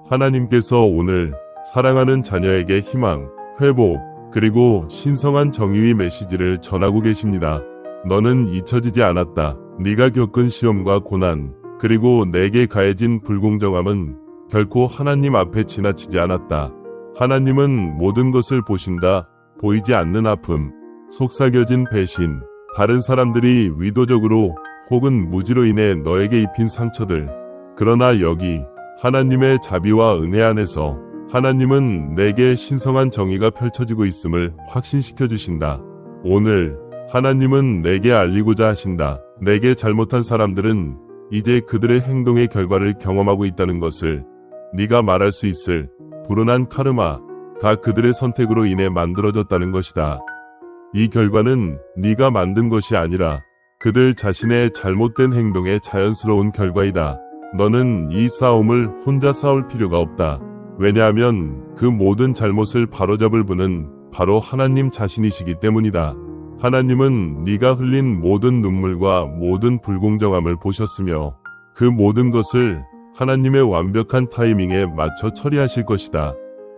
하나님께서 오늘 사랑하는 자녀에게 희망, 회복, 그리고 신성한 정의의 메시지를 전하고 계십니다. 너는 잊혀지지 않았다. 네가 겪은 시험과 고난, 그리고 내게 가해진 불공정함은 결코 하나님 앞에 지나치지 않았다. 하나님은 모든 것을 보신다. 보이지 않는 아픔, 속삭여진 배신, 다른 사람들이 의도적으로 혹은 무지로 인해 너에게 입힌 상처들. 그러나 여기 하나님의 자비와 은혜 안에서 하나님은 내게 신성한 정의가 펼쳐지고 있음을 확신시켜 주신다. 오늘 하나님은 내게 알리고자 하신다. 내게 잘못한 사람들은 이제 그들의 행동의 결과를 경험하고 있다는 것을. 네가 말할 수 있을 불운한 카르마, 다 그들의 선택으로 인해 만들어졌다는 것이다. 이 결과는 네가 만든 것이 아니라 그들 자신의 잘못된 행동의 자연스러운 결과이다. 너는 이 싸움을 혼자 싸울 필요가 없다. 왜냐하면 그 모든 잘못을 바로잡을 분은 바로 하나님 자신이시기 때문이다. 하나님은 네가 흘린 모든 눈물과 모든 불공정함을 보셨으며 그 모든 것을 하나님의 완벽한 타이밍에 맞춰 처리하실 것이다.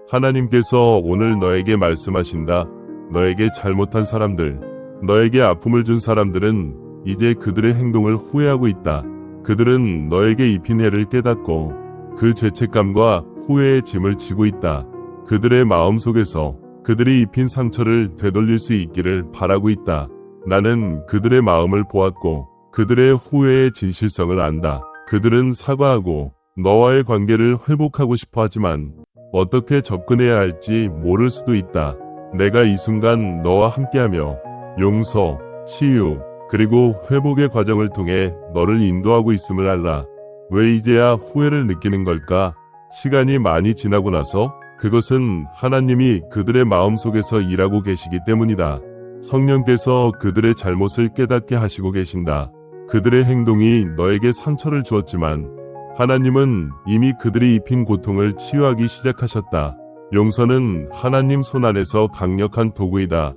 하나님께서 오늘 너에게 말씀하신다. 너에게 잘못한 사람들, 너에게 아픔을 준 사람들은 이제 그들의 행동을 후회하고 있다. 그들은 너에게 입힌 해를 깨닫고 그 죄책감과 후회의 짐을 지고 있다. 그들의 마음속에서 그들이 입힌 상처를 되돌릴 수 있기를 바라고 있다. 나는 그들의 마음을 보았고 그들의 후회의 진실성을 안다. 그들은 사과하고 너와의 관계를 회복하고 싶어 하지만 어떻게 접근해야 할지 모를 수도 있다. 내가 이 순간 너와 함께하며 용서, 치유, 그리고 회복의 과정을 통해 너를 인도하고 있음을 알라. 왜 이제야 후회를 느끼는 걸까? 시간이 많이 지나고 나서 그것은 하나님이 그들의 마음속에서 일하고 계시기 때문이다. 성령께서 그들의 잘못을 깨닫게 하시고 계신다. 그들의 행동이 너에게 상처를 주었지만 하나님은 이미 그들이 입힌 고통을 치유하기 시작하셨다. 용서는 하나님 손 안에서 강력한 도구이다.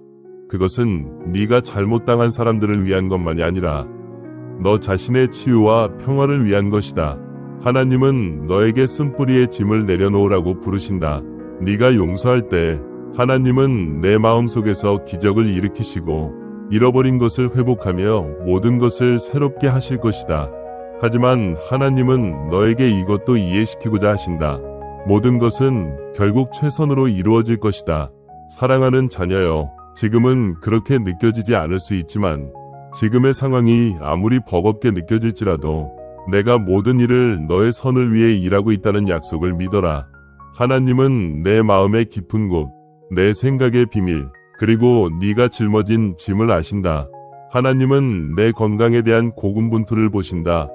그것은 네가 잘못당한 사람들을 위한 것만이 아니라 너 자신의 치유와 평화를 위한 것이다. 하나님은 너에게 쓴뿌리의 짐을 내려놓으라고 부르신다. 네가 용서할 때 하나님은 내 마음속에서 기적을 일으키시고 잃어버린 것을 회복하며 모든 것을 새롭게 하실 것이다. 하지만 하나님은 너에게 이것도 이해시키고자 하신다. 모든 것은 결국 최선으로 이루어질 것이다. 사랑하는 자녀여, 지금은 그렇게 느껴지지 않을 수 있지만 지금의 상황이 아무리 버겁게 느껴질지라도 내가 모든 일을 너의 선을 위해 일하고 있다는 약속을 믿어라. 하나님은 내 마음의 깊은 곳, 내 생각의 비밀, 그리고 네가 짊어진 짐을 아신다. 하나님은 내 건강에 대한 고군분투를 보신다.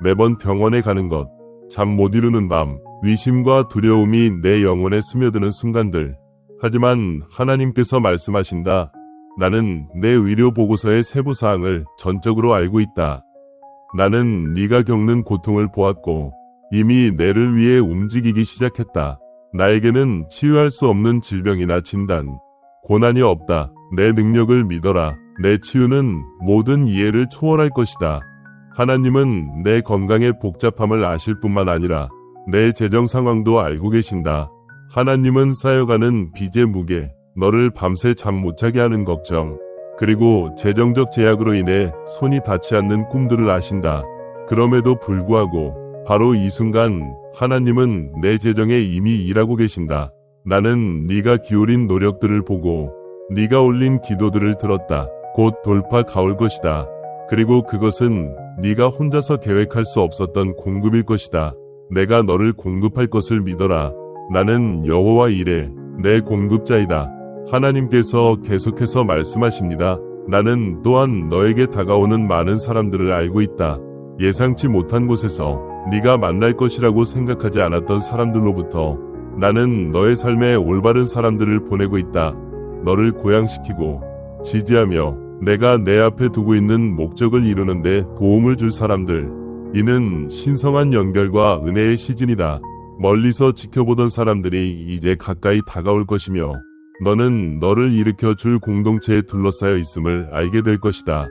매번 병원에 가는 것, 잠 못 이루는 밤, 위심과 두려움이 내 영혼에 스며드는 순간들. 하지만 하나님께서 말씀하신다. 나는 내 의료 보고서의 세부 사항을 전적으로 알고 있다. 나는 네가 겪는 고통을 보았고 이미 내를 위해 움직이기 시작했다. 나에게는 치유할 수 없는 질병이나 진단, 고난이 없다. 내 능력을 믿어라. 내 치유는 모든 이해를 초월할 것이다. 하나님은 내 건강의 복잡함을 아실 뿐만 아니라 내 재정 상황도 알고 계신다. 하나님은 쌓여가는 빚의 무게, 너를 밤새 잠 못 자게 하는 걱정, 그리고 재정적 제약으로 인해 손이 닿지 않는 꿈들을 아신다. 그럼에도 불구하고 바로 이 순간 하나님은 내 재정에 이미 일하고 계신다. 나는 네가 기울인 노력들을 보고 네가 올린 기도들을 들었다. 곧 돌파가 올 것이다. 그리고 그것은 네가 혼자서 계획할 수 없었던 공급일 것이다. 내가 너를 공급할 것을 믿어라. 나는 여호와 이레, 내 공급자이다. 하나님께서 계속해서 말씀하십니다. 나는 또한 너에게 다가오는 많은 사람들을 알고 있다. 예상치 못한 곳에서 네가 만날 것이라고 생각하지 않았던 사람들로부터 나는 너의 삶에 올바른 사람들을 보내고 있다. 너를 고양시키고 지지하며 내가 내 앞에 두고 있는 목적을 이루는 데 도움을 줄 사람들. 이는 신성한 연결과 은혜의 시즌이다. 멀리서 지켜보던 사람들이 이제 가까이 다가올 것이며 너는 너를 일으켜 줄 공동체에 둘러싸여 있음을 알게 될 것이다.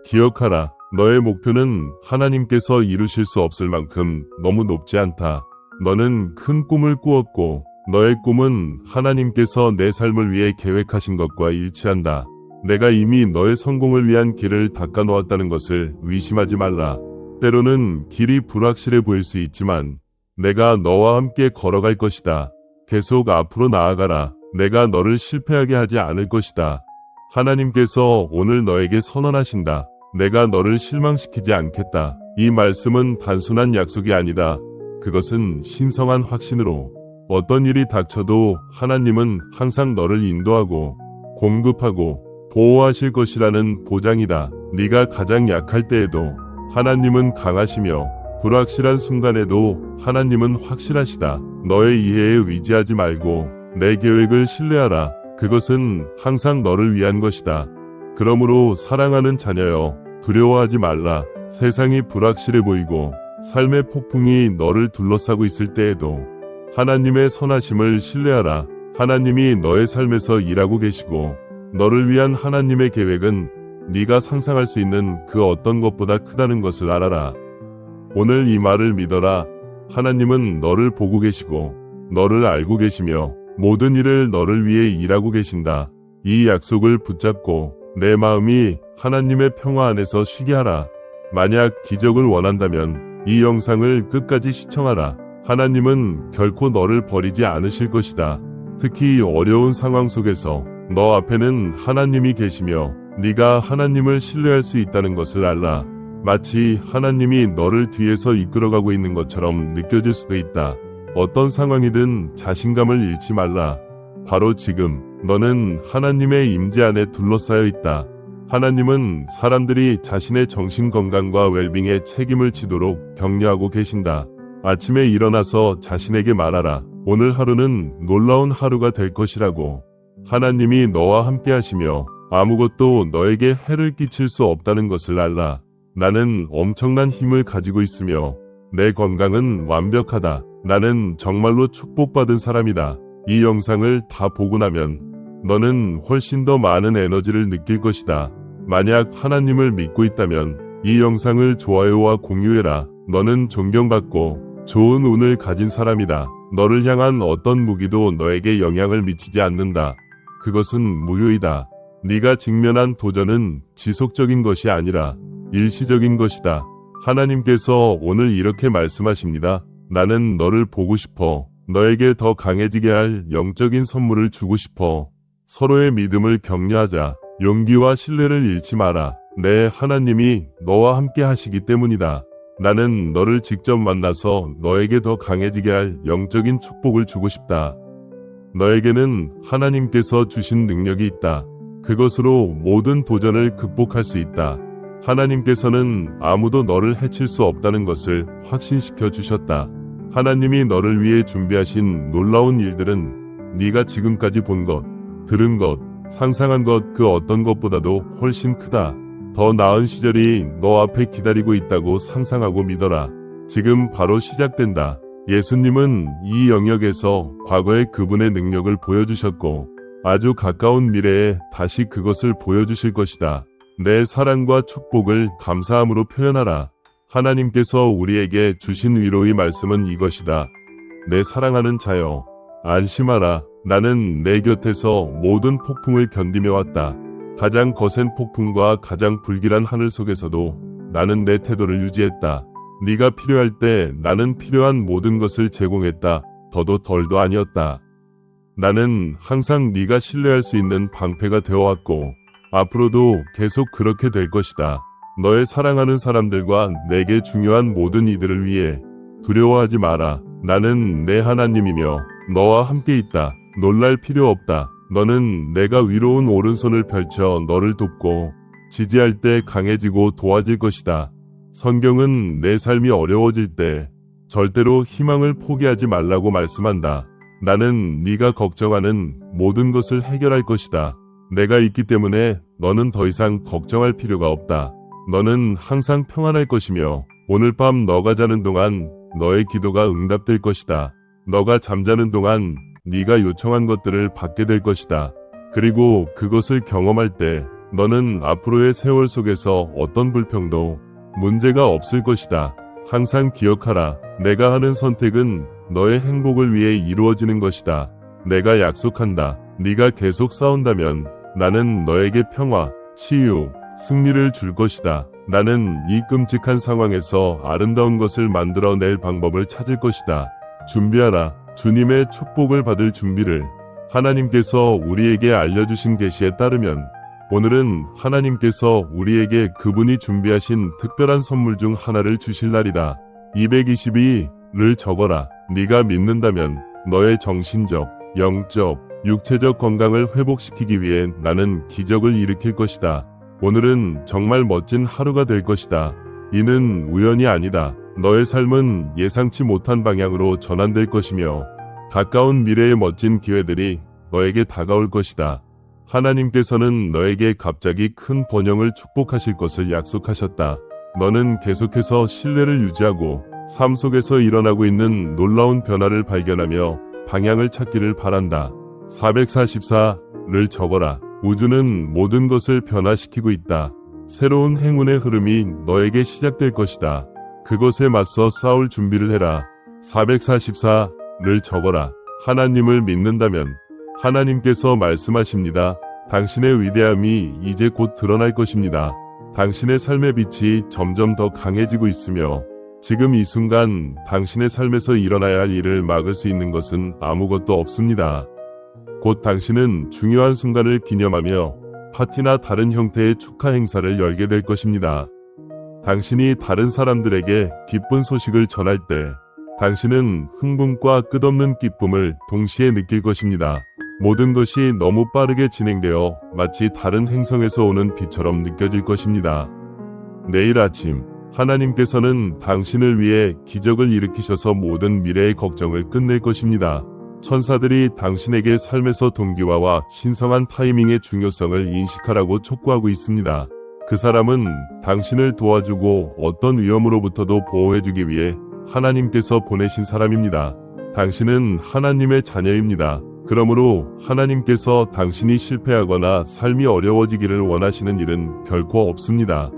기억하라. 너의 목표는 하나님께서 이루실 수 없을 만큼 너무 높지 않다. 너는 큰 꿈을 꾸었고 너의 꿈은 하나님께서 내 삶을 위해 계획하신 것과 일치한다. 내가 이미 너의 성공을 위한 길을 닦아 놓았다는 것을 의심하지 말라. 때로는 길이 불확실해 보일 수 있지만 내가 너와 함께 걸어갈 것이다. 계속 앞으로 나아가라. 내가 너를 실패하게 하지 않을 것이다. 하나님께서 오늘 너에게 선언하신다. 내가 너를 실망시키지 않겠다. 이 말씀은 단순한 약속이 아니다. 그것은 신성한 확신으로 어떤 일이 닥쳐도 하나님은 항상 너를 인도하고 공급하고 보호하실 것이라는 보장이다. 네가 가장 약할 때에도 하나님은 강하시며 불확실한 순간에도 하나님은 확실하시다. 너의 이해에 의지하지 말고 내 계획을 신뢰하라. 그것은 항상 너를 위한 것이다. 그러므로 사랑하는 자녀여, 두려워하지 말라. 세상이 불확실해 보이고 삶의 폭풍이 너를 둘러싸고 있을 때에도 하나님의 선하심을 신뢰하라. 하나님이 너의 삶에서 일하고 계시고 너를 위한 하나님의 계획은 네가 상상할 수 있는 그 어떤 것보다 크다는 것을 알아라. 오늘 이 말을 믿어라. 하나님은 너를 보고 계시고 너를 알고 계시며 모든 일을 너를 위해 일하고 계신다. 이 약속을 붙잡고 내 마음이 하나님의 평화 안에서 쉬게 하라. 만약 기적을 원한다면 이 영상을 끝까지 시청하라. 하나님은 결코 너를 버리지 않으실 것이다. 특히 어려운 상황 속에서 너 앞에는 하나님이 계시며 네가 하나님을 신뢰할 수 있다는 것을 알라. 마치 하나님이 너를 뒤에서 이끌어가고 있는 것처럼 느껴질 수도 있다. 어떤 상황이든 자신감을 잃지 말라. 바로 지금 너는 하나님의 임재 안에 둘러싸여 있다. 하나님은 사람들이 자신의 정신 건강과 웰빙에 책임을 지도록 격려하고 계신다. 아침에 일어나서 자신에게 말하라. 오늘 하루는 놀라운 하루가 될 것이라고. 하나님이 너와 함께 하시며 아무것도 너에게 해를 끼칠 수 없다는 것을 알라. 나는 엄청난 힘을 가지고 있으며 내 건강은 완벽하다. 나는 정말로 축복받은 사람이다. 이 영상을 다 보고 나면 너는 훨씬 더 많은 에너지를 느낄 것이다. 만약 하나님을 믿고 있다면 이 영상을 좋아요와 공유해라. 너는 존경받고 좋은 운을 가진 사람이다. 너를 향한 어떤 무기도 너에게 영향을 미치지 않는다. 그것은 무효이다. 네가 직면한 도전은 지속적인 것이 아니라 일시적인 것이다. 하나님께서 오늘 이렇게 말씀하십니다. 나는 너를 보고 싶어. 너에게 더 강해지게 할 영적인 선물을 주고 싶어. 서로의 믿음을 격려하자. 용기와 신뢰를 잃지 마라. 내 하나님이 너와 함께 하시기 때문이다. 나는 너를 직접 만나서 너에게 더 강해지게 할 영적인 축복을 주고 싶다. 너에게는 하나님께서 주신 능력이 있다. 그것으로 모든 도전을 극복할 수 있다. 하나님께서는 아무도 너를 해칠 수 없다는 것을 확신시켜 주셨다. 하나님이 너를 위해 준비하신 놀라운 일들은 네가 지금까지 본 것, 들은 것, 상상한 것 그 어떤 것보다도 훨씬 크다. 더 나은 시절이 너 앞에 기다리고 있다고 상상하고 믿어라. 지금 바로 시작된다. 예수님은 이 영역에서 과거의 그분의 능력을 보여주셨고 아주 가까운 미래에 다시 그것을 보여주실 것이다. 내 사랑과 축복을 감사함으로 표현하라. 하나님께서 우리에게 주신 위로의 말씀은 이것이다. 내 사랑하는 자여, 안심하라. 나는 내 곁에서 모든 폭풍을 견디며 왔다. 가장 거센 폭풍과 가장 불길한 하늘 속에서도 나는 내 태도를 유지했다. 네가 필요할 때 나는 필요한 모든 것을 제공했다. 더도 덜도 아니었다. 나는 항상 네가 신뢰할 수 있는 방패가 되어왔고 앞으로도 계속 그렇게 될 것이다. 너의 사랑하는 사람들과 내게 중요한 모든 이들을 위해 두려워하지 마라. 나는 내 하나님이며 너와 함께 있다. 놀랄 필요 없다. 너는 내가 위로운 오른손을 펼쳐 너를 돕고 지지할 때 강해지고 도와질 것이다. 성경은 내 삶이 어려워질 때 절대로 희망을 포기하지 말라고 말씀한다. 나는 네가 걱정하는 모든 것을 해결할 것이다. 내가 있기 때문에 너는 더 이상 걱정할 필요가 없다. 너는 항상 평안할 것이며 오늘 밤 너가 자는 동안 너의 기도가 응답될 것이다. 너가 잠자는 동안 네가 요청한 것들을 받게 될 것이다. 그리고 그것을 경험할 때 너는 앞으로의 세월 속에서 어떤 불평도 문제가 없을 것이다. 항상 기억하라. 내가 하는 선택은 너의 행복을 위해 이루어지는 것이다. 내가 약속한다. 네가 계속 싸운다면 나는 너에게 평화, 치유, 승리를 줄 것이다. 나는 이 끔찍한 상황에서 아름다운 것을 만들어낼 방법을 찾을 것이다. 준비하라. 주님의 축복을 받을 준비를. 하나님께서 우리에게 알려주신 계시에 따르면 오늘은 하나님께서 우리에게 그분이 준비하신 특별한 선물 중 하나를 주실 날이다. 222를 적어라. 네가 믿는다면 너의 정신적, 영적, 육체적 건강을 회복시키기 위해 나는 기적을 일으킬 것이다. 오늘은 정말 멋진 하루가 될 것이다. 이는 우연이 아니다. 너의 삶은 예상치 못한 방향으로 전환될 것이며 가까운 미래의 멋진 기회들이 너에게 다가올 것이다. 하나님께서는 너에게 갑자기 큰 번영을 축복하실 것을 약속하셨다. 너는 계속해서 신뢰를 유지하고 삶 속에서 일어나고 있는 놀라운 변화를 발견하며 방향을 찾기를 바란다. 444를 적어라. 우주는 모든 것을 변화시키고 있다. 새로운 행운의 흐름이 너에게 시작될 것이다. 그것에 맞서 싸울 준비를 해라. 444를 적어라. 하나님을 믿는다면 하나님께서 말씀하십니다. 당신의 위대함이 이제 곧 드러날 것입니다. 당신의 삶의 빛이 점점 더 강해지고 있으며 지금 이 순간 당신의 삶에서 일어나야 할 일을 막을 수 있는 것은 아무것도 없습니다. 곧 당신은 중요한 순간을 기념하며 파티나 다른 형태의 축하 행사를 열게 될 것입니다. 당신이 다른 사람들에게 기쁜 소식을 전할 때 당신은 흥분과 끝없는 기쁨을 동시에 느낄 것입니다. 모든 것이 너무 빠르게 진행되어 마치 다른 행성에서 오는 비처럼 느껴질 것입니다. 내일 아침 하나님께서는 당신을 위해 기적을 일으키셔서 모든 미래의 걱정을 끝낼 것입니다. 천사들이 당신에게 삶에서 동기화와 신성한 타이밍의 중요성을 인식하라고 촉구하고 있습니다. 그 사람은 당신을 도와주고 어떤 위험으로부터도 보호해주기 위해 하나님께서 보내신 사람입니다. 당신은 하나님의 자녀입니다. 그러므로 하나님께서 당신이 실패하거나 삶이 어려워지기를 원하시는 일은 결코 없습니다.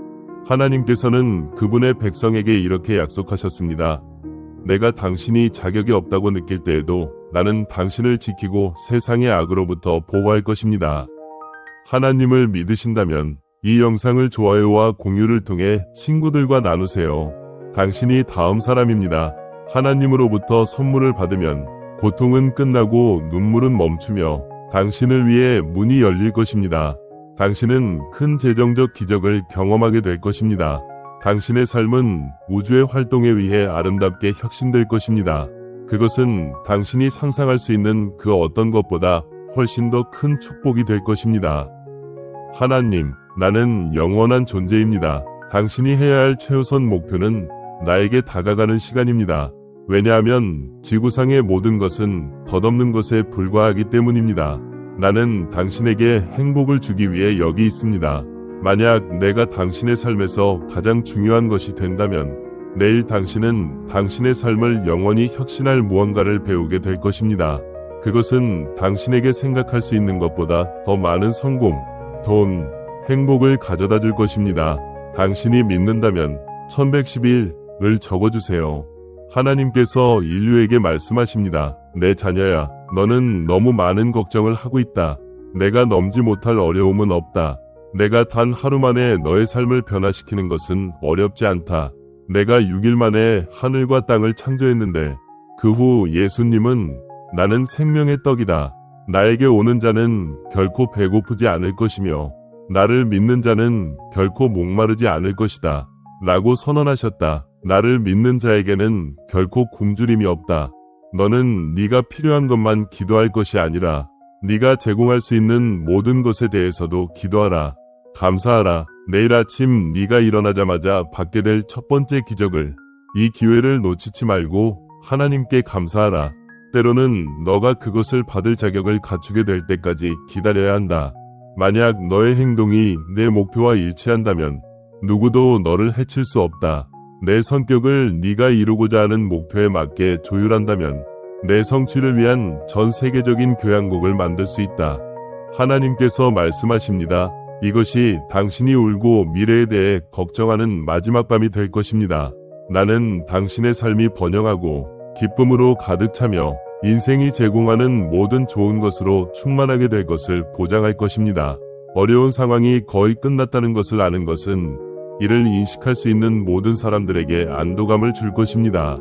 하나님께서는 그분의 백성에게 이렇게 약속하셨습니다. 내가 당신이 자격이 없다고 느낄 때에도 나는 당신을 지키고 세상의 악으로부터 보호할 것입니다. 하나님을 믿으신다면 이 영상을 좋아요와 공유를 통해 친구들과 나누세요. 당신이 다음 사람입니다. 하나님으로부터 선물을 받으면 고통은 끝나고 눈물은 멈추며 당신을 위해 문이 열릴 것입니다. 당신은 큰 재정적 기적을 경험하게 될 것입니다. 당신의 삶은 우주의 활동에 의해 아름답게 혁신될 것입니다. 그것은 당신이 상상할 수 있는 그 어떤 것보다 훨씬 더 큰 축복이 될 것입니다. 하나님, 나는 영원한 존재입니다. 당신이 해야 할 최우선 목표는 나에게 다가가는 시간입니다. 왜냐하면 지구상의 모든 것은 덧없는 것에 불과하기 때문입니다. 나는 당신에게 행복을 주기 위해 여기 있습니다. 만약 내가 당신의 삶에서 가장 중요한 것이 된다면 내일 당신은 당신의 삶을 영원히 혁신할 무언가를 배우게 될 것입니다. 그것은 당신에게 생각할 수 있는 것보다 더 많은 성공, 돈, 행복을 가져다 줄 것입니다. 당신이 믿는다면 1111을 적어주세요. 하나님께서 인류에게 말씀하십니다. 내 자녀야, 너는 너무 많은 걱정을 하고 있다. 내가 넘지 못할 어려움은 없다. 내가 단 하루 만에 너의 삶을 변화시키는 것은 어렵지 않다. 내가 6일 만에 하늘과 땅을 창조했는데 그 후 예수님은 나는 생명의 떡이다. 나에게 오는 자는 결코 배고프지 않을 것이며 나를 믿는 자는 결코 목마르지 않을 것이다. 라고 선언하셨다. 나를 믿는 자에게는 결코 굶주림이 없다. 너는 네가 필요한 것만 기도할 것이 아니라 네가 제공할 수 있는 모든 것에 대해서도 기도하라. 감사하라. 내일 아침 네가 일어나자마자 받게 될 첫 번째 기적을, 이 기회를 놓치지 말고 하나님께 감사하라. 때로는 너가 그것을 받을 자격을 갖추게 될 때까지 기다려야 한다. 만약 너의 행동이 내 목표와 일치한다면 누구도 너를 해칠 수 없다. 내 성격을 네가 이루고자 하는 목표에 맞게 조율한다면 내 성취를 위한 전 세계적인 교향곡을 만들 수 있다. 하나님께서 말씀하십니다. 이것이 당신이 울고 미래에 대해 걱정하는 마지막 밤이 될 것입니다. 나는 당신의 삶이 번영하고 기쁨으로 가득 차며 인생이 제공하는 모든 좋은 것으로 충만하게 될 것을 보장할 것입니다. 어려운 상황이 거의 끝났다는 것을 아는 것은 이를 인식할 수 있는 모든 사람들에게 안도감을 줄 것입니다.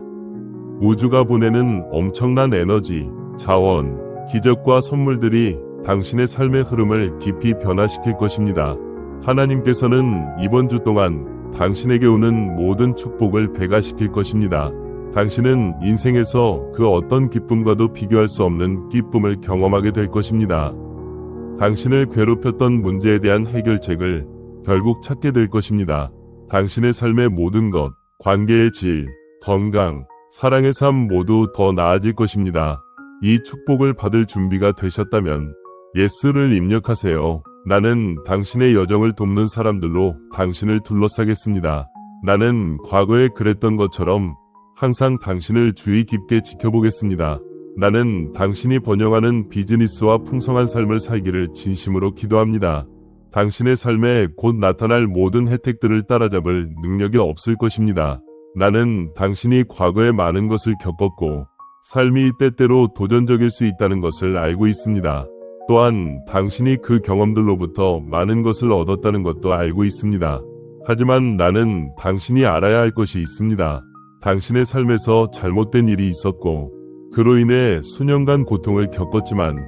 우주가 보내는 엄청난 에너지, 자원, 기적과 선물들이 당신의 삶의 흐름을 깊이 변화시킬 것입니다. 하나님께서는 이번 주 동안 당신에게 오는 모든 축복을 배가시킬 것입니다. 당신은 인생에서 그 어떤 기쁨과도 비교할 수 없는 기쁨을 경험하게 될 것입니다. 당신을 괴롭혔던 문제에 대한 해결책을 결국 찾게 될 것입니다. 당신의 삶의 모든 것, 관계의 질, 건강, 사랑의 삶 모두 더 나아질 것입니다. 이 축복을 받을 준비가 되셨다면 예스를 입력하세요. 나는 당신의 여정을 돕는 사람들로 당신을 둘러싸겠습니다. 나는 과거에 그랬던 것처럼 항상 당신을 주의 깊게 지켜보겠습니다. 나는 당신이 번영하는 비즈니스와 풍성한 삶을 살기를 진심으로 기도합니다. 당신의 삶에 곧 나타날 모든 혜택들을 따라잡을 능력이 없을 것입니다. 나는 당신이 과거에 많은 것을 겪었고 삶이 때때로 도전적일 수 있다는 것을 알고 있습니다. 또한 당신이 그 경험들로부터 많은 것을 얻었다는 것도 알고 있습니다. 하지만 나는 당신이 알아야 할 것이 있습니다. 당신의 삶에서 잘못된 일이 있었고 그로 인해 수년간 고통을 겪었지만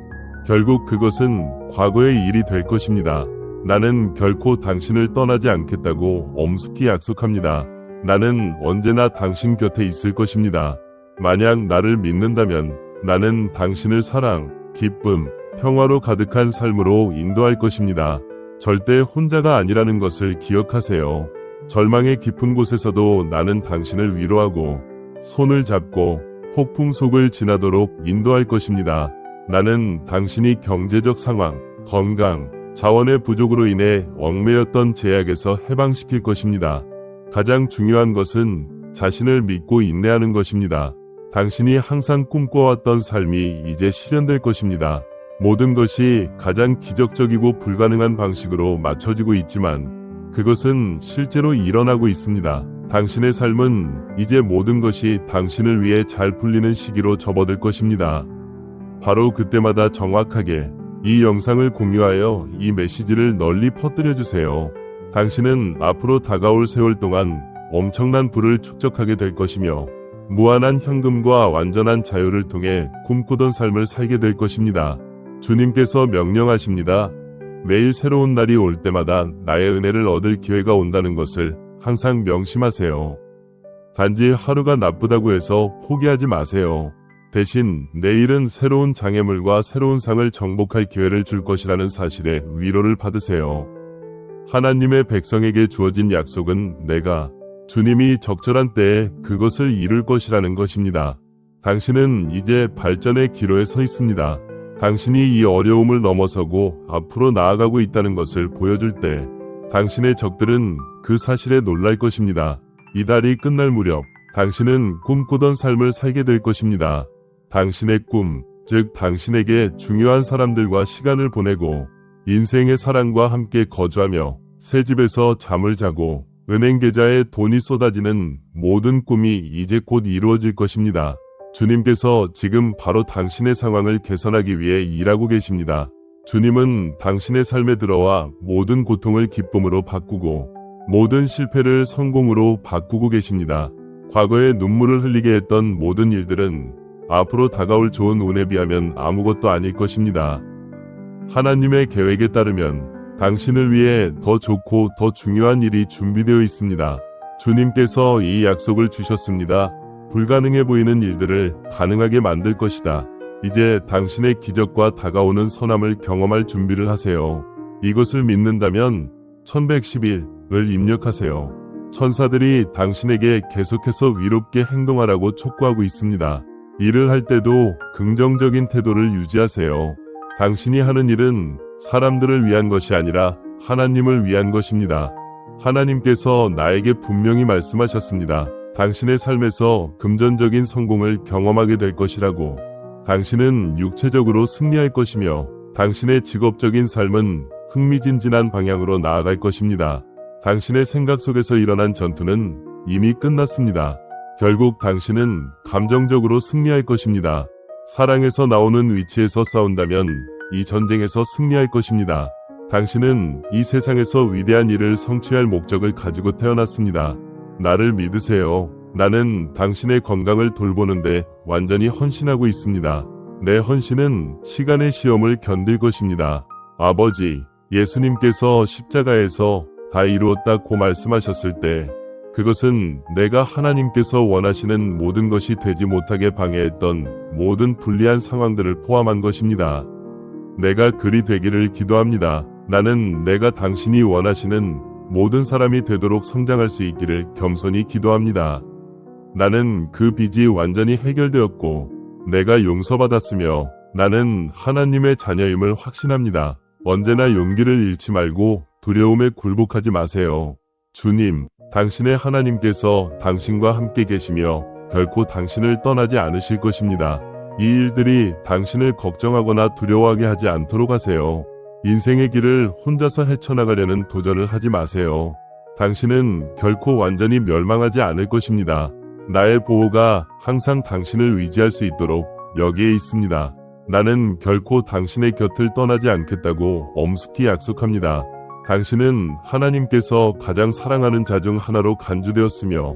결국 그것은 과거의 일이 될 것입니다. 나는 결코 당신을 떠나지 않겠다고 엄숙히 약속합니다. 나는 언제나 당신 곁에 있을 것입니다. 만약 나를 믿는다면 나는 당신을 사랑, 기쁨, 평화로 가득한 삶으로 인도할 것입니다. 절대 혼자가 아니라는 것을 기억하세요. 절망의 깊은 곳에서도 나는 당신을 위로하고 손을 잡고 폭풍 속을 지나도록 인도할 것입니다. 나는 당신이 경제적 상황, 건강, 자원의 부족으로 인해 얽매였던 제약에서 해방시킬 것입니다. 가장 중요한 것은 자신을 믿고 인내하는 것입니다. 당신이 항상 꿈꿔왔던 삶이 이제 실현될 것입니다. 모든 것이 가장 기적적이고 불가능한 방식으로 맞춰지고 있지만 그것은 실제로 일어나고 있습니다. 당신의 삶은 이제 모든 것이 당신을 위해 잘 풀리는 시기로 접어들 것입니다. 바로 그때마다 정확하게 이 영상을 공유하여 이 메시지를 널리 퍼뜨려 주세요. 당신은 앞으로 다가올 세월 동안 엄청난 부를 축적하게 될 것이며 무한한 현금과 완전한 자유를 통해 꿈꾸던 삶을 살게 될 것입니다. 주님께서 명령하십니다. 매일 새로운 날이 올 때마다 나의 은혜를 얻을 기회가 온다는 것을 항상 명심하세요. 단지 하루가 나쁘다고 해서 포기하지 마세요. 대신 내일은 새로운 장애물과 새로운 상을 정복할 기회를 줄 것이라는 사실에 위로를 받으세요. 하나님의 백성에게 주어진 약속은 내가 주님이 적절한 때에 그것을 이룰 것이라는 것입니다. 당신은 이제 발전의 기로에 서 있습니다. 당신이 이 어려움을 넘어서고 앞으로 나아가고 있다는 것을 보여줄 때 당신의 적들은 그 사실에 놀랄 것입니다. 이 달이 끝날 무렵 당신은 꿈꾸던 삶을 살게 될 것입니다. 당신의 꿈, 즉 당신에게 중요한 사람들과 시간을 보내고 인생의 사랑과 함께 거주하며 새 집에서 잠을 자고 은행 계좌에 돈이 쏟아지는 모든 꿈이 이제 곧 이루어질 것입니다. 주님께서 지금 바로 당신의 상황을 개선하기 위해 일하고 계십니다. 주님은 당신의 삶에 들어와 모든 고통을 기쁨으로 바꾸고 모든 실패를 성공으로 바꾸고 계십니다. 과거에 눈물을 흘리게 했던 모든 일들은 앞으로 다가올 좋은 운에 비하면 아무것도 아닐 것입니다. 하나님의 계획에 따르면 당신을 위해 더 좋고 더 중요한 일이 준비되어 있습니다. 주님께서 이 약속을 주셨습니다. 불가능해 보이는 일들을 가능하게 만들 것이다. 이제 당신의 기적과 다가오는 선함을 경험할 준비를 하세요. 이것을 믿는다면 1111을 입력하세요. 천사들이 당신에게 계속해서 위롭게 행동하라고 촉구하고 있습니다. 일을 할 때도 긍정적인 태도를 유지하세요. 당신이 하는 일은 사람들을 위한 것이 아니라 하나님을 위한 것입니다. 하나님께서 나에게 분명히 말씀하셨습니다. 당신의 삶에서 금전적인 성공을 경험하게 될 것이라고. 당신은 육체적으로 승리할 것이며 당신의 직업적인 삶은 흥미진진한 방향으로 나아갈 것입니다. 당신의 생각 속에서 일어난 전투는 이미 끝났습니다. 결국 당신은 감정적으로 승리할 것입니다. 사랑에서 나오는 위치에서 싸운다면 이 전쟁에서 승리할 것입니다. 당신은 이 세상에서 위대한 일을 성취할 목적을 가지고 태어났습니다. 나를 믿으세요. 나는 당신의 건강을 돌보는데 완전히 헌신하고 있습니다. 내 헌신은 시간의 시험을 견딜 것입니다. 아버지, 예수님께서 십자가에서 다 이루었다고 말씀하셨을 때 그것은 내가 하나님께서 원하시는 모든 것이 되지 못하게 방해했던 모든 불리한 상황들을 포함한 것입니다. 내가 그리 되기를 기도합니다. 나는 내가 당신이 원하시는 모든 사람이 되도록 성장할 수 있기를 겸손히 기도합니다. 나는 그 빚이 완전히 해결되었고 내가 용서받았으며 나는 하나님의 자녀임을 확신합니다. 언제나 용기를 잃지 말고 두려움에 굴복하지 마세요. 주님, 당신의 하나님께서 당신과 함께 계시며 결코 당신을 떠나지 않으실 것입니다. 이 일들이 당신을 걱정하거나 두려워하게 하지 않도록 하세요. 인생의 길을 혼자서 헤쳐나가려는 도전을 하지 마세요. 당신은 결코 완전히 멸망하지 않을 것입니다. 나의 보호가 항상 당신을 의지할 수 있도록 여기에 있습니다. 나는 결코 당신의 곁을 떠나지 않겠다고 엄숙히 약속합니다. 당신은 하나님께서 가장 사랑하는 자 중 하나로 간주되었으며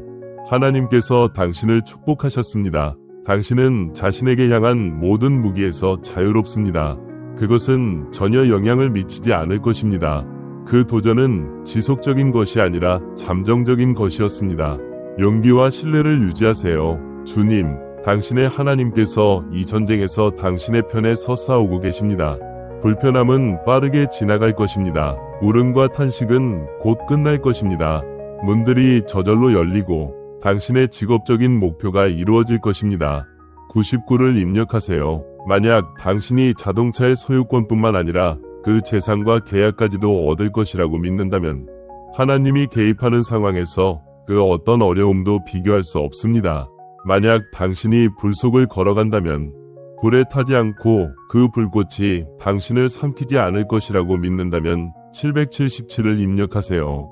하나님께서 당신을 축복하셨습니다. 당신은 자신에게 향한 모든 무기에서 자유롭습니다. 그것은 전혀 영향을 미치지 않을 것입니다. 그 도전은 지속적인 것이 아니라 잠정적인 것이었습니다. 용기와 신뢰를 유지하세요. 주님, 당신의 하나님께서 이 전쟁에서 당신의 편에 서 싸우고 계십니다. 불편함은 빠르게 지나갈 것입니다. 울음과 탄식은 곧 끝날 것입니다. 문들이 저절로 열리고 당신의 직업적인 목표가 이루어질 것입니다. 99를 입력하세요. 만약 당신이 자동차의 소유권뿐만 아니라 그 재산과 계약까지도 얻을 것이라고 믿는다면 하나님이 개입하는 상황에서 그 어떤 어려움도 비교할 수 없습니다. 만약 당신이 불 속을 걸어간다면 불에 타지 않고 그 불꽃이 당신을 삼키지 않을 것이라고 믿는다면 777을 입력하세요.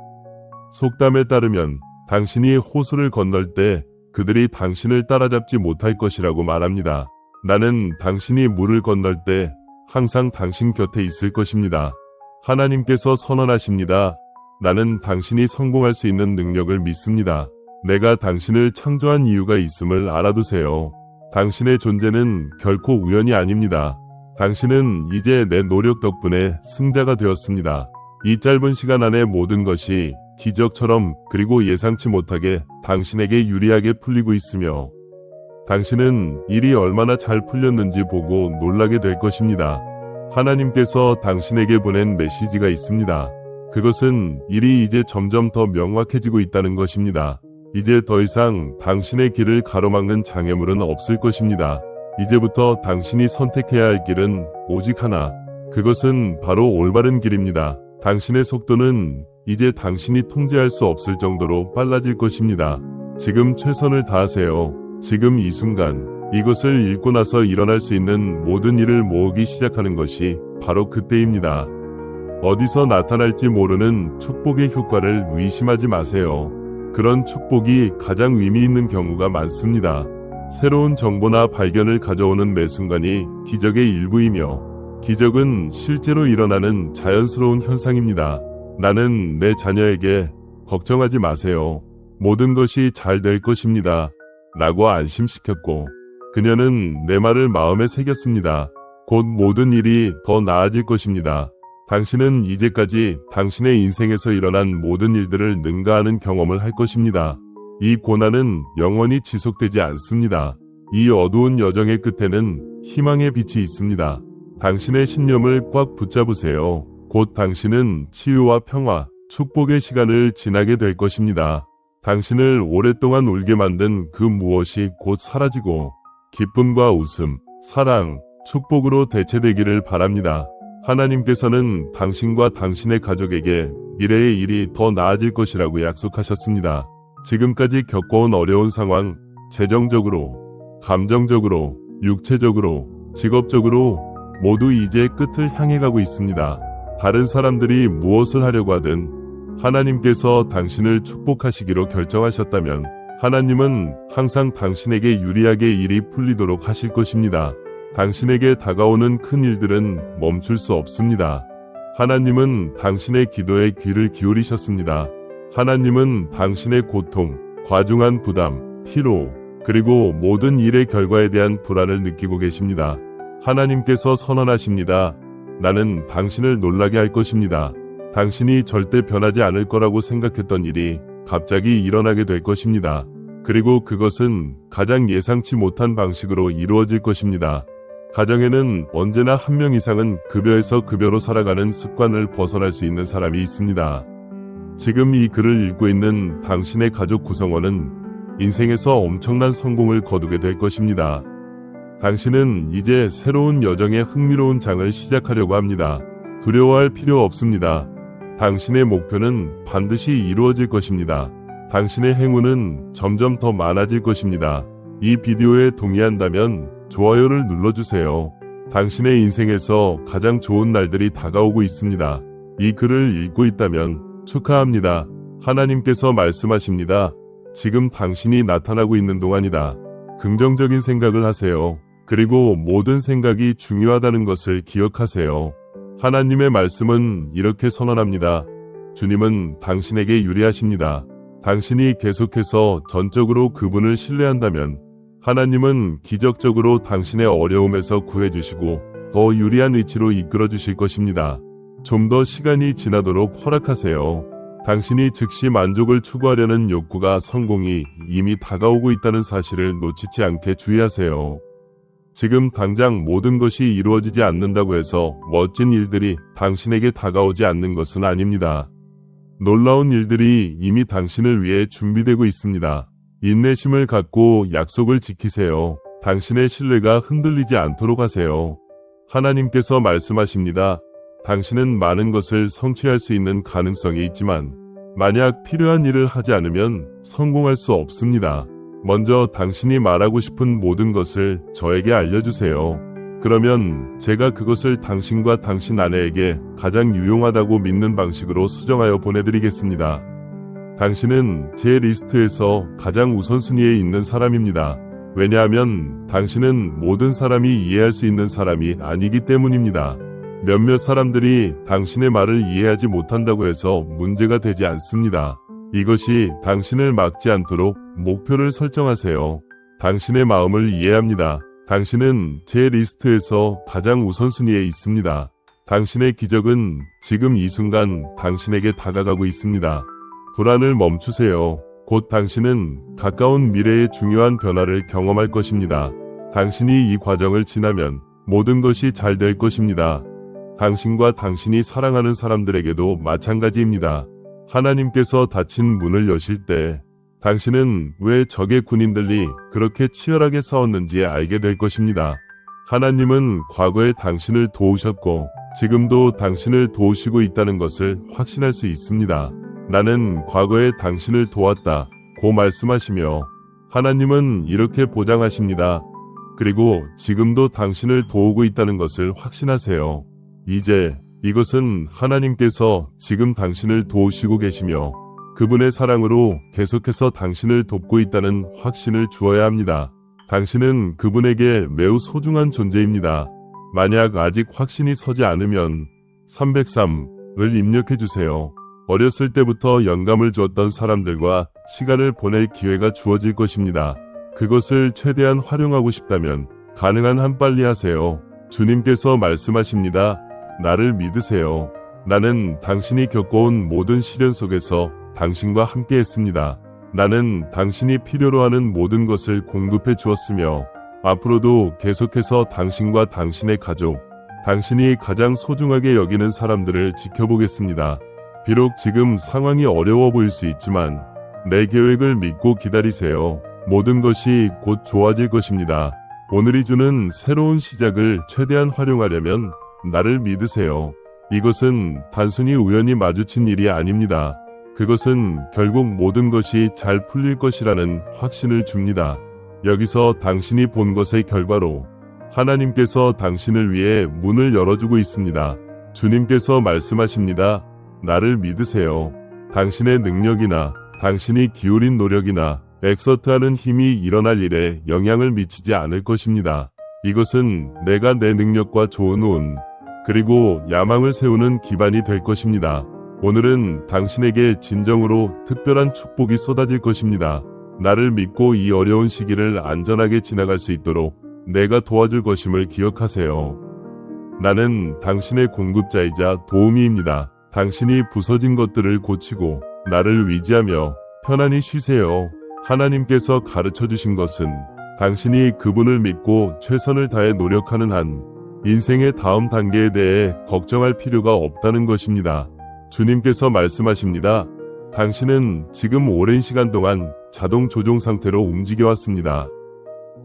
속담에 따르면 당신이 호수를 건널 때 그들이 당신을 따라잡지 못할 것이라고 말합니다. 나는 당신이 물을 건널 때 항상 당신 곁에 있을 것입니다. 하나님께서 선언하십니다. 나는 당신이 성공할 수 있는 능력을 믿습니다. 내가 당신을 창조한 이유가 있음을 알아두세요. 당신의 존재는 결코 우연이 아닙니다. 당신은 이제 내 노력 덕분에 승자가 되었습니다. 이 짧은 시간 안에 모든 것이 기적처럼 그리고 예상치 못하게 당신에게 유리하게 풀리고 있으며 당신은 일이 얼마나 잘 풀렸는지 보고 놀라게 될 것입니다. 하나님께서 당신에게 보낸 메시지가 있습니다. 그것은 일이 이제 점점 더 명확해지고 있다는 것입니다. 이제 더 이상 당신의 길을 가로막는 장애물은 없을 것입니다. 이제부터 당신이 선택해야 할 길은 오직 하나. 그것은 바로 올바른 길입니다. 당신의 속도는 이제 당신이 통제할 수 없을 정도로 빨라질 것입니다. 지금 최선을 다하세요. 지금 이 순간 이것을 읽고 나서 일어날 수 있는 모든 일을 모으기 시작하는 것이 바로 그때입니다. 어디서 나타날지 모르는 축복의 효과를 의심하지 마세요. 그런 축복이 가장 의미 있는 경우가 많습니다. 새로운 정보나 발견을 가져오는 매 순간이 기적의 일부이며 기적은 실제로 일어나는 자연스러운 현상입니다. 나는 내 자녀에게 걱정하지 마세요. 모든 것이 잘 될 것입니다. 라고 안심시켰고 그녀는 내 말을 마음에 새겼습니다. 곧 모든 일이 더 나아질 것입니다. 당신은 이제까지 당신의 인생에서 일어난 모든 일들을 능가하는 경험을 할 것입니다. 이 고난은 영원히 지속되지 않습니다. 이 어두운 여정의 끝에는 희망의 빛이 있습니다. 당신의 신념을 꽉 붙잡으세요. 곧 당신은 치유와 평화, 축복의 시간을 지나게 될 것입니다. 당신을 오랫동안 울게 만든 그 무엇이 곧 사라지고 기쁨과 웃음, 사랑, 축복으로 대체되기를 바랍니다. 하나님께서는 당신과 당신의 가족에게 미래의 일이 더 나아질 것이라고 약속하셨습니다. 지금까지 겪어온 어려운 상황, 재정적으로, 감정적으로, 육체적으로, 직업적으로 모두 이제 끝을 향해 가고 있습니다. 다른 사람들이 무엇을 하려고 하든 하나님께서 당신을 축복하시기로 결정하셨다면 하나님은 항상 당신에게 유리하게 일이 풀리도록 하실 것입니다. 당신에게 다가오는 큰 일들은 멈출 수 없습니다. 하나님은 당신의 기도에 귀를 기울이셨습니다. 하나님은 당신의 고통, 과중한 부담, 피로, 그리고 모든 일의 결과에 대한 불안을 느끼고 계십니다. 하나님께서 선언하십니다. 나는 당신을 놀라게 할 것입니다. 당신이 절대 변하지 않을 거라고 생각했던 일이 갑자기 일어나게 될 것입니다. 그리고 그것은 가장 예상치 못한 방식으로 이루어질 것입니다. 가정에는 언제나 한 명 이상은 급여에서 급여로 살아가는 습관을 벗어날 수 있는 사람이 있습니다. 지금 이 글을 읽고 있는 당신의 가족 구성원은 인생에서 엄청난 성공을 거두게 될 것입니다. 당신은 이제 새로운 여정의 흥미로운 장을 시작하려고 합니다. 두려워할 필요 없습니다. 당신의 목표는 반드시 이루어질 것입니다. 당신의 행운은 점점 더 많아질 것입니다. 이 비디오에 동의한다면 좋아요를 눌러주세요. 당신의 인생에서 가장 좋은 날들이 다가오고 있습니다. 이 글을 읽고 있다면 축하합니다. 하나님께서 말씀하십니다. 지금 당신이 나타나고 있는 동안이다. 긍정적인 생각을 하세요. 그리고 모든 생각이 중요하다는 것을 기억하세요. 하나님의 말씀은 이렇게 선언합니다. 주님은 당신에게 유리하십니다. 당신이 계속해서 전적으로 그분을 신뢰한다면 하나님은 기적적으로 당신의 어려움에서 구해주시고 더 유리한 위치로 이끌어 주실 것입니다. 좀 더 시간이 지나도록 허락하세요. 당신이 즉시 만족을 추구하려는 욕구가 성공이 이미 다가오고 있다는 사실을 놓치지 않게 주의하세요. 지금 당장 모든 것이 이루어지지 않는다고 해서 멋진 일들이 당신에게 다가오지 않는 것은 아닙니다. 놀라운 일들이 이미 당신을 위해 준비되고 있습니다. 인내심을 갖고 약속을 지키세요. 당신의 신뢰가 흔들리지 않도록 하세요. 하나님께서 말씀하십니다. 당신은 많은 것을 성취할 수 있는 가능성이 있지만 만약 필요한 일을 하지 않으면 성공할 수 없습니다. 먼저 당신이 말하고 싶은 모든 것을 저에게 알려주세요. 그러면 제가 그것을 당신과 당신 아내에게 가장 유용하다고 믿는 방식으로 수정하여 보내드리겠습니다. 당신은 제 리스트에서 가장 우선순위에 있는 사람입니다. 왜냐하면 당신은 모든 사람이 이해할 수 있는 사람이 아니기 때문입니다. 몇몇 사람들이 당신의 말을 이해하지 못한다고 해서 문제가 되지 않습니다. 이것이 당신을 막지 않도록 목표를 설정하세요. 당신의 마음을 이해합니다. 당신은 제 리스트에서 가장 우선순위에 있습니다. 당신의 기적은 지금 이 순간 당신에게 다가가고 있습니다. 불안을 멈추세요. 곧 당신은 가까운 미래의 중요한 변화를 경험할 것입니다. 당신이 이 과정을 지나면 모든 것이 잘 될 것입니다. 당신과 당신이 사랑하는 사람들에게도 마찬가지입니다. 하나님께서 닫힌 문을 여실 때 당신은 왜 적의 군인들이 그렇게 치열하게 싸웠는지 알게 될 것입니다. 하나님은 과거에 당신을 도우셨고 지금도 당신을 도우시고 있다는 것을 확신할 수 있습니다. 나는 과거에 당신을 도왔다 고 말씀하시며 하나님은 이렇게 보장하십니다. 그리고 지금도 당신을 도우고 있다는 것을 확신하세요. 이제 이것은 하나님께서 지금 당신을 도우시고 계시며 그분의 사랑으로 계속해서 당신을 돕고 있다는 확신을 주어야 합니다. 당신은 그분에게 매우 소중한 존재입니다. 만약 아직 확신이 서지 않으면 303을 입력해 주세요. 어렸을 때부터 영감을 주었던 사람들과 시간을 보낼 기회가 주어질 것입니다. 그것을 최대한 활용하고 싶다면 가능한 한 빨리 하세요. 주님께서 말씀하십니다. 나를 믿으세요. 나는 당신이 겪어온 모든 시련 속에서 당신과 함께 했습니다. 나는 당신이 필요로 하는 모든 것을 공급해 주었으며 앞으로도 계속해서 당신과 당신의 가족, 당신이 가장 소중하게 여기는 사람들을 지켜보겠습니다. 비록 지금 상황이 어려워 보일 수 있지만 내 계획을 믿고 기다리세요. 모든 것이 곧 좋아질 것입니다. 오늘이 주는 새로운 시작을 최대한 활용하려면 나를 믿으세요. 이것은 단순히 우연히 마주친 일이 아닙니다. 그것은 결국 모든 것이 잘 풀릴 것이라는 확신을 줍니다. 여기서 당신이 본 것의 결과로 하나님께서 당신을 위해 문을 열어주고 있습니다. 주님께서 말씀하십니다. 나를 믿으세요. 당신의 능력이나 당신이 기울인 노력이나 엑서트하는 힘이 일어날 일에 영향을 미치지 않을 것입니다. 이것은 내가 내 능력과 좋은 운, 그리고 야망을 세우는 기반이 될 것입니다. 오늘은 당신에게 진정으로 특별한 축복이 쏟아질 것입니다. 나를 믿고 이 어려운 시기를 안전하게 지나갈 수 있도록 내가 도와줄 것임을 기억하세요. 나는 당신의 공급자이자 도우미입니다. 당신이 부서진 것들을 고치고 나를 위지하며 편안히 쉬세요. 하나님께서 가르쳐 주신 것은 당신이 그분을 믿고 최선을 다해 노력하는 한 인생의 다음 단계에 대해 걱정할 필요가 없다는 것입니다. 주님께서 말씀하십니다. 당신은 지금 오랜 시간 동안 자동 조종 상태로 움직여 왔습니다.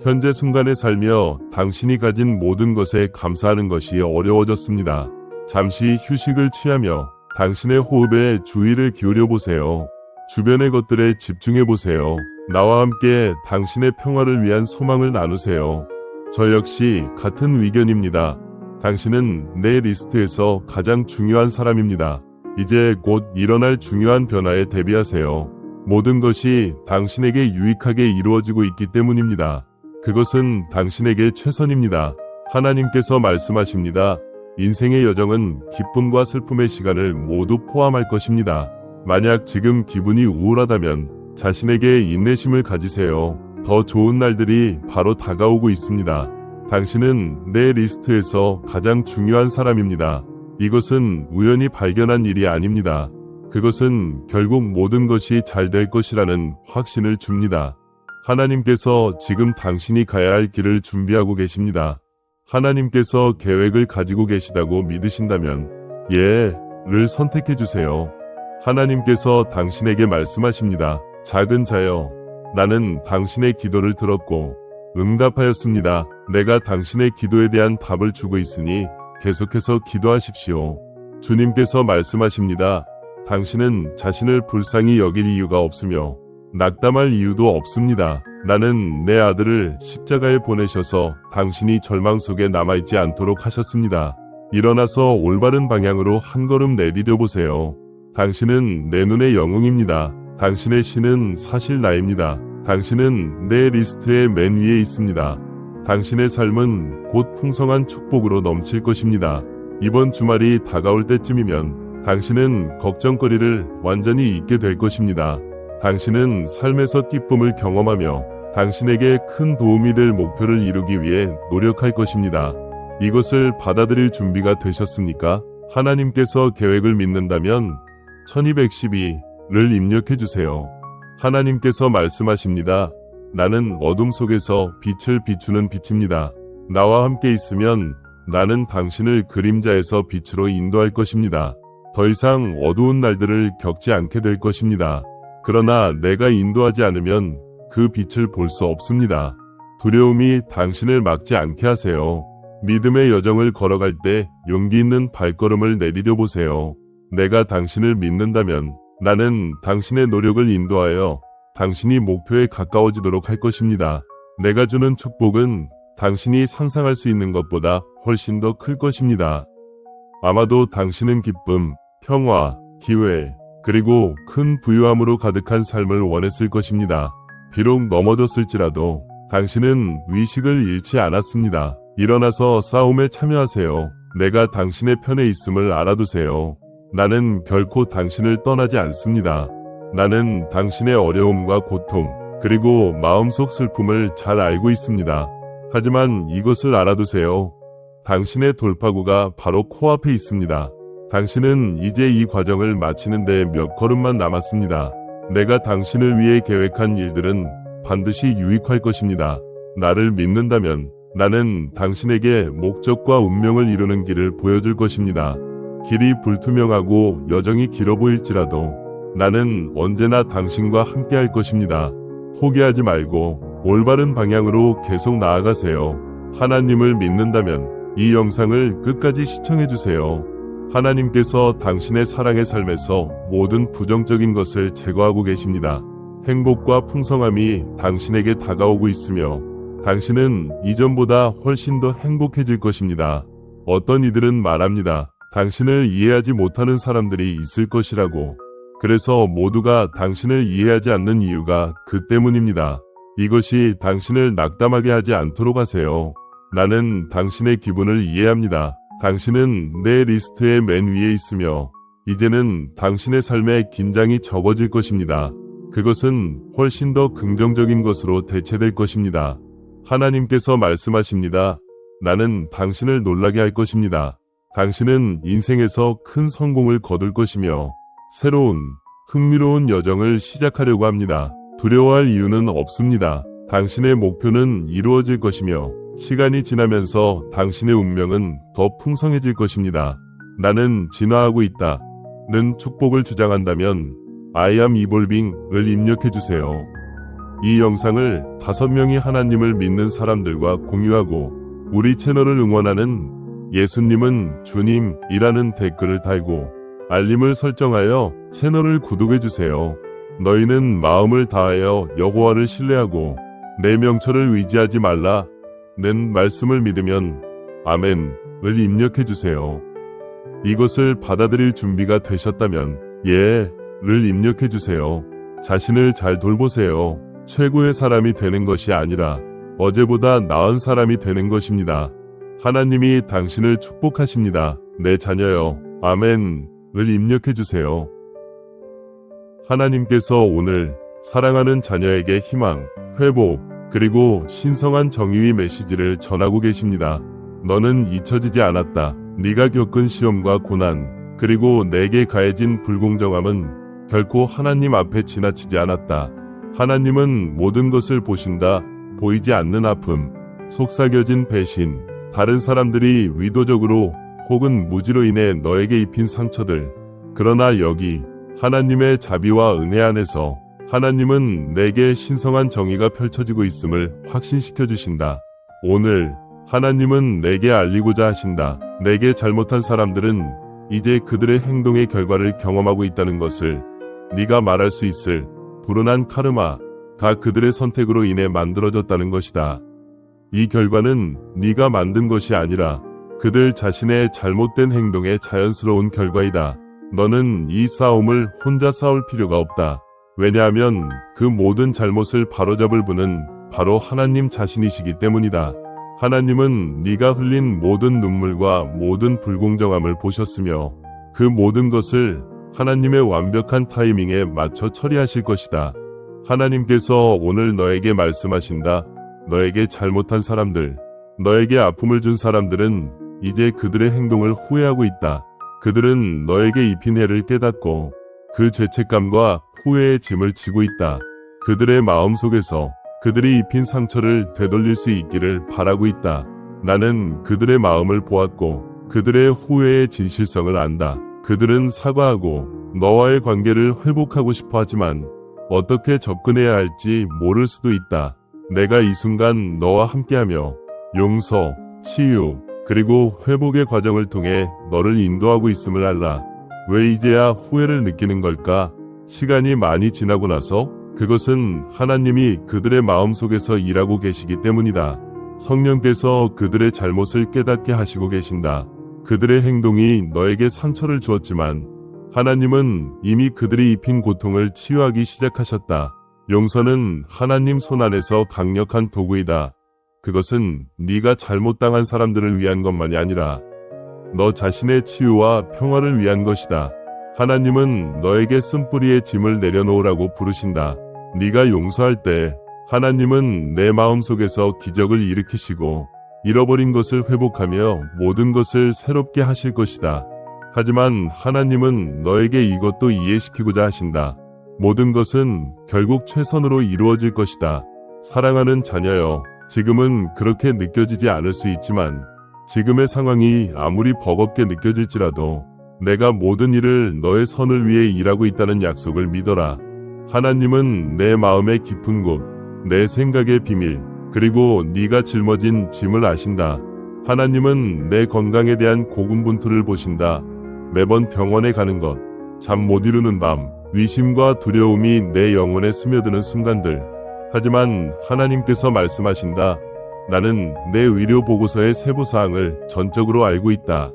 현재 순간에 살며 당신이 가진 모든 것에 감사하는 것이 어려워졌습니다. 잠시 휴식을 취하며 당신의 호흡에 주의를 기울여 보세요. 주변의 것들에 집중해 보세요. 나와 함께 당신의 평화를 위한 소망을 나누세요. 저 역시 같은 의견입니다. 당신은 내 리스트에서 가장 중요한 사람입니다. 이제 곧 일어날 중요한 변화에 대비하세요. 모든 것이 당신에게 유익하게 이루어지고 있기 때문입니다. 그것은 당신에게 최선입니다. 하나님께서 말씀하십니다. 인생의 여정은 기쁨과 슬픔의 시간을 모두 포함할 것입니다. 만약 지금 기분이 우울하다면 자신에게 인내심을 가지세요. 더 좋은 날들이 바로 다가오고 있습니다. 당신은 내 리스트에서 가장 중요한 사람입니다. 이것은 우연히 발견한 일이 아닙니다. 그것은 결국 모든 것이 잘 될 것이라는 확신을 줍니다. 하나님께서 지금 당신이 가야 할 길을 준비하고 계십니다. 하나님께서 계획을 가지고 계시다고 믿으신다면 예를 선택해 주세요. 하나님께서 당신에게 말씀하십니다. 작은 자여, 나는 당신의 기도를 들었고 응답하였습니다. 내가 당신의 기도에 대한 답을 주고 있으니 계속해서 기도하십시오. 주님께서 말씀하십니다. 당신은 자신을 불쌍히 여길 이유가 없으며 낙담할 이유도 없습니다. 나는 내 아들을 십자가에 보내셔서 당신이 절망 속에 남아있지 않도록 하셨습니다. 일어나서 올바른 방향으로 한 걸음 내디뎌 보세요. 당신은 내 눈의 영웅입니다. 당신의 신은 사실 나입니다. 당신은 내 리스트의 맨 위에 있습니다. 당신의 삶은 곧 풍성한 축복으로 넘칠 것입니다. 이번 주말이 다가올 때쯤이면 당신은 걱정거리를 완전히 잊게 될 것입니다. 당신은 삶에서 기쁨을 경험하며 당신에게 큰 도움이 될 목표를 이루기 위해 노력할 것입니다. 이것을 받아들일 준비가 되셨습니까? 하나님께서 계획을 믿는다면 1212를 입력해 주세요. 하나님께서 말씀하십니다. 나는 어둠 속에서 빛을 비추는 빛입니다. 나와 함께 있으면 나는 당신을 그림자에서 빛으로 인도할 것입니다. 더 이상 어두운 날들을 겪지 않게 될 것입니다. 그러나 내가 인도하지 않으면 그 빛을 볼 수 없습니다. 두려움이 당신을 막지 않게 하세요. 믿음의 여정을 걸어갈 때 용기 있는 발걸음을 내디뎌 보세요. 내가 당신을 믿는다면 나는 당신의 노력을 인도하여 당신이 목표에 가까워지도록 할 것입니다. 내가 주는 축복은 당신이 상상할 수 있는 것보다 훨씬 더 클 것입니다. 아마도 당신은 기쁨, 평화, 기회, 그리고 큰 부유함으로 가득한 삶을 원했을 것입니다. 비록 넘어졌을지라도 당신은 의식을 잃지 않았습니다. 일어나서 싸움에 참여하세요. 내가 당신의 편에 있음을 알아두세요. 나는 결코 당신을 떠나지 않습니다. 나는 당신의 어려움과 고통, 그리고 마음속 슬픔을 잘 알고 있습니다. 하지만 이것을 알아두세요. 당신의 돌파구가 바로 코앞에 있습니다. 당신은 이제 이 과정을 마치는데 몇 걸음만 남았습니다. 내가 당신을 위해 계획한 일들은 반드시 유익할 것입니다. 나를 믿는다면 나는 당신에게 목적과 운명을 이루는 길을 보여줄 것입니다. 길이 불투명하고 여정이 길어 보일지라도 나는 언제나 당신과 함께 할 것입니다. 포기하지 말고 올바른 방향으로 계속 나아가세요. 하나님을 믿는다면 이 영상을 끝까지 시청해주세요. 하나님께서 당신의 사랑의 삶에서 모든 부정적인 것을 제거하고 계십니다. 행복과 풍성함이 당신에게 다가오고 있으며 당신은 이전보다 훨씬 더 행복해질 것입니다. 어떤 이들은 말합니다. 당신을 이해하지 못하는 사람들이 있을 것이라고. 그래서 모두가 당신을 이해하지 않는 이유가 그 때문입니다. 이것이 당신을 낙담하게 하지 않도록 하세요. 나는 당신의 기분을 이해합니다. 당신은 내 리스트의 맨 위에 있으며 이제는 당신의 삶에 긴장이 적어질 것입니다. 그것은 훨씬 더 긍정적인 것으로 대체될 것입니다. 하나님께서 말씀하십니다. 나는 당신을 놀라게 할 것입니다. 당신은 인생에서 큰 성공을 거둘 것이며 새로운 흥미로운 여정을 시작하려고 합니다. 두려워할 이유는 없습니다. 당신의 목표는 이루어질 것이며 시간이 지나면서 당신의 운명은 더 풍성해질 것입니다. 나는 진화하고 있다. 는 축복을 주장한다면 I am evolving을 입력해주세요. 이 영상을 5명이 하나님을 믿는 사람들과 공유하고 우리 채널을 응원하는 예수님은 주님이라는 댓글을 달고 알림을 설정하여 채널을 구독해주세요. 너희는 마음을 다하여 여호와를 신뢰하고 내 명철을 의지하지 말라 는 말씀을 믿으면 아멘을 입력해주세요. 이것을 받아들일 준비가 되셨다면 예를 입력해주세요. 자신을 잘 돌보세요. 최고의 사람이 되는 것이 아니라 어제보다 나은 사람이 되는 것입니다. 하나님이 당신을 축복하십니다. 내 자녀여, 아멘을 입력해주세요. 하나님께서 오늘 사랑하는 자녀에게 희망, 회복, 그리고 신성한 정의의 메시지를 전하고 계십니다. 너는 잊혀지지 않았다. 네가 겪은 시험과 고난, 그리고 내게 가해진 불공정함은 결코 하나님 앞에 지나치지 않았다. 하나님은 모든 것을 보신다. 보이지 않는 아픔, 속삭여진 배신, 다른 사람들이 의도적으로 혹은 무지로 인해 너에게 입힌 상처들. 그러나 여기 하나님의 자비와 은혜 안에서 하나님은 내게 신성한 정의가 펼쳐지고 있음을 확신시켜 주신다. 오늘 하나님은 내게 알리고자 하신다. 내게 잘못한 사람들은 이제 그들의 행동의 결과를 경험하고 있다는 것을 네가 말할 수 있을 불운한 카르마가 그들의 선택으로 인해 만들어졌다는 것이다. 이 결과는 네가 만든 것이 아니라 그들 자신의 잘못된 행동의 자연스러운 결과이다. 너는 이 싸움을 혼자 싸울 필요가 없다. 왜냐하면 그 모든 잘못을 바로잡을 분은 바로 하나님 자신이시기 때문이다. 하나님은 네가 흘린 모든 눈물과 모든 불공정함을 보셨으며 그 모든 것을 하나님의 완벽한 타이밍에 맞춰 처리하실 것이다. 하나님께서 오늘 너에게 말씀하신다. 너에게 잘못한 사람들, 너에게 아픔을 준 사람들은 이제 그들의 행동을 후회하고 있다. 그들은 너에게 입힌 해를 깨닫고 그 죄책감과 후회의 짐을 지고 있다. 그들의 마음속에서 그들이 입힌 상처를 되돌릴 수 있기를 바라고 있다. 나는 그들의 마음을 보았고 그들의 후회의 진실성을 안다. 그들은 사과하고 너와의 관계를 회복하고 싶어 하지만 어떻게 접근해야 할지 모를 수도 있다. 내가 이 순간 너와 함께하며 용서, 치유, 그리고 회복의 과정을 통해 너를 인도하고 있음을 알라. 왜 이제야 후회를 느끼는 걸까? 시간이 많이 지나고 나서 그것은 하나님이 그들의 마음속에서 일하고 계시기 때문이다. 성령께서 그들의 잘못을 깨닫게 하시고 계신다. 그들의 행동이 너에게 상처를 주었지만 하나님은 이미 그들이 입힌 고통을 치유하기 시작하셨다. 용서는 하나님 손 안에서 강력한 도구이다. 그것은 네가 잘못당한 사람들을 위한 것만이 아니라 너 자신의 치유와 평화를 위한 것이다. 하나님은 너에게 쓴뿌리의 짐을 내려놓으라고 부르신다. 네가 용서할 때 하나님은 내 마음속에서 기적을 일으키시고 잃어버린 것을 회복하며 모든 것을 새롭게 하실 것이다. 하지만 하나님은 너에게 이것도 이해시키고자 하신다. 모든 것은 결국 최선으로 이루어질 것이다. 사랑하는 자녀여, 지금은 그렇게 느껴지지 않을 수 있지만 지금의 상황이 아무리 버겁게 느껴질지라도 내가 모든 일을 너의 선을 위해 일하고 있다는 약속을 믿어라. 하나님은 내 마음의 깊은 곳, 내 생각의 비밀, 그리고 네가 짊어진 짐을 아신다. 하나님은 내 건강에 대한 고군분투를 보신다. 매번 병원에 가는 것, 잠 못 이루는 밤, 의심과 두려움이 내 영혼에 스며드는 순간들. 하지만 하나님께서 말씀하신다. 나는 내 의료 보고서의 세부사항을 전적으로 알고 있다.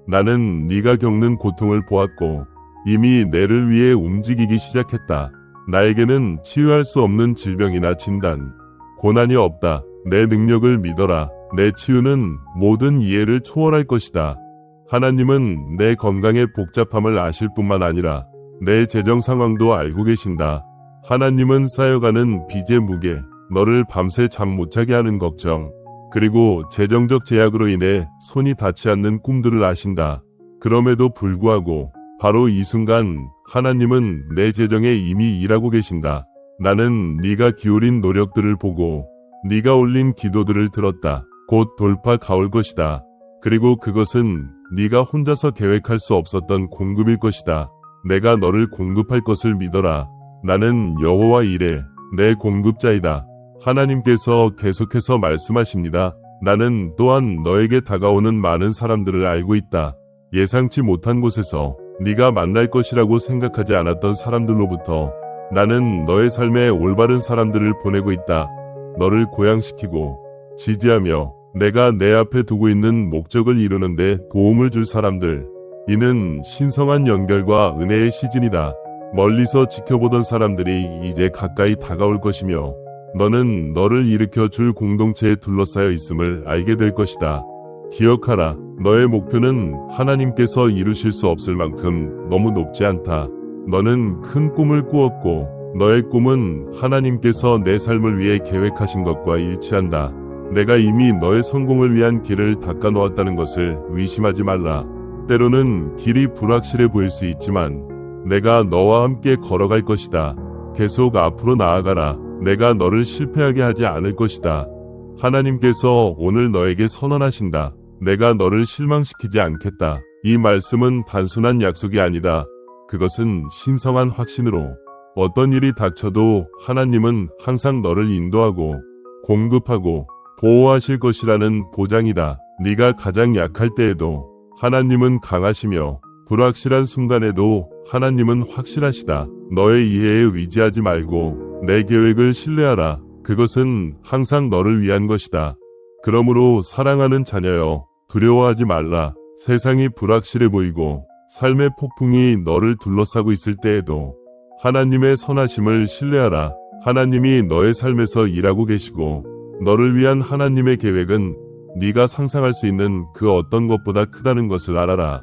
나는 네가 겪는 고통을 보았고 이미 내를 위해 움직이기 시작했다. 나에게는 치유할 수 없는 질병이나 진단, 고난이 없다. 내 능력을 믿어라. 내 치유는 모든 이해를 초월할 것이다. 하나님은 내 건강의 복잡함을 아실 뿐만 아니라 내 재정 상황도 알고 계신다. 하나님은 쌓여가는 빚의 무게, 너를 밤새 잠 못 자게 하는 걱정, 그리고 재정적 제약으로 인해 손이 닿지 않는 꿈들을 아신다. 그럼에도 불구하고 바로 이 순간 하나님은 내 재정에 이미 일하고 계신다. 나는 네가 기울인 노력들을 보고 네가 올린 기도들을 들었다. 곧 돌파가 올 것이다. 그리고 그것은 네가 혼자서 계획할 수 없었던 공급일 것이다. 내가 너를 공급할 것을 믿어라. 나는 여호와 이레, 내 공급자이다. 하나님께서 계속해서 말씀하십니다. 나는 또한 너에게 다가오는 많은 사람들을 알고 있다. 예상치 못한 곳에서 네가 만날 것이라고 생각하지 않았던 사람들로부터 나는 너의 삶에 올바른 사람들을 보내고 있다. 너를 고양시키고 지지하며 내가 내 앞에 두고 있는 목적을 이루는데 도움을 줄 사람들. 이는 신성한 연결과 은혜의 시즌이다. 멀리서 지켜보던 사람들이 이제 가까이 다가올 것이며 너는 너를 일으켜 줄 공동체에 둘러싸여 있음을 알게 될 것이다. 기억하라. 너의 목표는 하나님께서 이루실 수 없을 만큼 너무 높지 않다. 너는 큰 꿈을 꾸었고 너의 꿈은 하나님께서 내 삶을 위해 계획하신 것과 일치한다. 내가 이미 너의 성공을 위한 길을 닦아 놓았다는 것을 의심하지 말라. 때로는 길이 불확실해 보일 수 있지만 내가 너와 함께 걸어갈 것이다. 계속 앞으로 나아가라. 내가 너를 실패하게 하지 않을 것이다. 하나님께서 오늘 너에게 선언하신다. 내가 너를 실망시키지 않겠다. 이 말씀은 단순한 약속이 아니다. 그것은 신성한 확신으로 어떤 일이 닥쳐도 하나님은 항상 너를 인도하고 공급하고 보호하실 것이라는 보장이다. 네가 가장 약할 때에도 하나님은 강하시며 불확실한 순간에도 하나님은 확실하시다. 너의 이해에 의지하지 말고 내 계획을 신뢰하라. 그것은 항상 너를 위한 것이다. 그러므로 사랑하는 자녀여, 두려워하지 말라. 세상이 불확실해 보이고 삶의 폭풍이 너를 둘러싸고 있을 때에도 하나님의 선하심을 신뢰하라. 하나님이 너의 삶에서 일하고 계시고 너를 위한 하나님의 계획은 네가 상상할 수 있는 그 어떤 것보다 크다는 것을 알아라.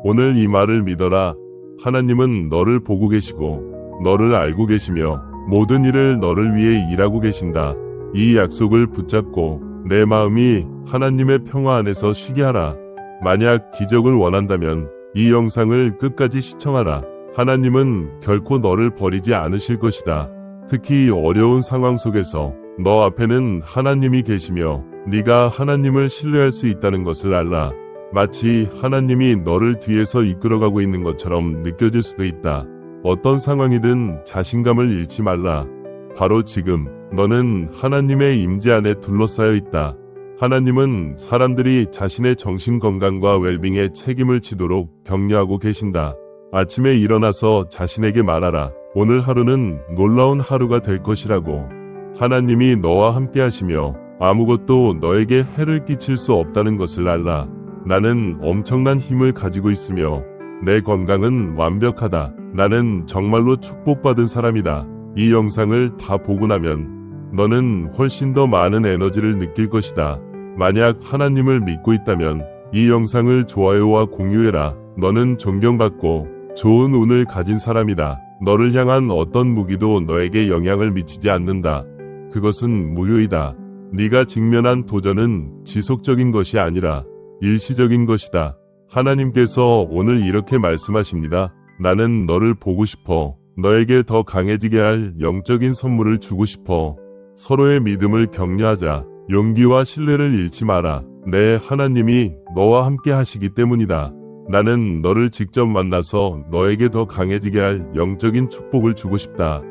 오늘 이 말을 믿어라. 하나님은 너를 보고 계시고 너를 알고 계시며 모든 일을 너를 위해 일하고 계신다. 이 약속을 붙잡고 내 마음이 하나님의 평화 안에서 쉬게 하라. 만약 기적을 원한다면 이 영상을 끝까지 시청하라. 하나님은 결코 너를 버리지 않으실 것이다. 특히 어려운 상황 속에서 너 앞에는 하나님이 계시며 네가 하나님을 신뢰할 수 있다는 것을 알라. 마치 하나님이 너를 뒤에서 이끌어가고 있는 것처럼 느껴질 수도 있다. 어떤 상황이든 자신감을 잃지 말라. 바로 지금 너는 하나님의 임재 안에 둘러싸여 있다. 하나님은 사람들이 자신의 정신 건강과 웰빙에 책임을 지도록 격려하고 계신다. 아침에 일어나서 자신에게 말하라. 오늘 하루는 놀라운 하루가 될 것이라고. 하나님이 너와 함께 하시며 아무것도 너에게 해를 끼칠 수 없다는 것을 알라. 나는 엄청난 힘을 가지고 있으며 내 건강은 완벽하다. 나는 정말로 축복받은 사람이다. 이 영상을 다 보고 나면 너는 훨씬 더 많은 에너지를 느낄 것이다. 만약 하나님을 믿고 있다면 이 영상을 좋아요와 공유해라. 너는 존경받고 좋은 운을 가진 사람이다. 너를 향한 어떤 무기도 너에게 영향을 미치지 않는다. 그것은 무효이다. 네가 직면한 도전은 지속적인 것이 아니라 일시적인 것이다. 하나님께서 오늘 이렇게 말씀하십니다. 나는 너를 보고 싶어. 너에게 더 강해지게 할 영적인 선물을 주고 싶어. 서로의 믿음을 격려하자. 용기와 신뢰를 잃지 마라. 내 하나님이 너와 함께 하시기 때문이다. 나는 너를 직접 만나서 너에게 더 강해지게 할 영적인 축복을 주고 싶다.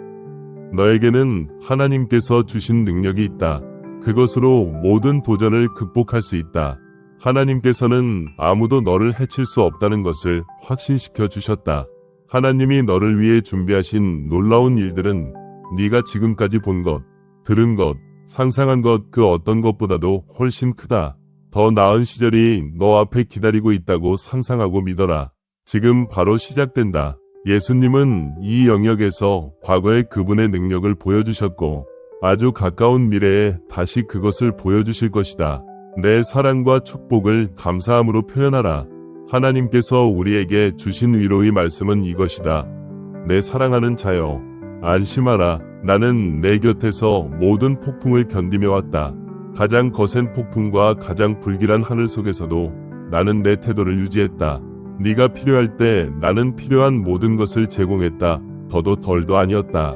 너에게는 하나님께서 주신 능력이 있다. 그것으로 모든 도전을 극복할 수 있다. 하나님께서는 아무도 너를 해칠 수 없다는 것을 확신시켜 주셨다. 하나님이 너를 위해 준비하신 놀라운 일들은 네가 지금까지 본 것, 들은 것, 상상한 것 그 어떤 것보다도 훨씬 크다. 더 나은 시절이 너 앞에 기다리고 있다고 상상하고 믿어라. 지금 바로 시작된다. 예수님은 이 영역에서 과거의 그분의 능력을 보여주셨고 아주 가까운 미래에 다시 그것을 보여주실 것이다. 내 사랑과 축복을 감사함으로 표현하라. 하나님께서 우리에게 주신 위로의 말씀은 이것이다. 내 사랑하는 자여, 안심하라. 나는 내 곁에서 모든 폭풍을 견디며 왔다. 가장 거센 폭풍과 가장 불길한 하늘 속에서도 나는 내 태도를 유지했다. 네가 필요할 때 나는 필요한 모든 것을 제공했다. 더도 덜도 아니었다.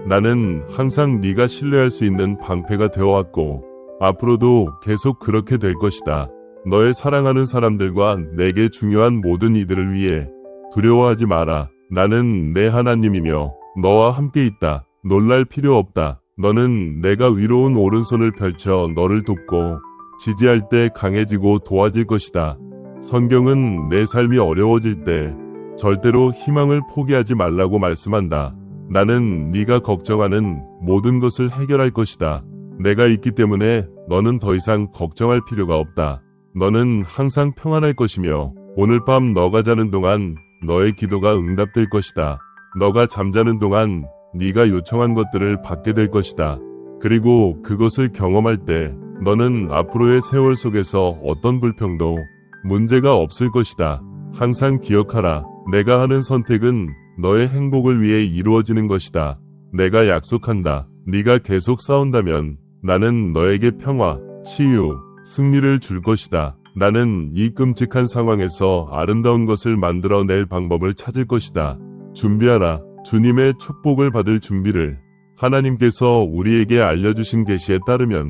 나는 항상 네가 신뢰할 수 있는 방패가 되어왔고 앞으로도 계속 그렇게 될 것이다. 너의 사랑하는 사람들과 내게 중요한 모든 이들을 위해 두려워하지 마라. 나는 내 하나님이며 너와 함께 있다. 놀랄 필요 없다. 너는 내가 위로운 오른손을 펼쳐 너를 돕고 지지할 때 강해지고 도와질 것이다. 성경은 내 삶이 어려워질 때 절대로 희망을 포기하지 말라고 말씀한다. 나는 네가 걱정하는 모든 것을 해결할 것이다. 내가 있기 때문에 너는 더 이상 걱정할 필요가 없다. 너는 항상 평안할 것이며 오늘 밤 너가 자는 동안 너의 기도가 응답될 것이다. 너가 잠자는 동안 네가 요청한 것들을 받게 될 것이다. 그리고 그것을 경험할 때 너는 앞으로의 세월 속에서 어떤 불평도 문제가 없을 것이다. 항상 기억하라. 내가 하는 선택은 너의 행복을 위해 이루어지는 것이다. 내가 약속한다. 네가 계속 싸운다면 나는 너에게 평화, 치유, 승리를 줄 것이다. 나는 이 끔찍한 상황에서 아름다운 것을 만들어낼 방법을 찾을 것이다. 준비하라. 주님의 축복을 받을 준비를. 하나님께서 우리에게 알려주신 계시에 따르면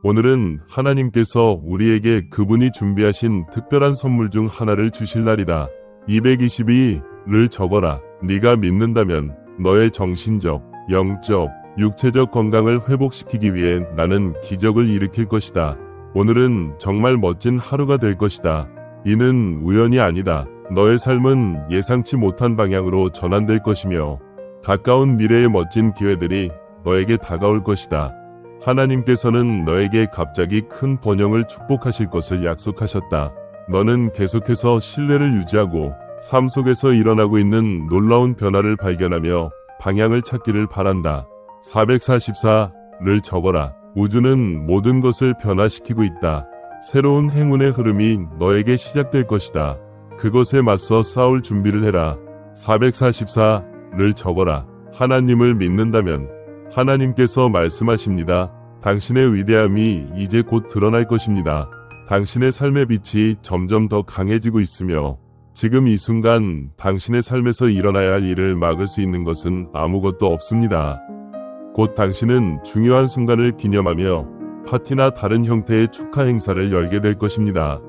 오늘은 하나님께서 우리에게 그분이 준비하신 특별한 선물 중 하나를 주실 날이다. 222를 적어라. 네가 믿는다면 너의 정신적, 영적, 육체적 건강을 회복시키기 위해 나는 기적을 일으킬 것이다. 오늘은 정말 멋진 하루가 될 것이다. 이는 우연이 아니다. 너의 삶은 예상치 못한 방향으로 전환될 것이며 가까운 미래의 멋진 기회들이 너에게 다가올 것이다. 하나님께서는 너에게 갑자기 큰 번영을 축복하실 것을 약속하셨다. 너는 계속해서 신뢰를 유지하고 삶 속에서 일어나고 있는 놀라운 변화를 발견하며 방향을 찾기를 바란다. 444를 적어라. 우주는 모든 것을 변화시키고 있다. 새로운 행운의 흐름이 너에게 시작될 것이다. 그것에 맞서 싸울 준비를 해라. 444를 적어라. 하나님을 믿는다면 하나님께서 말씀하십니다. 당신의 위대함이 이제 곧 드러날 것입니다. 당신의 삶의 빛이 점점 더 강해지고 있으며 지금 이 순간 당신의 삶에서 일어나야 할 일을 막을 수 있는 것은 아무것도 없습니다. 곧 당신은 중요한 순간을 기념하며 파티나 다른 형태의 축하 행사를 열게 될 것입니다.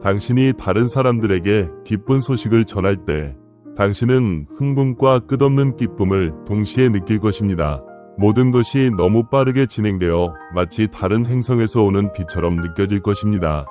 당신이 다른 사람들에게 기쁜 소식을 전할 때 당신은 흥분과 끝없는 기쁨을 동시에 느낄 것입니다. 모든 것이 너무 빠르게 진행되어 마치 다른 행성에서 오는 비처럼 느껴질 것입니다.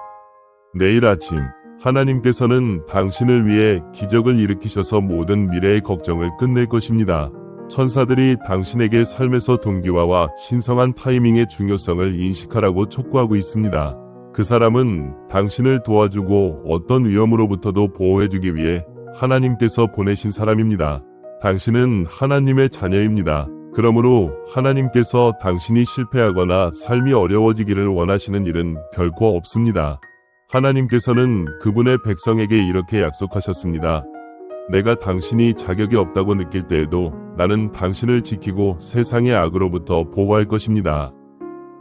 내일 아침 하나님께서는 당신을 위해 기적을 일으키셔서 모든 미래의 걱정을 끝낼 것입니다. 천사들이 당신에게 삶에서 동기화와 신성한 타이밍의 중요성을 인식하라고 촉구하고 있습니다. 그 사람은 당신을 도와주고 어떤 위험으로부터도 보호해주기 위해 하나님께서 보내신 사람입니다. 당신은 하나님의 자녀입니다. 그러므로 하나님께서 당신이 실패하거나 삶이 어려워지기를 원하시는 일은 결코 없습니다. 하나님께서는 그분의 백성에게 이렇게 약속하셨습니다. 내가 당신이 자격이 없다고 느낄 때에도 나는 당신을 지키고 세상의 악으로부터 보호할 것입니다.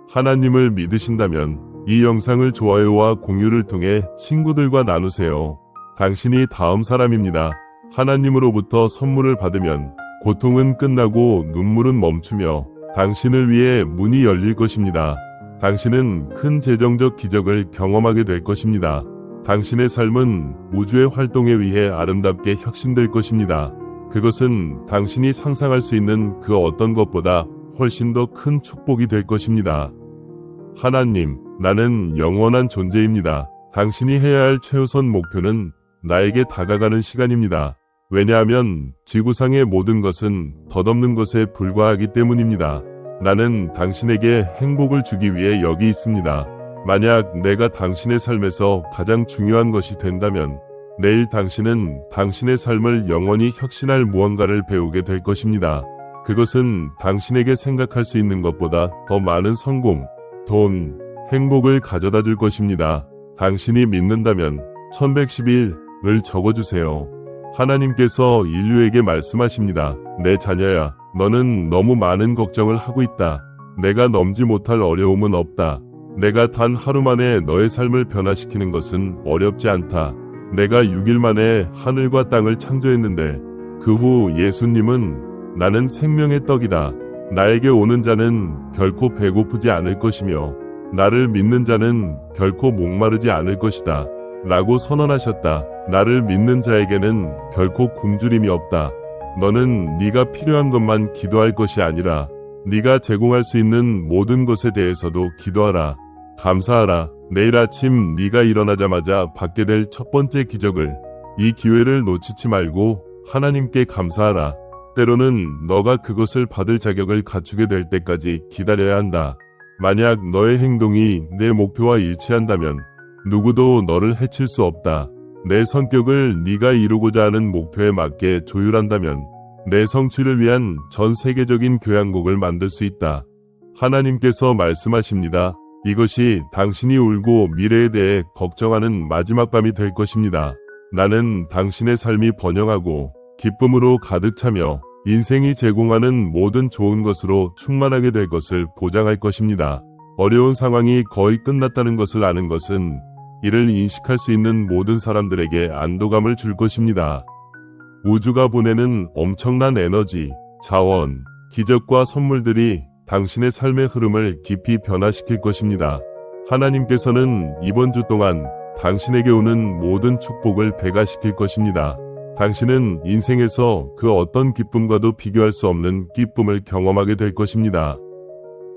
하나님을 믿으신다면 이 영상을 좋아요와 공유를 통해 친구들과 나누세요. 당신이 다음 사람입니다. 하나님으로부터 선물을 받으면 고통은 끝나고 눈물은 멈추며 당신을 위해 문이 열릴 것입니다. 당신은 큰 재정적 기적을 경험하게 될 것입니다. 당신의 삶은 우주의 활동에 의해 아름답게 혁신될 것입니다. 그것은 당신이 상상할 수 있는 그 어떤 것보다 훨씬 더 큰 축복이 될 것입니다. 하나님, 나는 영원한 존재입니다. 당신이 해야 할 최우선 목표는 나에게 다가가는 시간입니다. 왜냐하면 지구상의 모든 것은 덧없는 것에 불과하기 때문입니다. 나는 당신에게 행복을 주기 위해 여기 있습니다. 만약 내가 당신의 삶에서 가장 중요한 것이 된다면 내일 당신은 당신의 삶을 영원히 혁신할 무언가를 배우게 될 것입니다. 그것은 당신에게 생각할 수 있는 것보다 더 많은 성공, 돈, 행복을 가져다 줄 것입니다. 당신이 믿는다면 1111을 적어주세요. 하나님께서 인류에게 말씀하십니다. 내 자녀야, 너는 너무 많은 걱정을 하고 있다. 내가 넘지 못할 어려움은 없다. 내가 단 하루 만에 너의 삶을 변화시키는 것은 어렵지 않다. 내가 6일 만에 하늘과 땅을 창조했는데 그 후 예수님은 나는 생명의 떡이다. 나에게 오는 자는 결코 배고프지 않을 것이며 나를 믿는 자는 결코 목마르지 않을 것이다. 라고 선언하셨다. 나를 믿는 자에게는 결코 굶주림이 없다. 너는 네가 필요한 것만 기도할 것이 아니라 네가 제공할 수 있는 모든 것에 대해서도 기도하라. 감사하라. 내일 아침 네가 일어나자마자 받게 될 첫 번째 기적을, 이 기회를 놓치지 말고 하나님께 감사하라. 때로는 너가 그것을 받을 자격을 갖추게 될 때까지 기다려야 한다. 만약 너의 행동이 내 목표와 일치한다면 누구도 너를 해칠 수 없다. 내 성격을 네가 이루고자 하는 목표에 맞게 조율한다면 내 성취를 위한 전 세계적인 교향곡을 만들 수 있다. 하나님께서 말씀하십니다. 이것이 당신이 울고 미래에 대해 걱정하는 마지막 밤이 될 것입니다. 나는 당신의 삶이 번영하고 기쁨으로 가득 차며 인생이 제공하는 모든 좋은 것으로 충만하게 될 것을 보장할 것입니다. 어려운 상황이 거의 끝났다는 것을 아는 것은 이를 인식할 수 있는 모든 사람들에게 안도감을 줄 것입니다. 우주가 보내는 엄청난 에너지, 자원, 기적과 선물들이 당신의 삶의 흐름을 깊이 변화시킬 것입니다. 하나님께서는 이번 주 동안 당신에게 오는 모든 축복을 배가시킬 것입니다. 당신은 인생에서 그 어떤 기쁨과도 비교할 수 없는 기쁨을 경험하게 될 것입니다.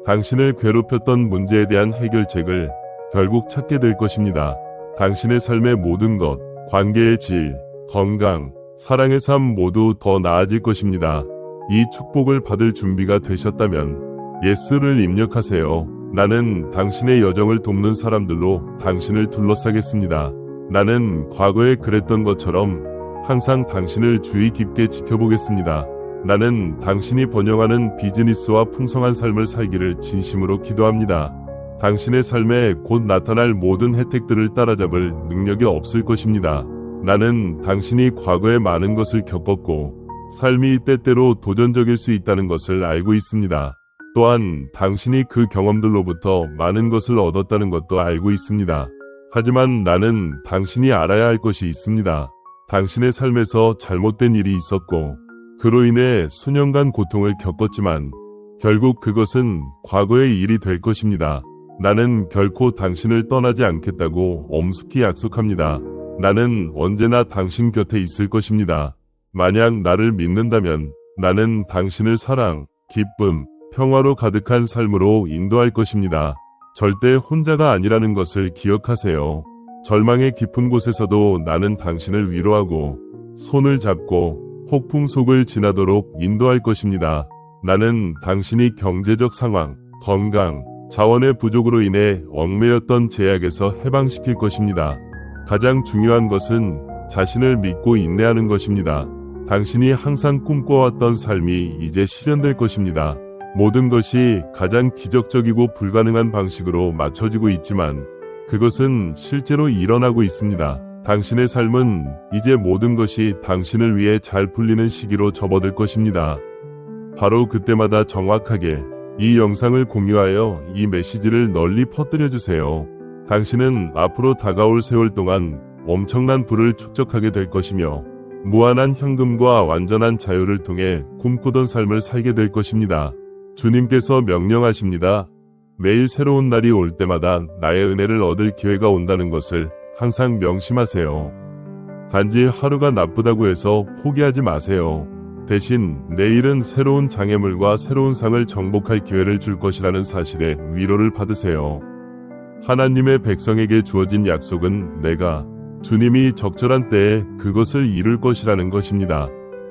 당신을 괴롭혔던 문제에 대한 해결책을 결국 찾게 될 것입니다. 당신의 삶의 모든 것, 관계의 질, 건강, 사랑의 삶 모두 더 나아질 것입니다. 이 축복을 받을 준비가 되셨다면 예스를 입력하세요. 나는 당신의 여정을 돕는 사람들로 당신을 둘러싸겠습니다. 나는 과거에 그랬던 것처럼 항상 당신을 주의 깊게 지켜보겠습니다. 나는 당신이 번영하는 비즈니스와 풍성한 삶을 살기를 진심으로 기도합니다. 당신의 삶에 곧 나타날 모든 혜택들을 따라잡을 능력이 없을 것입니다. 나는 당신이 과거에 많은 것을 겪었고 삶이 때때로 도전적일 수 있다는 것을 알고 있습니다. 또한 당신이 그 경험들로부터 많은 것을 얻었다는 것도 알고 있습니다. 하지만 나는 당신이 알아야 할 것이 있습니다. 당신의 삶에서 잘못된 일이 있었고 그로 인해 수년간 고통을 겪었지만 결국 그것은 과거의 일이 될 것입니다. 나는 결코 당신을 떠나지 않겠다고 엄숙히 약속합니다. 나는 언제나 당신 곁에 있을 것입니다. 만약 나를 믿는다면 나는 당신을 사랑, 기쁨, 평화로 가득한 삶으로 인도할 것입니다. 절대 혼자가 아니라는 것을 기억하세요. 절망의 깊은 곳에서도 나는 당신을 위로하고 손을 잡고 폭풍 속을 지나도록 인도할 것입니다. 나는 당신이 경제적 상황, 건강, 자원의 부족으로 인해 얽매였던 제약에서 해방시킬 것입니다. 가장 중요한 것은 자신을 믿고 인내하는 것입니다. 당신이 항상 꿈꿔왔던 삶이 이제 실현될 것입니다. 모든 것이 가장 기적적이고 불가능한 방식으로 맞춰지고 있지만 그것은 실제로 일어나고 있습니다. 당신의 삶은 이제 모든 것이 당신을 위해 잘 풀리는 시기로 접어들 것입니다. 바로 그때마다 정확하게 이 영상을 공유하여 이 메시지를 널리 퍼뜨려 주세요. 당신은 앞으로 다가올 세월 동안 엄청난 부를 축적하게 될 것이며 무한한 현금과 완전한 자유를 통해 꿈꾸던 삶을 살게 될 것입니다. 주님께서 명령하십니다. 매일 새로운 날이 올 때마다 나의 은혜를 얻을 기회가 온다는 것을 항상 명심하세요. 단지 하루가 나쁘다고 해서 포기하지 마세요. 대신 내일은 새로운 장애물과 새로운 상을 정복할 기회를 줄 것이라는 사실에 위로를 받으세요. 하나님의 백성에게 주어진 약속은 내가 주님이 적절한 때에 그것을 이룰 것이라는 것입니다.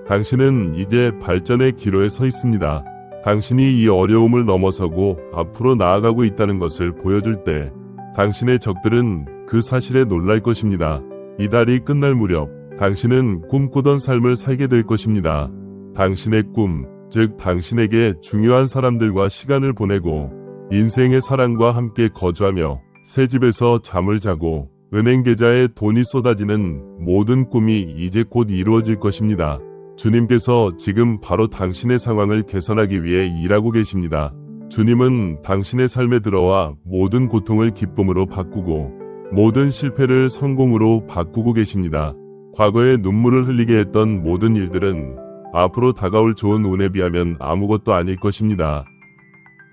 당신은 이제 발전의 기로에 서 있습니다. 당신이 이 어려움을 넘어서고 앞으로 나아가고 있다는 것을 보여줄 때 당신의 적들은 그 사실에 놀랄 것입니다. 이 달이 끝날 무렵 당신은 꿈꾸던 삶을 살게 될 것입니다. 당신의 꿈, 즉 당신에게 중요한 사람들과 시간을 보내고 인생의 사랑과 함께 거주하며 새 집에서 잠을 자고 은행 계좌에 돈이 쏟아지는 모든 꿈이 이제 곧 이루어질 것입니다. 주님께서 지금 바로 당신의 상황을 개선하기 위해 일하고 계십니다. 주님은 당신의 삶에 들어와 모든 고통을 기쁨으로 바꾸고 모든 실패를 성공으로 바꾸고 계십니다. 과거에 눈물을 흘리게 했던 모든 일들은 앞으로 다가올 좋은 운에 비하면 아무것도 아닐 것입니다.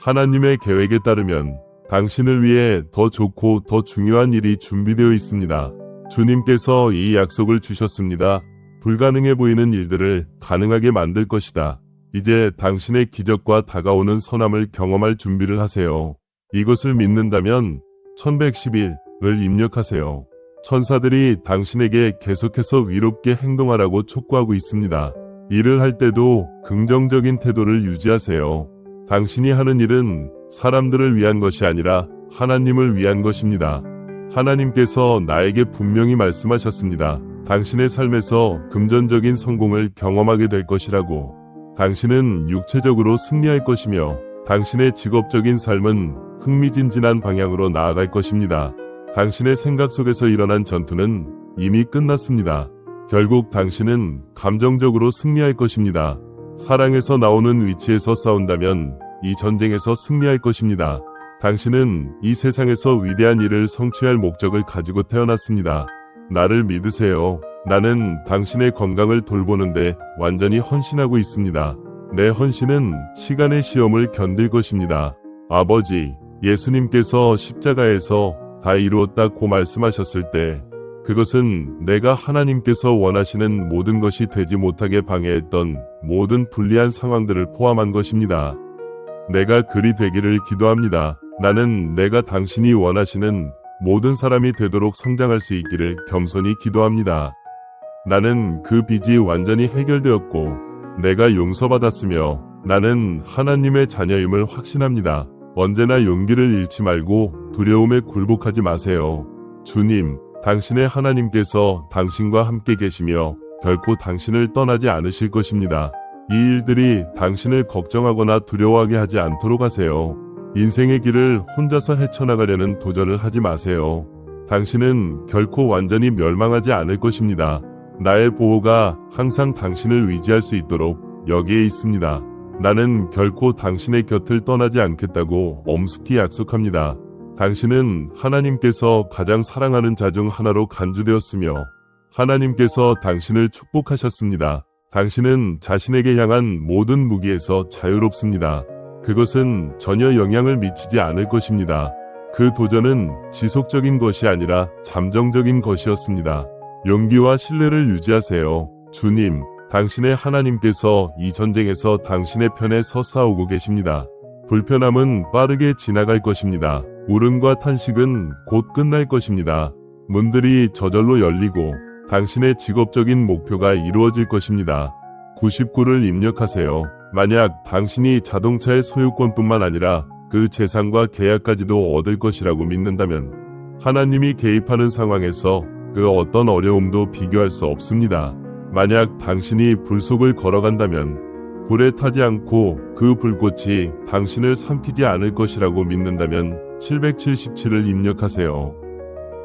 하나님의 계획에 따르면 당신을 위해 더 좋고 더 중요한 일이 준비되어 있습니다. 주님께서 이 약속을 주셨습니다. 불가능해 보이는 일들을 가능하게 만들 것이다. 이제 당신의 기적과 다가오는 선함을 경험할 준비를 하세요. 이것을 믿는다면 1111을 입력하세요. 천사들이 당신에게 계속해서 위롭게 행동하라고 촉구하고 있습니다. 일을 할 때도 긍정적인 태도를 유지하세요. 당신이 하는 일은 사람들을 위한 것이 아니라 하나님을 위한 것입니다. 하나님께서 나에게 분명히 말씀하셨습니다. 당신의 삶에서 금전적인 성공을 경험하게 될 것이라고. 당신은 육체적으로 승리할 것이며 당신의 직업적인 삶은 흥미진진한 방향으로 나아갈 것입니다. 당신의 생각 속에서 일어난 전투는 이미 끝났습니다. 결국 당신은 감정적으로 승리할 것입니다. 사랑에서 나오는 위치에서 싸운다면 이 전쟁에서 승리할 것입니다. 당신은 이 세상에서 위대한 일을 성취할 목적을 가지고 태어났습니다. 나를 믿으세요. 나는 당신의 건강을 돌보는데 완전히 헌신하고 있습니다. 내 헌신은 시간의 시험을 견딜 것입니다. 아버지, 예수님께서 십자가에서 다 이루었다고 말씀하셨을 때 그것은 내가 하나님께서 원하시는 모든 것이 되지 못하게 방해했던 모든 불리한 상황들을 포함한 것입니다. 내가 그리 되기를 기도합니다. 나는 내가 당신이 원하시는 모든 사람이 되도록 성장할 수 있기를 겸손히 기도합니다. 나는 그 빚이 완전히 해결되었고 내가 용서받았으며 나는 하나님의 자녀임을 확신합니다. 언제나 용기를 잃지 말고 두려움에 굴복하지 마세요. 주님, 당신의 하나님께서 당신과 함께 계시며 결코 당신을 떠나지 않으실 것입니다. 이 일들이 당신을 걱정하거나 두려워하게 하지 않도록 하세요. 인생의 길을 혼자서 헤쳐나가려는 도전을 하지 마세요. 당신은 결코 완전히 멸망하지 않을 것입니다. 나의 보호가 항상 당신을 위지할 수 있도록 여기에 있습니다. 나는 결코 당신의 곁을 떠나지 않겠다고 엄숙히 약속합니다. 당신은 하나님께서 가장 사랑하는 자 중 하나로 간주되었으며 하나님께서 당신을 축복하셨습니다. 당신은 자신에게 향한 모든 무기에서 자유롭습니다. 그것은 전혀 영향을 미치지 않을 것입니다. 그 도전은 지속적인 것이 아니라 잠정적인 것이었습니다. 용기와 신뢰를 유지하세요. 주님, 당신의 하나님께서 이 전쟁에서 당신의 편에 서 싸우고 계십니다. 불편함은 빠르게 지나갈 것입니다. 울음과 탄식은 곧 끝날 것입니다. 문들이 저절로 열리고 당신의 직업적인 목표가 이루어질 것입니다. 99를 입력하세요. 만약 당신이 자동차의 소유권뿐만 아니라 그 재산과 계약까지도 얻을 것이라고 믿는다면 하나님이 개입하는 상황에서 그 어떤 어려움도 비교할 수 없습니다. 만약 당신이 불 속을 걸어간다면 불에 타지 않고 그 불꽃이 당신을 삼키지 않을 것이라고 믿는다면 777을 입력하세요.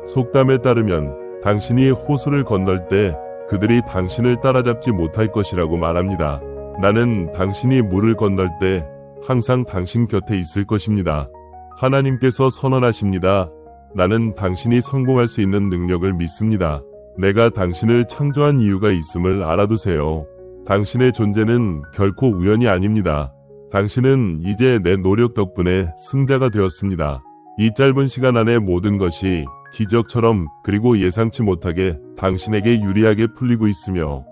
속담에 따르면 당신이 호수를 건널 때 그들이 당신을 따라잡지 못할 것이라고 말합니다. 나는 당신이 물을 건널 때 항상 당신 곁에 있을 것입니다. 하나님께서 선언하십니다. 나는 당신이 성공할 수 있는 능력을 믿습니다. 내가 당신을 창조한 이유가 있음을 알아두세요. 당신의 존재는 결코 우연이 아닙니다. 당신은 이제 내 노력 덕분에 승자가 되었습니다. 이 짧은 시간 안에 모든 것이 기적처럼 그리고 예상치 못하게 당신에게 유리하게 풀리고 있으며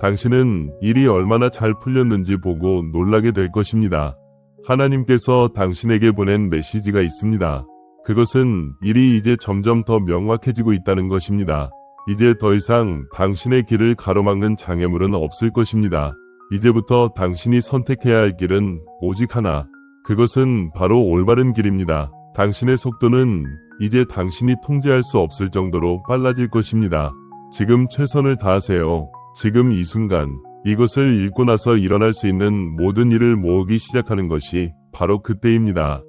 당신은 일이 얼마나 잘 풀렸는지 보고 놀라게 될 것입니다. 하나님께서 당신에게 보낸 메시지가 있습니다. 그것은 일이 이제 점점 더 명확해지고 있다는 것입니다. 이제 더 이상 당신의 길을 가로막는 장애물은 없을 것입니다. 이제부터 당신이 선택해야 할 길은 오직 하나. 그것은 바로 올바른 길입니다. 당신의 속도는 이제 당신이 통제할 수 없을 정도로 빨라질 것입니다. 지금 최선을 다하세요. 지금 이 순간 이것을 읽고 나서 일어날 수 있는 모든 일을 모으기 시작하는 것이 바로 그때입니다.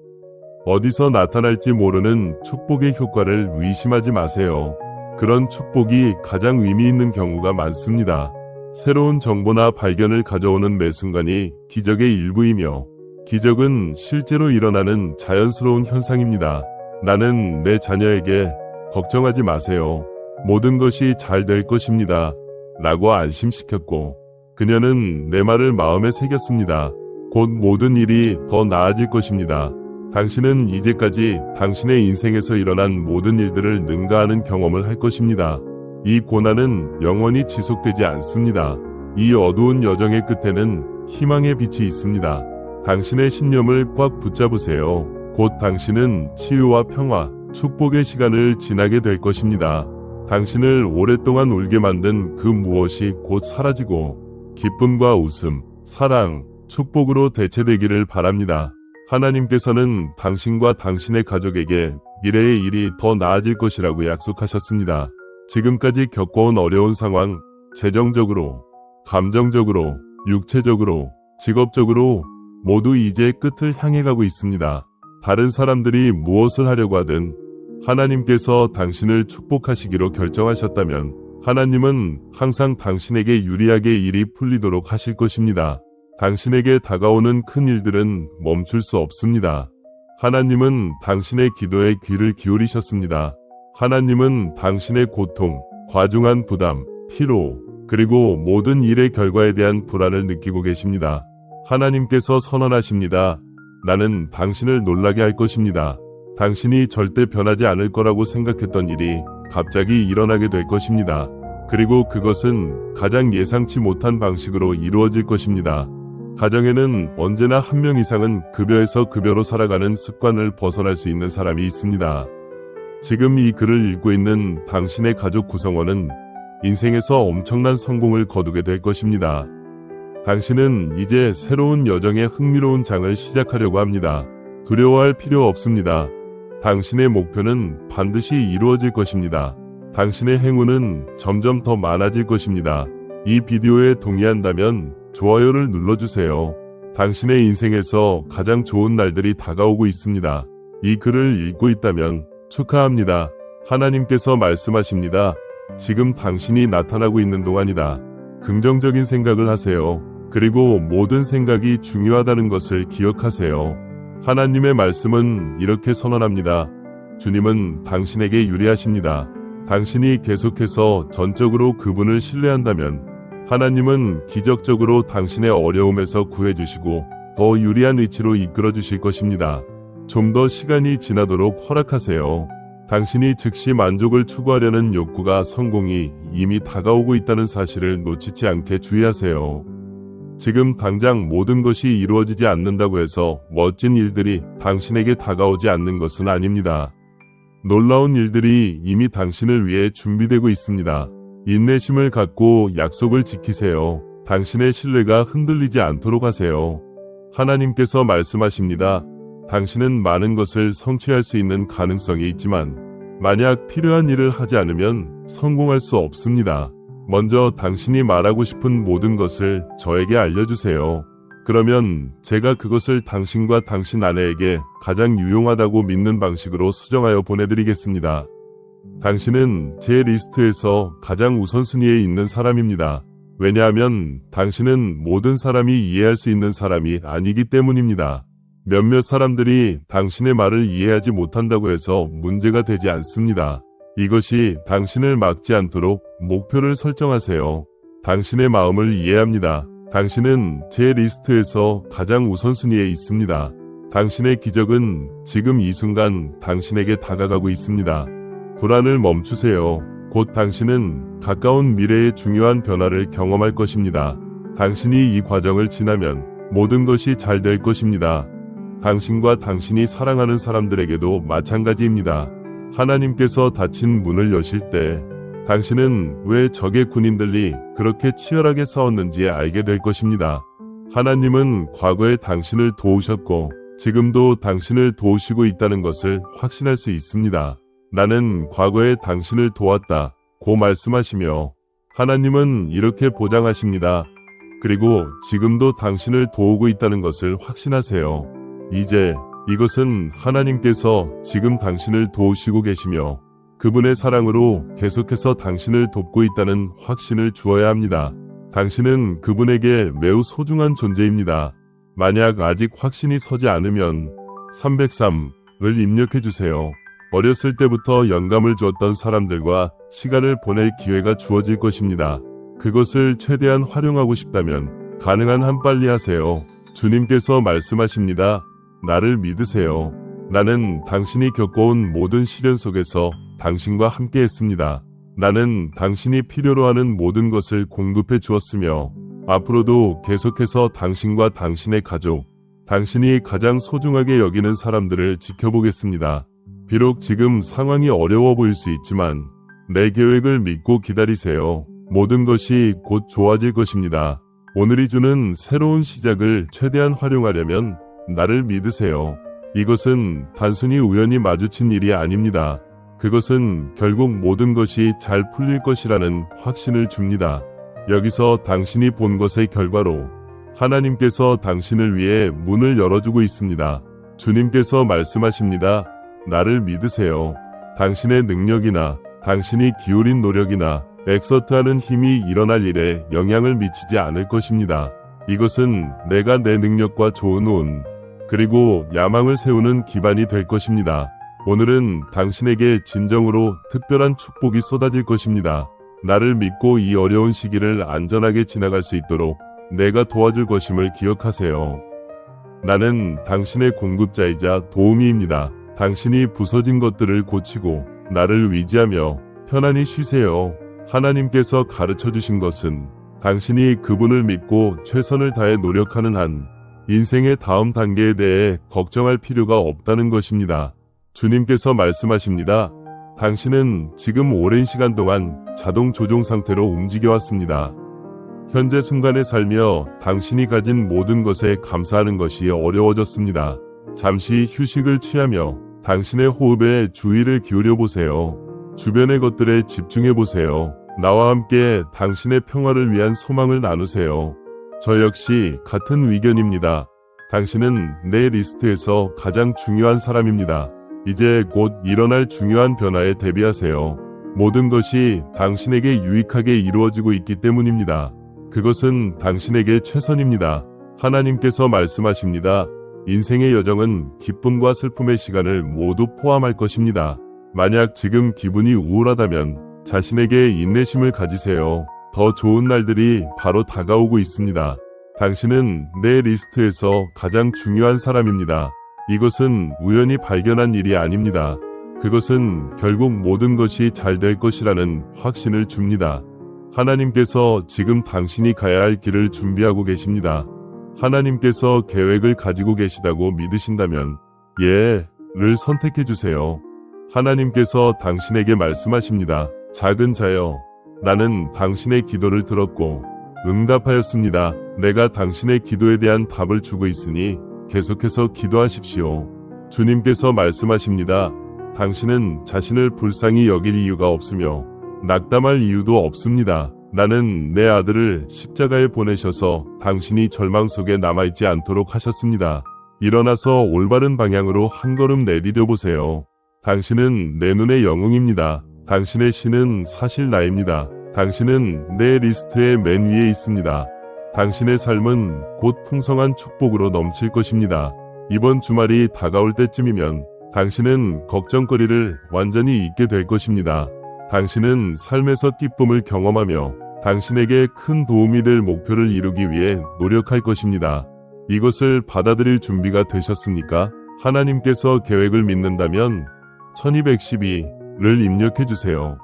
어디서 나타날지 모르는 축복의 효과를 의심하지 마세요. 그런 축복이 가장 의미 있는 경우가 많습니다. 새로운 정보나 발견을 가져오는 매 순간이 기적의 일부이며, 기적은 실제로 일어나는 자연스러운 현상입니다. 나는 내 자녀에게 걱정하지 마세요. 모든 것이 잘 될 것입니다. 라고 안심시켰고, 그녀는 내 말을 마음에 새겼습니다. 곧 모든 일이 더 나아질 것입니다. 당신은 이제까지 당신의 인생에서 일어난 모든 일들을 능가하는 경험을 할 것입니다. 이 고난은 영원히 지속되지 않습니다. 이 어두운 여정의 끝에는 희망의 빛이 있습니다. 당신의 신념을 꽉 붙잡으세요. 곧 당신은 치유와 평화, 축복의 시간을 지나게 될 것입니다. 당신을 오랫동안 울게 만든 그 무엇이 곧 사라지고 기쁨과 웃음, 사랑, 축복으로 대체되기를 바랍니다. 하나님께서는 당신과 당신의 가족에게 미래의 일이 더 나아질 것이라고 약속하셨습니다. 지금까지 겪어온 어려운 상황, 재정적으로, 감정적으로, 육체적으로, 직업적으로 모두 이제 끝을 향해 가고 있습니다. 다른 사람들이 무엇을 하려고 하든 하나님께서 당신을 축복하시기로 결정하셨다면 하나님은 항상 당신에게 유리하게 일이 풀리도록 하실 것입니다. 당신에게 다가오는 큰 일들은 멈출 수 없습니다. 하나님은 당신의 기도에 귀를 기울이셨습니다. 하나님은 당신의 고통, 과중한 부담, 피로, 그리고 모든 일의 결과에 대한 불안을 느끼고 계십니다. 하나님께서 선언하십니다. 나는 당신을 놀라게 할 것입니다. 당신이 절대 변하지 않을 거라고 생각했던 일이 갑자기 일어나게 될 것입니다. 그리고 그것은 가장 예상치 못한 방식으로 이루어질 것입니다. 가정에는 언제나 한 명 이상은 급여에서 급여로 살아가는 습관을 벗어날 수 있는 사람이 있습니다. 지금 이 글을 읽고 있는 당신의 가족 구성원은 인생에서 엄청난 성공을 거두게 될 것입니다. 당신은 이제 새로운 여정의 흥미로운 장을 시작하려고 합니다. 두려워할 필요 없습니다. 당신의 목표는 반드시 이루어질 것입니다. 당신의 행운은 점점 더 많아질 것입니다. 이 비디오에 동의한다면 좋아요를 눌러주세요. 당신의 인생에서 가장 좋은 날들이 다가오고 있습니다. 이 글을 읽고 있다면 축하합니다. 하나님께서 말씀하십니다. 지금 당신이 나타나고 있는 동안이다. 긍정적인 생각을 하세요. 그리고 모든 생각이 중요하다는 것을 기억하세요. 하나님의 말씀은 이렇게 선언합니다. 주님은 당신에게 유리하십니다. 당신이 계속해서 전적으로 그분을 신뢰한다면 하나님은 기적적으로 당신의 어려움에서 구해주시고 더 유리한 위치로 이끌어 주실 것입니다. 좀 더 시간이 지나도록 허락하세요. 당신이 즉시 만족을 추구하려는 욕구가 성공이 이미 다가오고 있다는 사실을 놓치지 않게 주의하세요. 지금 당장 모든 것이 이루어지지 않는다고 해서 멋진 일들이 당신에게 다가오지 않는 것은 아닙니다. 놀라운 일들이 이미 당신을 위해 준비되고 있습니다. 인내심을 갖고 약속을 지키세요. 당신의 신뢰가 흔들리지 않도록 하세요. 하나님께서 말씀하십니다. 당신은 많은 것을 성취할 수 있는 가능성이 있지만 만약 필요한 일을 하지 않으면 성공할 수 없습니다. 먼저 당신이 말하고 싶은 모든 것을 저에게 알려주세요. 그러면 제가 그것을 당신과 당신 아내에게 가장 유용하다고 믿는 방식으로 수정하여 보내드리겠습니다. 당신은 제 리스트에서 가장 우선순위에 있는 사람입니다. 왜냐하면 당신은 모든 사람이 이해할 수 있는 사람이 아니기 때문입니다. 몇몇 사람들이 당신의 말을 이해하지 못한다고 해서 문제가 되지 않습니다. 이것이 당신을 막지 않도록 목표를 설정하세요. 당신의 마음을 이해합니다. 당신은 제 리스트에서 가장 우선순위에 있습니다. 당신의 기적은 지금 이 순간 당신에게 다가가고 있습니다. 불안을 멈추세요. 곧 당신은 가까운 미래의 중요한 변화를 경험할 것입니다. 당신이 이 과정을 지나면 모든 것이 잘 될 것입니다. 당신과 당신이 사랑하는 사람들에게도 마찬가지입니다. 하나님께서 닫힌 문을 여실 때 당신은 왜 적의 군인들이 그렇게 치열하게 싸웠는지 알게 될 것입니다. 하나님은 과거에 당신을 도우셨고 지금도 당신을 도우시고 있다는 것을 확신할 수 있습니다. 나는 과거에 당신을 도왔다. 고 말씀하시며 하나님은 이렇게 보장하십니다. 그리고 지금도 당신을 도우고 있다는 것을 확신하세요. 이제 이것은 하나님께서 지금 당신을 도우시고 계시며 그분의 사랑으로 계속해서 당신을 돕고 있다는 확신을 주어야 합니다. 당신은 그분에게 매우 소중한 존재입니다. 만약 아직 확신이 서지 않으면 303을 입력해 주세요. 어렸을 때부터 영감을 주었던 사람들과 시간을 보낼 기회가 주어질 것입니다. 그것을 최대한 활용하고 싶다면 가능한 한 빨리 하세요. 주님께서 말씀하십니다. 나를 믿으세요. 나는 당신이 겪어온 모든 시련 속에서 당신과 함께 했습니다. 나는 당신이 필요로 하는 모든 것을 공급해 주었으며 앞으로도 계속해서 당신과 당신의 가족, 당신이 가장 소중하게 여기는 사람들을 지켜보겠습니다. 비록 지금 상황이 어려워 보일 수 있지만 내 계획을 믿고 기다리세요. 모든 것이 곧 좋아질 것입니다. 오늘이 주는 새로운 시작을 최대한 활용하려면 나를 믿으세요. 이것은 단순히 우연히 마주친 일이 아닙니다. 그것은 결국 모든 것이 잘 풀릴 것이라는 확신을 줍니다. 여기서 당신이 본 것의 결과로 하나님께서 당신을 위해 문을 열어주고 있습니다. 주님께서 말씀하십니다. 나를 믿으세요. 당신의 능력이나 당신이 기울인 노력이나 엑서트하는 힘이 일어날 일에 영향을 미치지 않을 것입니다. 이것은 내가 내 능력과 좋은 운, 그리고 야망을 세우는 기반이 될 것입니다. 오늘은 당신에게 진정으로 특별한 축복이 쏟아질 것입니다. 나를 믿고 이 어려운 시기를 안전하게 지나갈 수 있도록 내가 도와줄 것임을 기억하세요. 나는 당신의 공급자이자 도우미입니다. 당신이 부서진 것들을 고치고 나를 위지하며 편안히 쉬세요. 하나님께서 가르쳐 주신 것은 당신이 그분을 믿고 최선을 다해 노력하는 한 인생의 다음 단계에 대해 걱정할 필요가 없다는 것입니다. 주님께서 말씀하십니다. 당신은 지금 오랜 시간 동안 자동 조종 상태로 움직여 왔습니다. 현재 순간에 살며 당신이 가진 모든 것에 감사하는 것이 어려워졌습니다. 잠시 휴식을 취하며 당신의 호흡에 주의를 기울여 보세요. 주변의 것들에 집중해 보세요. 나와 함께 당신의 평화를 위한 소망을 나누세요. 저 역시 같은 의견입니다. 당신은 내 리스트에서 가장 중요한 사람입니다. 이제 곧 일어날 중요한 변화에 대비하세요. 모든 것이 당신에게 유익하게 이루어지고 있기 때문입니다. 그것은 당신에게 최선입니다. 하나님께서 말씀하십니다. 인생의 여정은 기쁨과 슬픔의 시간을 모두 포함할 것입니다. 만약 지금 기분이 우울하다면 자신에게 인내심을 가지세요. 더 좋은 날들이 바로 다가오고 있습니다. 당신은 내 리스트에서 가장 중요한 사람입니다. 이것은 우연히 발견한 일이 아닙니다. 그것은 결국 모든 것이 잘 될 것이라는 확신을 줍니다. 하나님께서 지금 당신이 가야 할 길을 준비하고 계십니다. 하나님께서 계획을 가지고 계시다고 믿으신다면 예를 선택해 주세요. 하나님께서 당신에게 말씀하십니다. 작은 자여, 나는 당신의 기도를 들었고 응답하였습니다. 내가 당신의 기도에 대한 답을 주고 있으니 계속해서 기도하십시오. 주님께서 말씀하십니다. 당신은 자신을 불쌍히 여길 이유가 없으며 낙담할 이유도 없습니다. 나는 내 아들을 십자가에 보내셔서 당신이 절망 속에 남아있지 않도록 하셨습니다. 일어나서 올바른 방향으로 한 걸음 내디뎌 보세요. 당신은 내 눈의 영웅입니다. 당신의 신은 사실 나입니다. 당신은 내 리스트의 맨 위에 있습니다. 당신의 삶은 곧 풍성한 축복으로 넘칠 것입니다. 이번 주말이 다가올 때쯤이면 당신은 걱정거리를 완전히 잊게 될 것입니다. 당신은 삶에서 기쁨을 경험하며 당신에게 큰 도움이 될 목표를 이루기 위해 노력할 것입니다. 이것을 받아들일 준비가 되셨습니까? 하나님께서 계획을 믿는다면 1212를 입력해 주세요.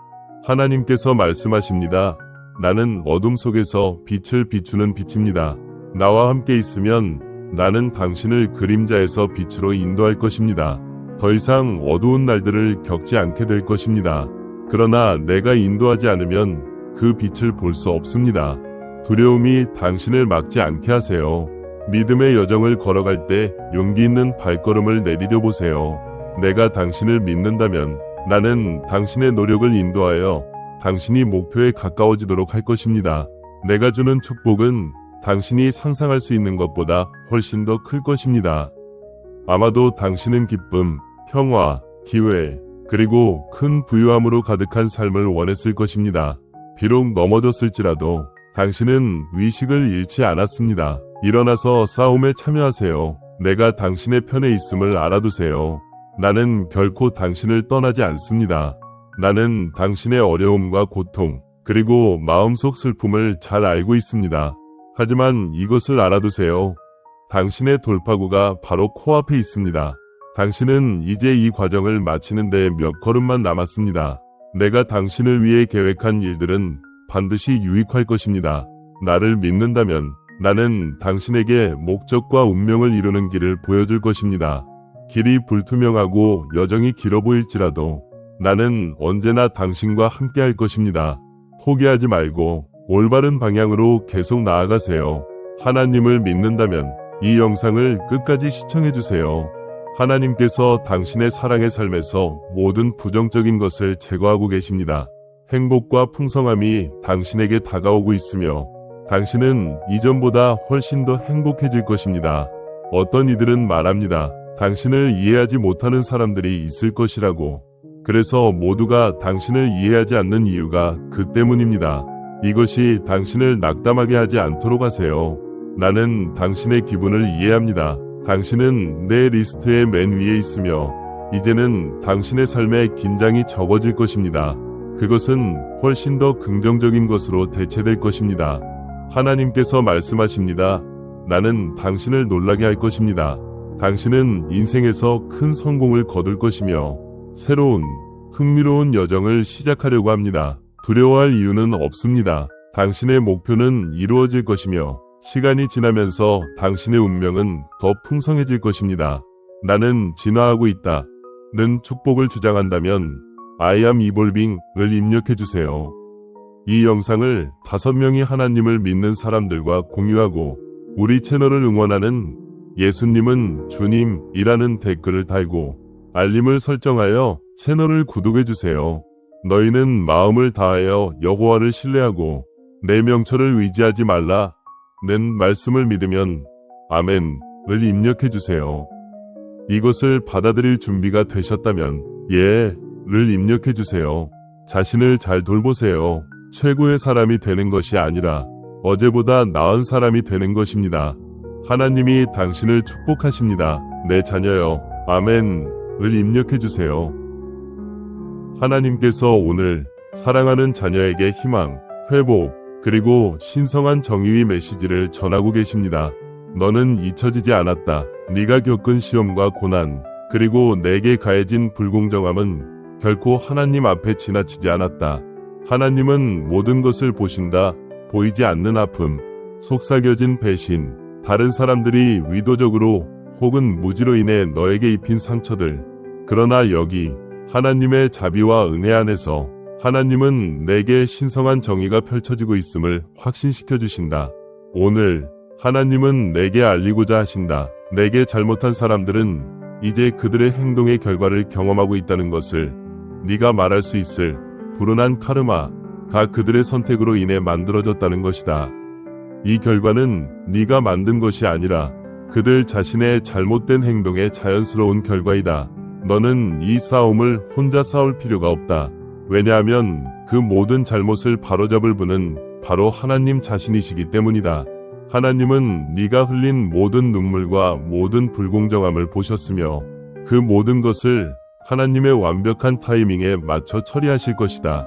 하나님께서 말씀하십니다. 나는 어둠 속에서 빛을 비추는 빛입니다. 나와 함께 있으면 나는 당신을 그림자에서 빛으로 인도할 것입니다. 더 이상 어두운 날들을 겪지 않게 될 것입니다. 그러나 내가 인도하지 않으면 그 빛을 볼 수 없습니다. 두려움이 당신을 막지 않게 하세요. 믿음의 여정을 걸어갈 때 용기 있는 발걸음을 내디뎌 보세요. 내가 당신을 믿는다면 나는 당신의 노력을 인도하여 당신이 목표에 가까워지도록 할 것입니다. 내가 주는 축복은 당신이 상상할 수 있는 것보다 훨씬 더 클 것입니다. 아마도 당신은 기쁨, 평화, 기회, 그리고 큰 부유함으로 가득한 삶을 원했을 것입니다. 비록 넘어졌을지라도 당신은 의식을 잃지 않았습니다. 일어나서 싸움에 참여하세요. 내가 당신의 편에 있음을 알아두세요. 나는 결코 당신을 떠나지 않습니다. 나는 당신의 어려움과 고통, 그리고 마음속 슬픔을 잘 알고 있습니다. 하지만 이것을 알아두세요. 당신의 돌파구가 바로 코앞에 있습니다. 당신은 이제 이 과정을 마치는데 몇 걸음만 남았습니다. 내가 당신을 위해 계획한 일들은 반드시 유익할 것입니다. 나를 믿는다면 나는 당신에게 목적과 운명을 이루는 길을 보여줄 것입니다. 길이 불투명하고 여정이 길어 보일지라도 나는 언제나 당신과 함께 할 것입니다. 포기하지 말고 올바른 방향으로 계속 나아가세요. 하나님을 믿는다면 이 영상을 끝까지 시청해주세요. 하나님께서 당신의 사랑의 삶에서 모든 부정적인 것을 제거하고 계십니다. 행복과 풍성함이 당신에게 다가오고 있으며 당신은 이전보다 훨씬 더 행복해질 것입니다. 어떤 이들은 말합니다. 당신을 이해하지 못하는 사람들이 있을 것이라고. 그래서 모두가 당신을 이해하지 않는 이유가 그 때문입니다. 이것이 당신을 낙담하게 하지 않도록 하세요. 나는 당신의 기분을 이해합니다. 당신은 내 리스트의 맨 위에 있으며 이제는 당신의 삶에 긴장이 적어질 것입니다. 그것은 훨씬 더 긍정적인 것으로 대체될 것입니다. 하나님께서 말씀하십니다. 나는 당신을 놀라게 할 것입니다. 당신은 인생에서 큰 성공을 거둘 것이며 새로운 흥미로운 여정을 시작하려고 합니다. 두려워할 이유는 없습니다. 당신의 목표는 이루어질 것이며 시간이 지나면서 당신의 운명은 더 풍성해질 것입니다. 나는 진화하고 있다. 는 축복을 주장한다면 I am evolving을 입력해주세요. 이 영상을 5명이 하나님을 믿는 사람들과 공유하고 우리 채널을 응원하는 예수님은 주님이라는 댓글을 달고 알림을 설정하여 채널을 구독해주세요. 너희는 마음을 다하여 여호와를 신뢰하고 내 명철을 의지하지 말라 는 말씀을 믿으면 아멘을 입력해주세요. 이것을 받아들일 준비가 되셨다면 예를 입력해주세요. 자신을 잘 돌보세요. 최고의 사람이 되는 것이 아니라 어제보다 나은 사람이 되는 것입니다. 하나님이 당신을 축복하십니다. 내 자녀여 아멘을 입력해주세요. 하나님께서 오늘 사랑하는 자녀에게 희망, 회복, 그리고 신성한 정의의 메시지를 전하고 계십니다. 너는 잊혀지지 않았다. 네가 겪은 시험과 고난, 그리고 내게 가해진 불공정함은 결코 하나님 앞에 지나치지 않았다. 하나님은 모든 것을 보신다. 보이지 않는 아픔, 속삭여진 배신, 다른 사람들이 의도적으로 혹은 무지로 인해 너에게 입힌 상처들. 그러나 여기 하나님의 자비와 은혜 안에서 하나님은 내게 신성한 정의가 펼쳐지고 있음을 확신시켜 주신다. 오늘 하나님은 내게 알리고자 하신다. 내게 잘못한 사람들은 이제 그들의 행동의 결과를 경험하고 있다는 것을 네가 말할 수 있을 불운한 카르마가 그들의 선택으로 인해 만들어졌다는 것이다. 이 결과는 네가 만든 것이 아니라 그들 자신의 잘못된 행동의 자연스러운 결과이다. 너는 이 싸움을 혼자 싸울 필요가 없다. 왜냐하면 그 모든 잘못을 바로잡을 분은 바로 하나님 자신이시기 때문이다. 하나님은 네가 흘린 모든 눈물과 모든 불공정함을 보셨으며 그 모든 것을 하나님의 완벽한 타이밍에 맞춰 처리하실 것이다.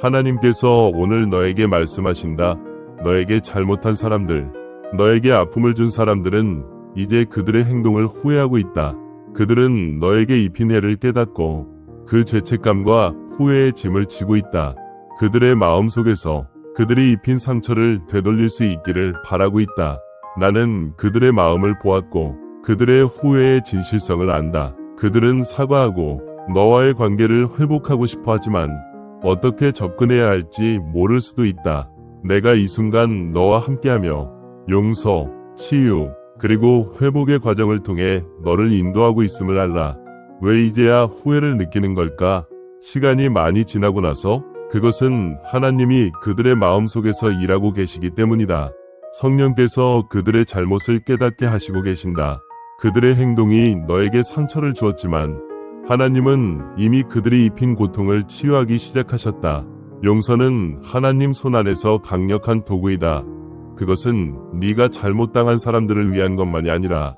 하나님께서 오늘 너에게 말씀하신다. 너에게 잘못한 사람들, 너에게 아픔을 준 사람들은 이제 그들의 행동을 후회하고 있다. 그들은 너에게 입힌 해를 깨닫고 그 죄책감과 후회의 짐을 지고 있다. 그들의 마음속에서 그들이 입힌 상처를 되돌릴 수 있기를 바라고 있다. 나는 그들의 마음을 보았고 그들의 후회의 진실성을 안다. 그들은 사과하고 너와의 관계를 회복하고 싶어 하지만 어떻게 접근해야 할지 모를 수도 있다. 내가 이 순간 너와 함께하며 용서, 치유, 그리고 회복의 과정을 통해 너를 인도하고 있음을 알라. 왜 이제야 후회를 느끼는 걸까? 시간이 많이 지나고 나서 그것은 하나님이 그들의 마음속에서 일하고 계시기 때문이다. 성령께서 그들의 잘못을 깨닫게 하시고 계신다. 그들의 행동이 너에게 상처를 주었지만 하나님은 이미 그들이 입힌 고통을 치유하기 시작하셨다. 용서는 하나님 손 안에서 강력한 도구이다. 그것은 네가 잘못당한 사람들을 위한 것만이 아니라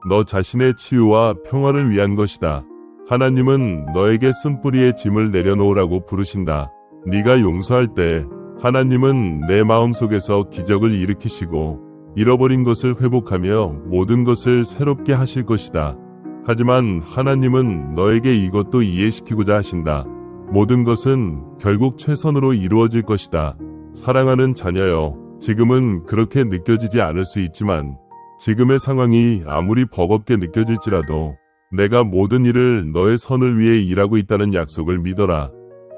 너 자신의 치유와 평화를 위한 것이다. 하나님은 너에게 쓴뿌리의 짐을 내려놓으라고 부르신다. 네가 용서할 때 하나님은 내 마음속에서 기적을 일으키시고 잃어버린 것을 회복하며 모든 것을 새롭게 하실 것이다. 하지만 하나님은 너에게 이것도 이해시키고자 하신다. 모든 것은 결국 최선으로 이루어질 것이다. 사랑하는 자녀여, 지금은 그렇게 느껴지지 않을 수 있지만 지금의 상황이 아무리 버겁게 느껴질지라도 내가 모든 일을 너의 선을 위해 일하고 있다는 약속을 믿어라.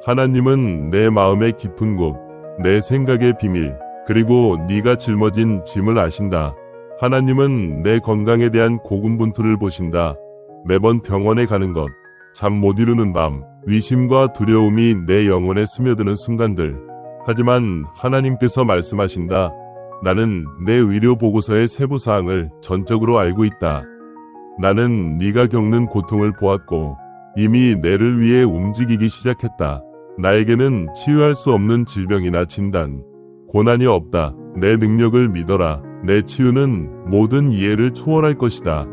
하나님은 내 마음의 깊은 곳, 내 생각의 비밀, 그리고 네가 짊어진 짐을 아신다. 하나님은 내 건강에 대한 고군분투를 보신다. 매번 병원에 가는 것, 잠 못 이루는 밤, 위심과 두려움이 내 영혼에 스며드는 순간들. 하지만 하나님께서 말씀하신다. 나는 내 의료 보고서의 세부 사항을 전적으로 알고 있다. 나는 네가 겪는 고통을 보았고 이미 내를 위해 움직이기 시작했다. 나에게는 치유할 수 없는 질병이나 진단, 고난이 없다. 내 능력을 믿어라. 내 치유는 모든 이해를 초월할 것이다.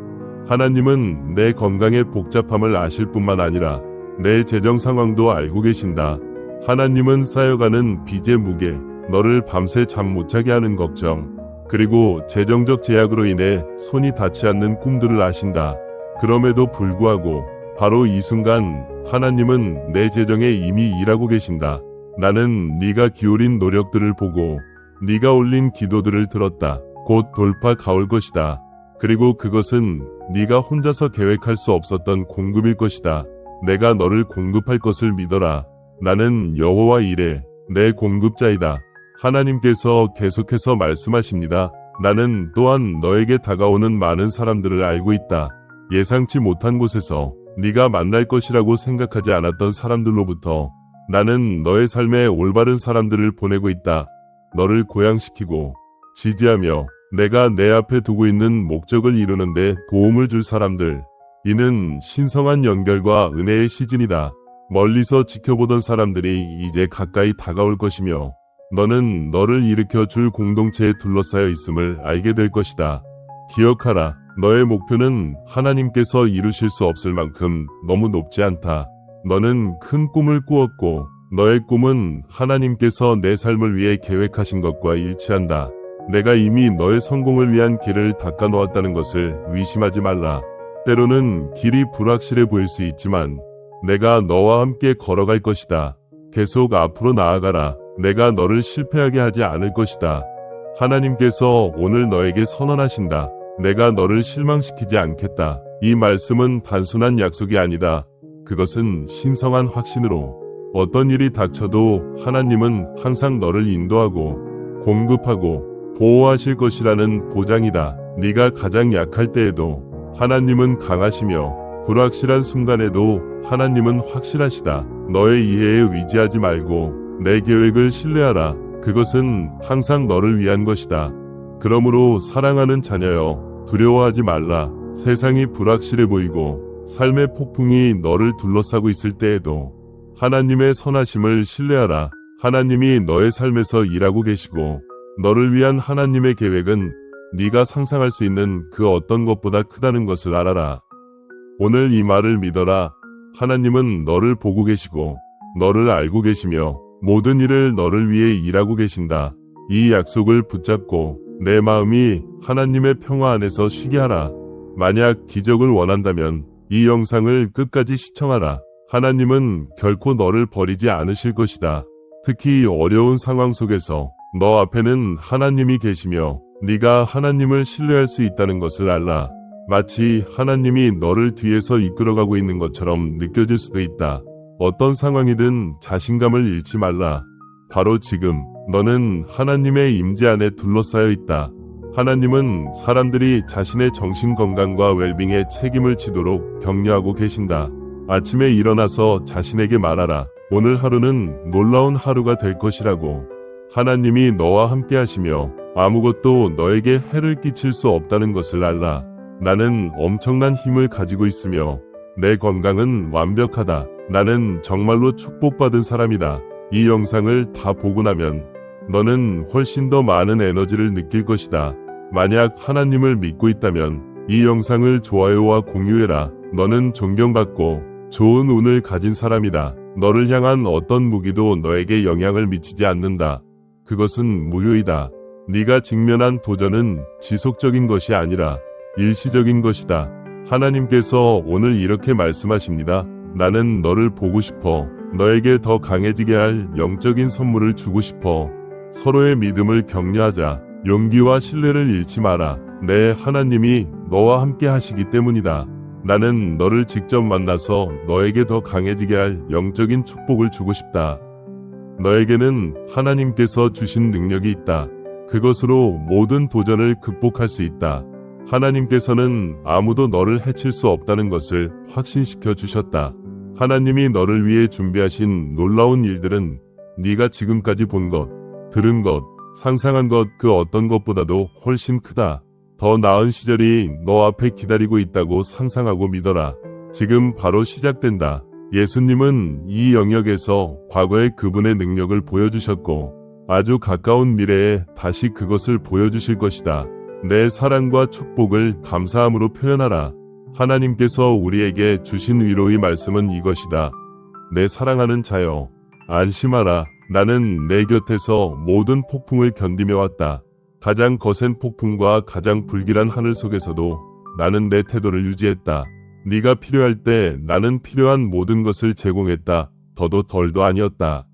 하나님은 내 건강의 복잡함을 아실 뿐만 아니라 내 재정 상황도 알고 계신다. 하나님은 쌓여가는 빚의 무게, 너를 밤새 잠 못 자게 하는 걱정, 그리고 재정적 제약으로 인해 손이 닿지 않는 꿈들을 아신다. 그럼에도 불구하고 바로 이 순간 하나님은 내 재정에 이미 일하고 계신다. 나는 네가 기울인 노력들을 보고 네가 올린 기도들을 들었다. 곧 돌파가 올 것이다. 그리고 그것은 네가 혼자서 계획할 수 없었던 공급일 것이다. 내가 너를 공급할 것을 믿어라. 나는 여호와 이레, 내 공급자이다. 하나님께서 계속해서 말씀하십니다. 나는 또한 너에게 다가오는 많은 사람들을 알고 있다. 예상치 못한 곳에서 네가 만날 것이라고 생각하지 않았던 사람들로부터 나는 너의 삶에 올바른 사람들을 보내고 있다. 너를 고양시키고 지지하며 내가 내 앞에 두고 있는 목적을 이루는데 도움을 줄 사람들. 이는 신성한 연결과 은혜의 시즌이다. 멀리서 지켜보던 사람들이 이제 가까이 다가올 것이며 너는 너를 일으켜 줄 공동체에 둘러싸여 있음을 알게 될 것이다. 기억하라. 너의 목표는 하나님께서 이루실 수 없을 만큼 너무 높지 않다. 너는 큰 꿈을 꾸었고 너의 꿈은 하나님께서 내 삶을 위해 계획하신 것과 일치한다. 내가 이미 너의 성공을 위한 길을 닦아 놓았다는 것을 의심하지 말라. 때로는 길이 불확실해 보일 수 있지만 내가 너와 함께 걸어갈 것이다. 계속 앞으로 나아가라. 내가 너를 실패하게 하지 않을 것이다. 하나님께서 오늘 너에게 선언하신다. 내가 너를 실망시키지 않겠다. 이 말씀은 단순한 약속이 아니다. 그것은 신성한 확신으로 어떤 일이 닥쳐도 하나님은 항상 너를 인도하고 공급하고 보호하실 것이라는 보장이다. 네가 가장 약할 때에도 하나님은 강하시며 불확실한 순간에도 하나님은 확실하시다. 너의 이해에 의지하지 말고 내 계획을 신뢰하라. 그것은 항상 너를 위한 것이다. 그러므로 사랑하는 자녀여, 두려워하지 말라. 세상이 불확실해 보이고 삶의 폭풍이 너를 둘러싸고 있을 때에도 하나님의 선하심을 신뢰하라. 하나님이 너의 삶에서 일하고 계시고 너를 위한 하나님의 계획은 네가 상상할 수 있는 그 어떤 것보다 크다는 것을 알아라. 오늘 이 말을 믿어라. 하나님은 너를 보고 계시고 너를 알고 계시며 모든 일을 너를 위해 일하고 계신다. 이 약속을 붙잡고 내 마음이 하나님의 평화 안에서 쉬게 하라. 만약 기적을 원한다면 이 영상을 끝까지 시청하라. 하나님은 결코 너를 버리지 않으실 것이다. 특히 어려운 상황 속에서 너 앞에는 하나님이 계시며 네가 하나님을 신뢰할 수 있다는 것을 알라. 마치 하나님이 너를 뒤에서 이끌어가고 있는 것처럼 느껴질 수도 있다. 어떤 상황이든 자신감을 잃지 말라. 바로 지금 너는 하나님의 임재 안에 둘러싸여 있다. 하나님은 사람들이 자신의 정신 건강과 웰빙에 책임을 지도록 격려하고 계신다. 아침에 일어나서 자신에게 말하라. 오늘 하루는 놀라운 하루가 될 것이라고. 하나님이 너와 함께 하시며 아무것도 너에게 해를 끼칠 수 없다는 것을 알라. 나는 엄청난 힘을 가지고 있으며 내 건강은 완벽하다. 나는 정말로 축복받은 사람이다. 이 영상을 다 보고 나면 너는 훨씬 더 많은 에너지를 느낄 것이다. 만약 하나님을 믿고 있다면 이 영상을 좋아요와 공유해라. 너는 존경받고 좋은 운을 가진 사람이다. 너를 향한 어떤 무기도 너에게 영향을 미치지 않는다. 그것은 무효이다. 네가 직면한 도전은 지속적인 것이 아니라 일시적인 것이다. 하나님께서 오늘 이렇게 말씀하십니다. 나는 너를 보고 싶어. 너에게 더 강해지게 할 영적인 선물을 주고 싶어. 서로의 믿음을 격려하자. 용기와 신뢰를 잃지 마라. 내 하나님이 너와 함께 하시기 때문이다. 나는 너를 직접 만나서 너에게 더 강해지게 할 영적인 축복을 주고 싶다. 너에게는 하나님께서 주신 능력이 있다. 그것으로 모든 도전을 극복할 수 있다. 하나님께서는 아무도 너를 해칠 수 없다는 것을 확신시켜 주셨다. 하나님이 너를 위해 준비하신 놀라운 일들은 네가 지금까지 본 것, 들은 것, 상상한 것 그 어떤 것보다도 훨씬 크다. 더 나은 시절이 너 앞에 기다리고 있다고 상상하고 믿어라. 지금 바로 시작된다. 예수님은 이 영역에서 과거에 그분의 능력을 보여주셨고 아주 가까운 미래에 다시 그것을 보여주실 것이다. 내 사랑과 축복을 감사함으로 표현하라. 하나님께서 우리에게 주신 위로의 말씀은 이것이다. 내 사랑하는 자여, 안심하라. 나는 내 곁에서 모든 폭풍을 견디며 왔다. 가장 거센 폭풍과 가장 불길한 하늘 속에서도 나는 내 태도를 유지했다. 네가 필요할 때 나는 필요한 모든 것을 제공했다. 더도 덜도 아니었다.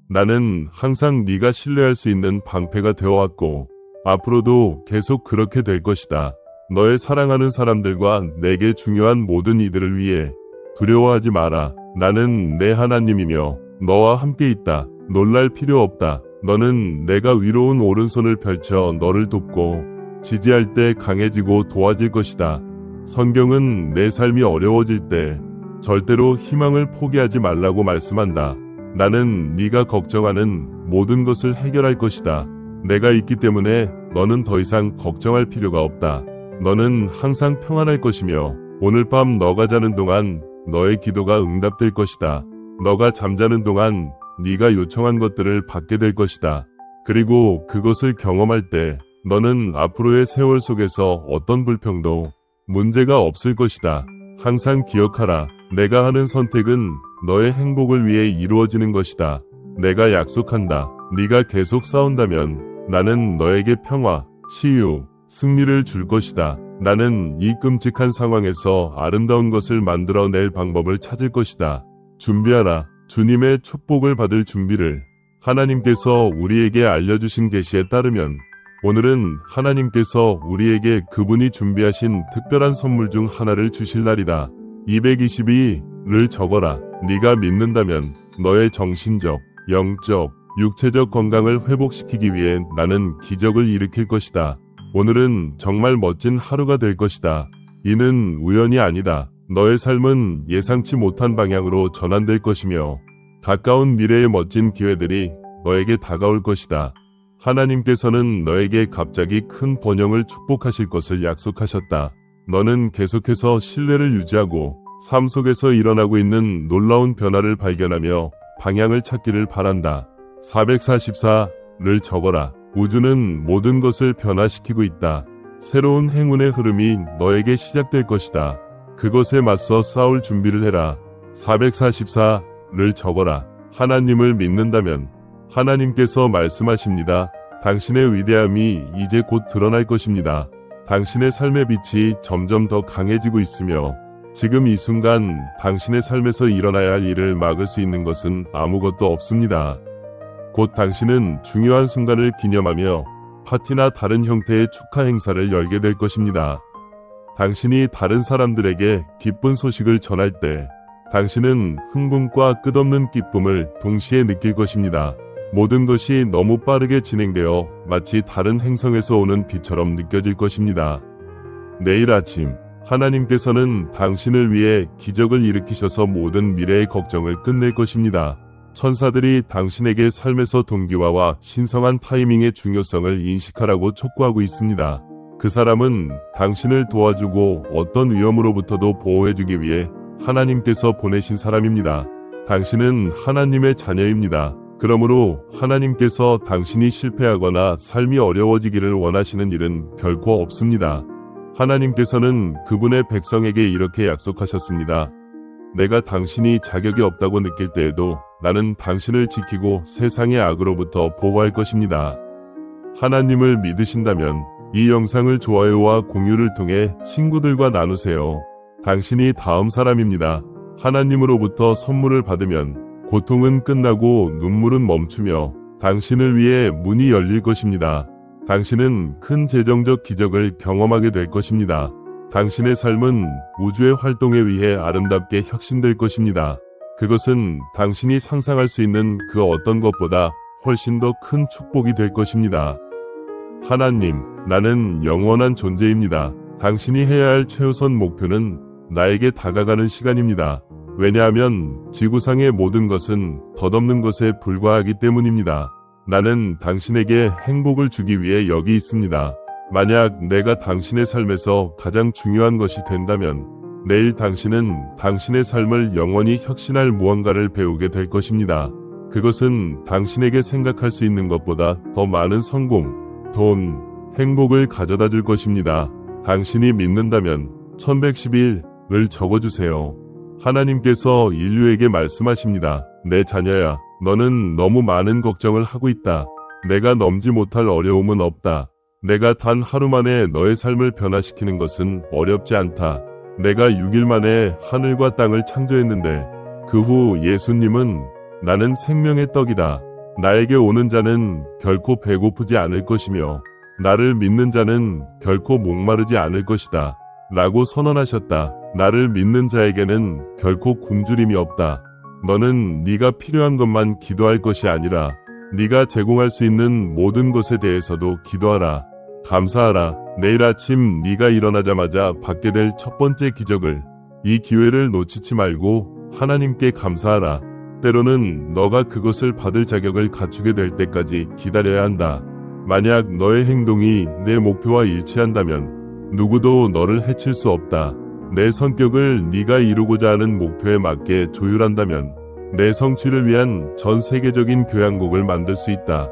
나는 항상 네가 신뢰할 수 있는 방패가 되어왔고 앞으로도 계속 그렇게 될 것이다. 너의 사랑하는 사람들과 내게 중요한 모든 이들을 위해 두려워하지 마라. 나는 내 하나님이며 너와 함께 있다. 놀랄 필요 없다. 너는 내가 위로운 오른손을 펼쳐 너를 돕고 지지할 때 강해지고 도와질 것이다. 성경은 내 삶이 어려워질 때 절대로 희망을 포기하지 말라고 말씀한다. 나는 네가 걱정하는 모든 것을 해결할 것이다. 내가 있기 때문에 너는 더 이상 걱정할 필요가 없다. 너는 항상 평안할 것이며 오늘 밤 너가 자는 동안 너의 기도가 응답될 것이다. 너가 잠자는 동안 네가 요청한 것들을 받게 될 것이다. 그리고 그것을 경험할 때 너는 앞으로의 세월 속에서 어떤 불평도 문제가 없을 것이다. 항상 기억하라. 내가 하는 선택은 너의 행복을 위해 이루어지는 것이다. 내가 약속한다. 네가 계속 싸운다면 나는 너에게 평화, 치유, 승리를 줄 것이다. 나는 이 끔찍한 상황에서 아름다운 것을 만들어낼 방법을 찾을 것이다. 준비하라. 주님의 축복을 받을 준비를. 하나님께서 우리에게 알려주신 계시에 따르면 오늘은 하나님께서 우리에게 그분이 준비하신 특별한 선물 중 하나를 주실 날이다. 222를 적어라. 네가 믿는다면 너의 정신적, 영적, 육체적 건강을 회복시키기 위해 나는 기적을 일으킬 것이다. 오늘은 정말 멋진 하루가 될 것이다. 이는 우연이 아니다. 너의 삶은 예상치 못한 방향으로 전환될 것이며 가까운 미래의 멋진 기회들이 너에게 다가올 것이다. 하나님께서는 너에게 갑자기 큰 번영을 축복하실 것을 약속하셨다. 너는 계속해서 신뢰를 유지하고 삶 속에서 일어나고 있는 놀라운 변화를 발견하며 방향을 찾기를 바란다. 444를 적어라. 우주는 모든 것을 변화시키고 있다. 새로운 행운의 흐름이 너에게 시작될 것이다. 그것에 맞서 싸울 준비를 해라. 444를 적어라. 하나님을 믿는다면 하나님께서 말씀하십니다. 당신의 위대함이 이제 곧 드러날 것입니다. 당신의 삶의 빛이 점점 더 강해지고 있으며 지금 이 순간 당신의 삶에서 일어나야 할 일을 막을 수 있는 것은 아무것도 없습니다. 곧 당신은 중요한 순간을 기념하며 파티나 다른 형태의 축하 행사를 열게 될 것입니다. 당신이 다른 사람들에게 기쁜 소식을 전할 때 당신은 흥분과 끝없는 기쁨을 동시에 느낄 것입니다. 모든 것이 너무 빠르게 진행되어 마치 다른 행성에서 오는 비처럼 느껴질 것입니다. 내일 아침 하나님께서는 당신을 위해 기적을 일으키셔서 모든 미래의 걱정을 끝낼 것입니다. 천사들이 당신에게 삶에서 동기화와 신성한 타이밍의 중요성을 인식하라고 촉구하고 있습니다. 그 사람은 당신을 도와주고 어떤 위험으로부터도 보호해주기 위해 하나님께서 보내신 사람입니다. 당신은 하나님의 자녀입니다. 그러므로 하나님께서 당신이 실패하거나 삶이 어려워지기를 원하시는 일은 결코 없습니다. 하나님께서는 그분의 백성에게 이렇게 약속하셨습니다. 내가 당신이 자격이 없다고 느낄 때에도 나는 당신을 지키고 세상의 악으로부터 보호할 것입니다. 하나님을 믿으신다면 이 영상을 좋아요와 공유를 통해 친구들과 나누세요. 당신이 다음 사람입니다. 하나님으로부터 선물을 받으면 고통은 끝나고 눈물은 멈추며 당신을 위해 문이 열릴 것입니다. 당신은 큰 재정적 기적을 경험하게 될 것입니다. 당신의 삶은 우주의 활동에 의해 아름답게 혁신될 것입니다. 그것은 당신이 상상할 수 있는 그 어떤 것보다 훨씬 더 큰 축복이 될 것입니다. 하나님, 나는 영원한 존재입니다. 당신이 해야 할 최우선 목표는 나에게 다가가는 시간입니다. 왜냐하면 지구상의 모든 것은 덧없는 것에 불과하기 때문입니다. 나는 당신에게 행복을 주기 위해 여기 있습니다. 만약 내가 당신의 삶에서 가장 중요한 것이 된다면 내일 당신은 당신의 삶을 영원히 혁신할 무언가를 배우게 될 것입니다. 그것은 당신에게 생각할 수 있는 것보다 더 많은 성공, 돈, 행복을 가져다 줄 것입니다. 당신이 믿는다면 1111을 적어주세요. 하나님께서 인류에게 말씀하십니다. 내 자녀야, 너는 너무 많은 걱정을 하고 있다. 내가 넘지 못할 어려움은 없다. 내가 단 하루 만에 너의 삶을 변화시키는 것은 어렵지 않다. 내가 6일 만에 하늘과 땅을 창조했는데 그 후 예수님은 나는 생명의 떡이다. 나에게 오는 자는 결코 배고프지 않을 것이며 나를 믿는 자는 결코 목마르지 않을 것이다. 라고 선언하셨다. 나를 믿는 자에게는 결코 굶주림이 없다. 너는 네가 필요한 것만 기도할 것이 아니라 네가 제공할 수 있는 모든 것에 대해서도 기도하라. 감사하라. 내일 아침 네가 일어나자마자 받게 될 첫 번째 기적을, 이 기회를 놓치지 말고 하나님께 감사하라. 때로는 너가 그것을 받을 자격을 갖추게 될 때까지 기다려야 한다. 만약 너의 행동이 내 목표와 일치한다면 누구도 너를 해칠 수 없다. 내 성격을 네가 이루고자 하는 목표에 맞게 조율한다면 내 성취를 위한 전 세계적인 교향곡을 만들 수 있다.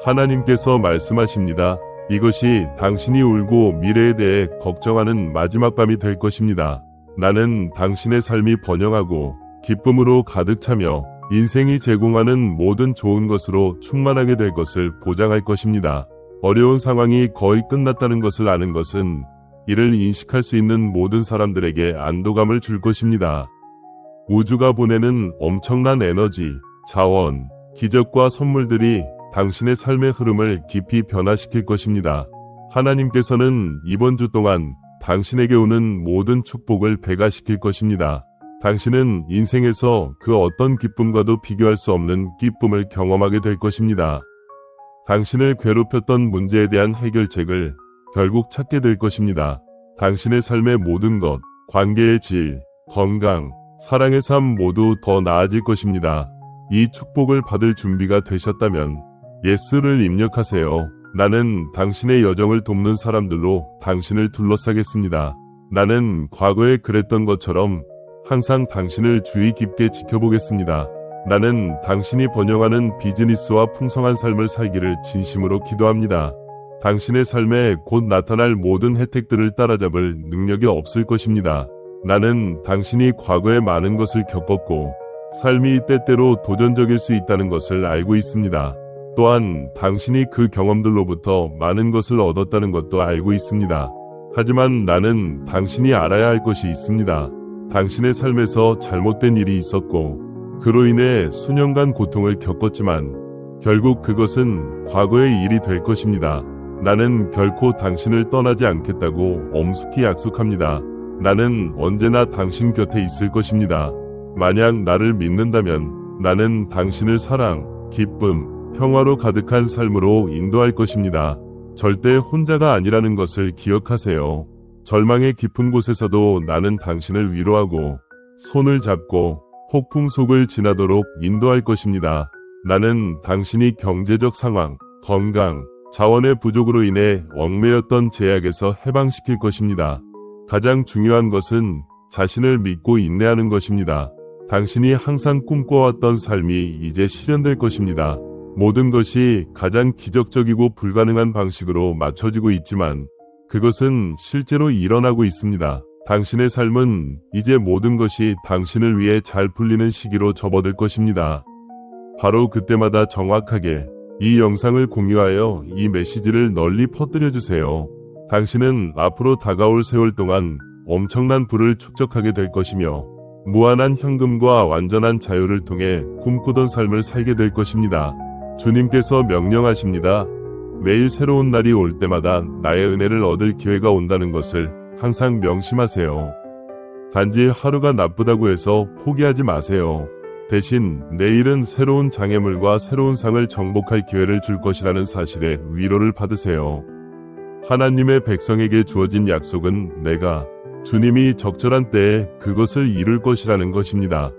하나님께서 말씀하십니다. 이것이 당신이 울고 미래에 대해 걱정하는 마지막 밤이 될 것입니다. 나는 당신의 삶이 번영하고 기쁨으로 가득 차며 인생이 제공하는 모든 좋은 것으로 충만하게 될 것을 보장할 것입니다. 어려운 상황이 거의 끝났다는 것을 아는 것은 이를 인식할 수 있는 모든 사람들에게 안도감을 줄 것입니다. 우주가 보내는 엄청난 에너지, 자원, 기적과 선물들이 당신의 삶의 흐름을 깊이 변화시킬 것입니다. 하나님께서는 이번 주 동안 당신에게 오는 모든 축복을 배가시킬 것입니다. 당신은 인생에서 그 어떤 기쁨과도 비교할 수 없는 기쁨을 경험하게 될 것입니다. 당신을 괴롭혔던 문제에 대한 해결책을 결국 찾게 될 것입니다. 당신의 삶의 모든 것, 관계의 질, 건강, 사랑의 삶 모두 더 나아질 것입니다. 이 축복을 받을 준비가 되셨다면 예스를 입력하세요. 나는 당신의 여정을 돕는 사람들로 당신을 둘러싸겠습니다. 나는 과거에 그랬던 것처럼 항상 당신을 주의 깊게 지켜보겠습니다. 나는 당신이 번영하는 비즈니스와 풍성한 삶을 살기를 진심으로 기도합니다. 당신의 삶에 곧 나타날 모든 혜택들을 따라잡을 능력이 없을 것입니다. 나는 당신이 과거에 많은 것을 겪었고 삶이 때때로 도전적일 수 있다는 것을 알고 있습니다. 또한 당신이 그 경험들로부터 많은 것을 얻었다는 것도 알고 있습니다. 하지만 나는 당신이 알아야 할 것이 있습니다. 당신의 삶에서 잘못된 일이 있었고 그로 인해 수년간 고통을 겪었지만 결국 그것은 과거의 일이 될 것입니다. 나는 결코 당신을 떠나지 않겠다고 엄숙히 약속합니다. 나는 언제나 당신 곁에 있을 것입니다. 만약 나를 믿는다면 나는 당신을 사랑, 기쁨, 평화로 가득한 삶으로 인도할 것입니다. 절대 혼자가 아니라는 것을 기억하세요. 절망의 깊은 곳에서도 나는 당신을 위로하고 손을 잡고 폭풍 속을 지나도록 인도할 것입니다. 나는 당신이 경제적 상황, 건강, 자원의 부족으로 인해 얽매였던 제약에서 해방시킬 것입니다. 가장 중요한 것은 자신을 믿고 인내하는 것입니다. 당신이 항상 꿈꿔왔던 삶이 이제 실현될 것입니다. 모든 것이 가장 기적적이고 불가능한 방식으로 맞춰지고 있지만 그것은 실제로 일어나고 있습니다. 당신의 삶은 이제 모든 것이 당신을 위해 잘 풀리는 시기로 접어들 것입니다. 바로 그때마다 정확하게 이 영상을 공유하여 이 메시지를 널리 퍼뜨려 주세요. 당신은 앞으로 다가올 세월 동안 엄청난 부를 축적하게 될 것이며 무한한 현금과 완전한 자유를 통해 꿈꾸던 삶을 살게 될 것입니다. 주님께서 명령하십니다. 매일 새로운 날이 올 때마다 나의 은혜를 얻을 기회가 온다는 것을 항상 명심하세요. 단지 하루가 나쁘다고 해서 포기하지 마세요. 대신 내일은 새로운 장애물과 새로운 상을 정복할 기회를 줄 것이라는 사실에 위로를 받으세요. 하나님의 백성에게 주어진 약속은 내가 주님이 적절한 때에 그것을 이룰 것이라는 것입니다.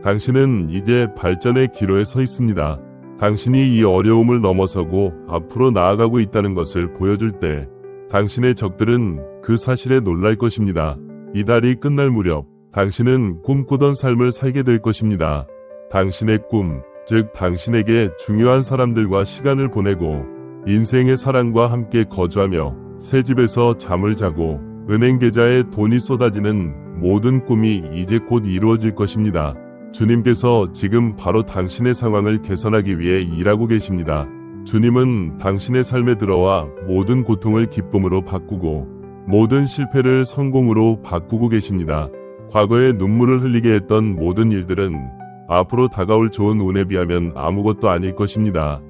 당신은 이제 발전의 기로에 서 있습니다. 당신이 이 어려움을 넘어서고 앞으로 나아가고 있다는 것을 보여줄 때 당신의 적들은 그 사실에 놀랄 것입니다. 이 달이 끝날 무렵 당신은 꿈꾸던 삶을 살게 될 것입니다. 당신의 꿈, 즉 당신에게 중요한 사람들과 시간을 보내고 인생의 사랑과 함께 거주하며 새 집에서 잠을 자고 은행 계좌에 돈이 쏟아지는 모든 꿈이 이제 곧 이루어질 것입니다. 주님께서 지금 바로 당신의 상황을 개선하기 위해 일하고 계십니다. 주님은 당신의 삶에 들어와 모든 고통을 기쁨으로 바꾸고 모든 실패를 성공으로 바꾸고 계십니다. 과거에 눈물을 흘리게 했던 모든 일들은 앞으로 다가올 좋은 운에 비하면 아무것도 아닐 것입니다.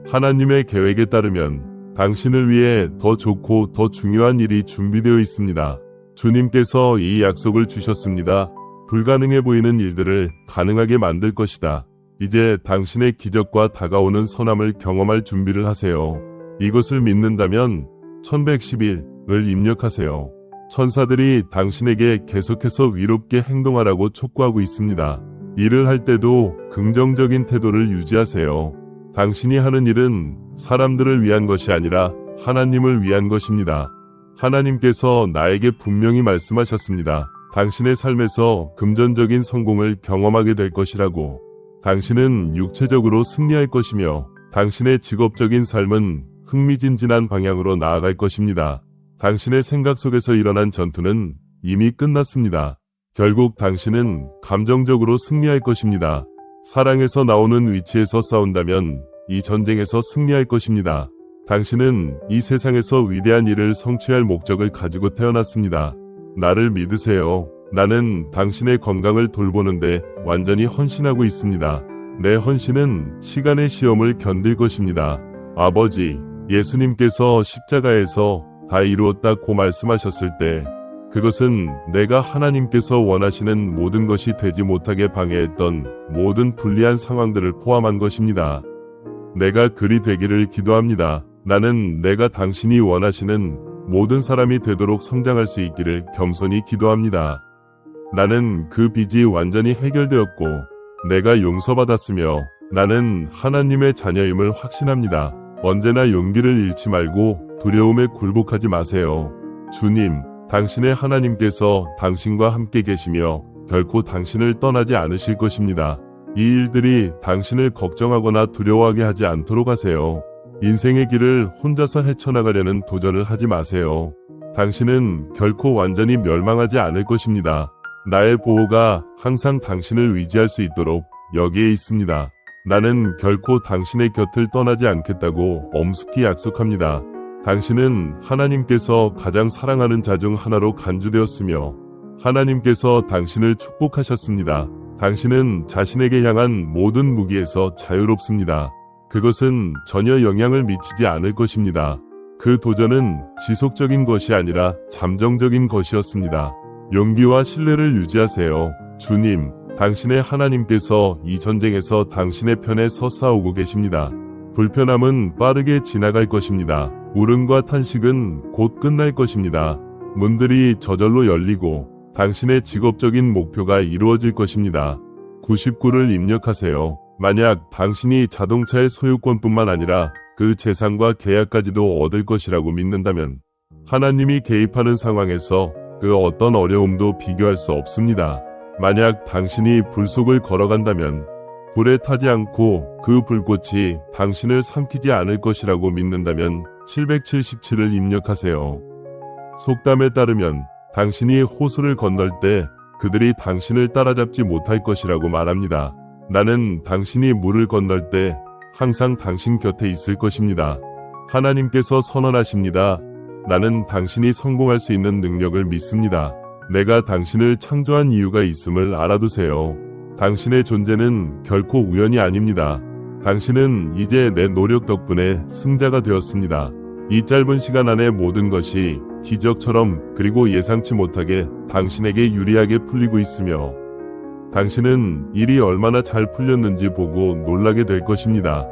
하나님의 계획에 따르면 당신을 위해 더 좋고 더 중요한 일이 준비되어 있습니다. 주님께서 이 약속을 주셨습니다. 불가능해 보이는 일들을 가능하게 만들 것이다. 이제 당신의 기적과 다가오는 선함을 경험할 준비를 하세요. 이것을 믿는다면 1111을 입력하세요. 천사들이 당신에게 계속해서 위롭게 행동하라고 촉구하고 있습니다. 일을 할 때도 긍정적인 태도를 유지하세요. 당신이 하는 일은 사람들을 위한 것이 아니라 하나님을 위한 것입니다. 하나님께서 나에게 분명히 말씀하셨습니다. 당신의 삶에서 금전적인 성공을 경험하게 될 것이라고. 당신은 육체적으로 승리할 것이며 당신의 직업적인 삶은 흥미진진한 방향으로 나아갈 것입니다. 당신의 생각 속에서 일어난 전투는 이미 끝났습니다. 결국 당신은 감정적으로 승리할 것입니다. 사랑에서 나오는 위치에서 싸운다면 이 전쟁에서 승리할 것입니다. 당신은 이 세상에서 위대한 일을 성취할 목적을 가지고 태어났습니다. 나를 믿으세요. 나는 당신의 건강을 돌보는데 완전히 헌신하고 있습니다. 내 헌신은 시간의 시험을 견딜 것입니다. 아버지, 예수님께서 십자가에서 다 이루었다고 말씀하셨을 때 그것은 내가 하나님께서 원하시는 모든 것이 되지 못하게 방해했던 모든 불리한 상황들을 포함한 것입니다. 내가 그리 되기를 기도합니다. 나는 내가 당신이 원하시는 모든 사람이 되도록 성장할 수 있기를 겸손히 기도합니다. 나는 그 빚이 완전히 해결되었고 내가 용서받았으며 나는 하나님의 자녀임을 확신합니다. 언제나 용기를 잃지 말고 두려움에 굴복하지 마세요. 주님, 당신의 하나님께서 당신과 함께 계시며 결코 당신을 떠나지 않으실 것입니다. 이 일들이 당신을 걱정하거나 두려워하게 하지 않도록 하세요. 인생의 길을 혼자서 헤쳐나가려는 도전을 하지 마세요. 당신은 결코 완전히 멸망하지 않을 것입니다. 나의 보호가 항상 당신을 의지할 수 있도록 여기에 있습니다. 나는 결코 당신의 곁을 떠나지 않겠다고 엄숙히 약속합니다. 당신은 하나님께서 가장 사랑하는 자 중 하나로 간주되었으며 하나님께서 당신을 축복하셨습니다. 당신은 자신에게 향한 모든 무기에서 자유롭습니다. 그것은 전혀 영향을 미치지 않을 것입니다. 그 도전은 지속적인 것이 아니라 잠정적인 것이었습니다. 용기와 신뢰를 유지하세요. 주님, 당신의 하나님께서 이 전쟁에서 당신의 편에 서 싸우고 계십니다. 불편함은 빠르게 지나갈 것입니다. 울음과 탄식은 곧 끝날 것입니다. 문들이 저절로 열리고 당신의 직업적인 목표가 이루어질 것입니다. 99를 입력하세요. 만약 당신이 자동차의 소유권뿐만 아니라 그 재산과 계약까지도 얻을 것이라고 믿는다면 하나님이 개입하는 상황에서 그 어떤 어려움도 비교할 수 없습니다. 만약 당신이 불 속을 걸어간다면 불에 타지 않고 그 불꽃이 당신을 삼키지 않을 것이라고 믿는다면 777을 입력하세요. 속담에 따르면 당신이 호수를 건널 때 그들이 당신을 따라잡지 못할 것이라고 말합니다. 나는 당신이 물을 건널 때 항상 당신 곁에 있을 것입니다. 하나님께서 선언하십니다. 나는 당신이 성공할 수 있는 능력을 믿습니다. 내가 당신을 창조한 이유가 있음을 알아두세요. 당신의 존재는 결코 우연이 아닙니다. 당신은 이제 내 노력 덕분에 승자가 되었습니다. 이 짧은 시간 안에 모든 것이 기적처럼 그리고 예상치 못하게 당신에게 유리하게 풀리고 있으며 당신은 일이 얼마나 잘 풀렸는지 보고 놀라게 될 것입니다.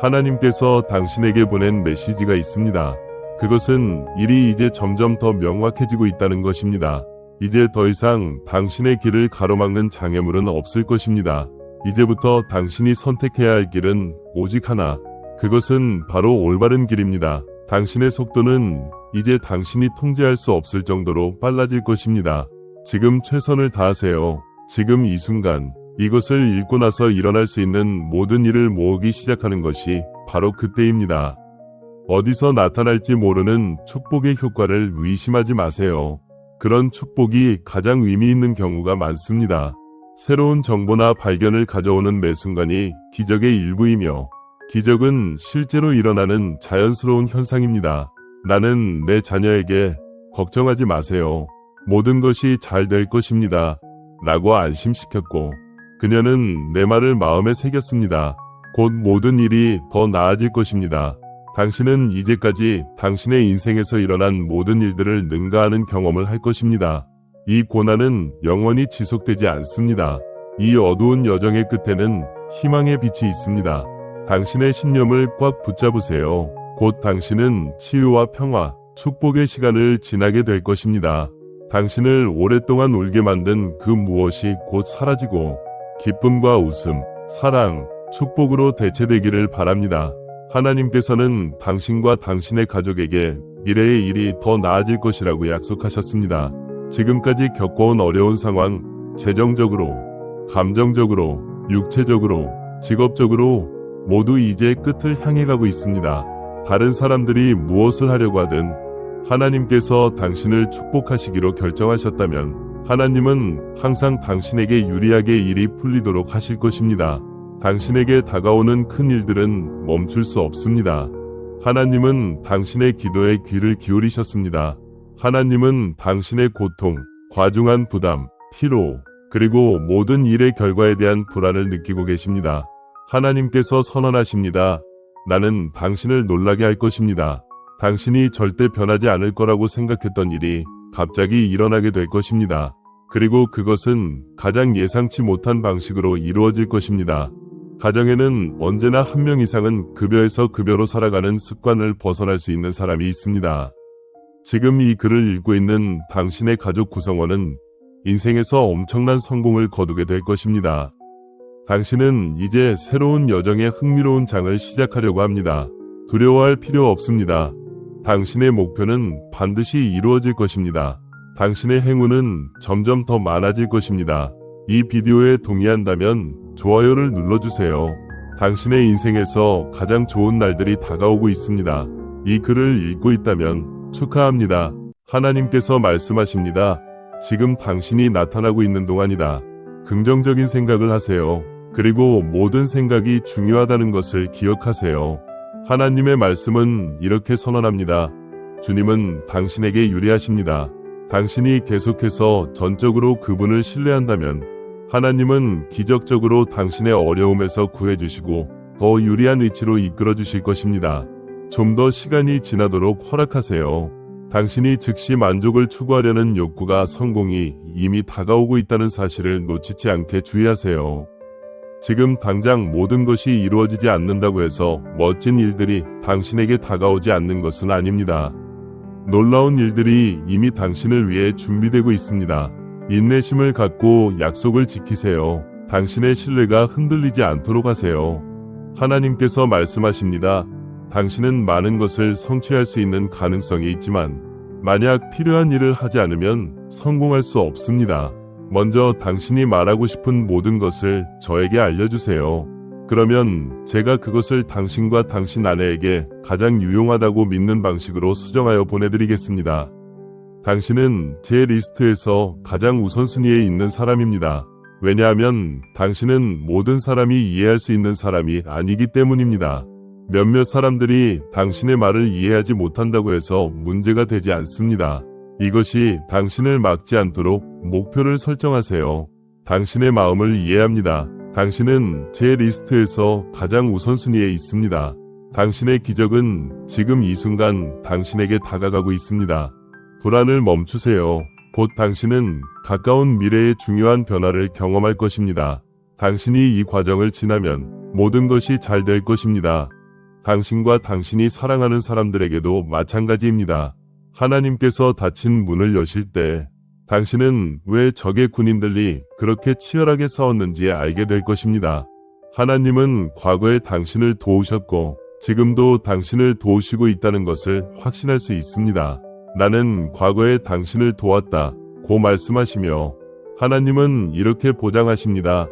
하나님께서 당신에게 보낸 메시지가 있습니다. 그것은 일이 이제 점점 더 명확해지고 있다는 것입니다. 이제 더 이상 당신의 길을 가로막는 장애물은 없을 것입니다. 이제부터 당신이 선택해야 할 길은 오직 하나. 그것은 바로 올바른 길입니다. 당신의 속도는 이제 당신이 통제할 수 없을 정도로 빨라질 것입니다. 지금 최선을 다하세요. 지금 이 순간 이것을 읽고 나서 일어날 수 있는 모든 일을 모으기 시작하는 것이 바로 그때입니다. 어디서 나타날지 모르는 축복의 효과를 의심하지 마세요. 그런 축복이 가장 의미 있는 경우가 많습니다. 새로운 정보나 발견을 가져오는 매 순간이 기적의 일부이며 기적은 실제로 일어나는 자연스러운 현상입니다. 나는 내 자녀에게 걱정하지 마세요. 모든 것이 잘 될 것입니다. 라고 안심시켰고 그녀는 내 말을 마음에 새겼습니다. 곧 모든 일이 더 나아질 것입니다. 당신은 이제까지 당신의 인생에서 일어난 모든 일들을 능가하는 경험을 할 것입니다. 이 고난은 영원히 지속되지 않습니다. 이 어두운 여정의 끝에는 희망의 빛이 있습니다. 당신의 신념을 꽉 붙잡으세요. 곧 당신은 치유와 평화, 축복의 시간을 지나게 될 것입니다. 당신을 오랫동안 울게 만든 그 무엇이 곧 사라지고 기쁨과 웃음, 사랑, 축복으로 대체되기를 바랍니다. 하나님께서는 당신과 당신의 가족에게 미래의 일이 더 나아질 것이라고 약속하셨습니다. 지금까지 겪어온 어려운 상황, 재정적으로, 감정적으로, 육체적으로, 직업적으로 모두 이제 끝을 향해 가고 있습니다. 다른 사람들이 무엇을 하려고 하든 하나님께서 당신을 축복하시기로 결정하셨다면 하나님은 항상 당신에게 유리하게 일이 풀리도록 하실 것입니다. 당신에게 다가오는 큰 일들은 멈출 수 없습니다. 하나님은 당신의 기도에 귀를 기울이셨습니다. 하나님은 당신의 고통, 과중한 부담, 피로, 그리고 모든 일의 결과에 대한 불안을 느끼고 계십니다. 하나님께서 선언하십니다. 나는 당신을 놀라게 할 것입니다. 당신이 절대 변하지 않을 거라고 생각했던 일이 갑자기 일어나게 될 것입니다. 그리고 그것은 가장 예상치 못한 방식으로 이루어질 것입니다. 가정에는 언제나 한 명 이상은 급여에서 급여로 살아가는 습관을 벗어날 수 있는 사람이 있습니다. 지금 이 글을 읽고 있는 당신의 가족 구성원은 인생에서 엄청난 성공을 거두게 될 것입니다. 당신은 이제 새로운 여정의 흥미로운 장을 시작하려고 합니다. 두려워할 필요 없습니다. 당신의 목표는 반드시 이루어질 것입니다. 당신의 행운은 점점 더 많아질 것입니다. 이 비디오에 동의한다면 좋아요를 눌러주세요. 당신의 인생에서 가장 좋은 날들이 다가오고 있습니다. 이 글을 읽고 있다면 축하합니다. 하나님께서 말씀하십니다. 지금 당신이 나타나고 있는 동안이다. 긍정적인 생각을 하세요. 그리고 모든 생각이 중요하다는 것을 기억하세요. 하나님의 말씀은 이렇게 선언합니다. 주님은 당신에게 유리하십니다. 당신이 계속해서 전적으로 그분을 신뢰한다면 하나님은 기적적으로 당신의 어려움에서 구해주시고 더 유리한 위치로 이끌어 주실 것입니다. 좀 더 시간이 지나도록 허락하세요. 당신이 즉시 만족을 추구하려는 욕구가 성공이 이미 다가오고 있다는 사실을 놓치지 않게 주의하세요. 지금 당장 모든 것이 이루어지지 않는다고 해서 멋진 일들이 당신에게 다가오지 않는 것은 아닙니다. 놀라운 일들이 이미 당신을 위해 준비되고 있습니다. 인내심을 갖고 약속을 지키세요. 당신의 신뢰가 흔들리지 않도록 하세요. 하나님께서 말씀하십니다. 당신은 많은 것을 성취할 수 있는 가능성이 있지만 만약 필요한 일을 하지 않으면 성공할 수 없습니다. 먼저 당신이 말하고 싶은 모든 것을 저에게 알려주세요. 그러면 제가 그것을 당신과 당신 아내에게 가장 유용하다고 믿는 방식으로 수정하여 보내드리겠습니다. 당신은 제 리스트에서 가장 우선순위에 있는 사람입니다. 왜냐하면 당신은 모든 사람이 이해할 수 있는 사람이 아니기 때문입니다. 몇몇 사람들이 당신의 말을 이해하지 못한다고 해서 문제가 되지 않습니다. 이것이 당신을 막지 않도록 목표를 설정하세요. 당신의 마음을 이해합니다. 당신은 제 리스트에서 가장 우선순위에 있습니다. 당신의 기적은 지금 이 순간 당신에게 다가가고 있습니다. 불안을 멈추세요. 곧 당신은 가까운 미래의 중요한 변화를 경험할 것입니다. 당신이 이 과정을 지나면 모든 것이 잘 될 것입니다. 당신과 당신이 사랑하는 사람들에게도 마찬가지입니다. 하나님께서 닫힌 문을 여실 때 당신은 왜 적의 군인들이 그렇게 치열하게 싸웠는지 알게 될 것입니다. 하나님은 과거에 당신을 도우셨고 지금도 당신을 도우시고 있다는 것을 확신할 수 있습니다. 나는 과거에 당신을 도왔다 고 말씀하시며 하나님은 이렇게 보장하십니다.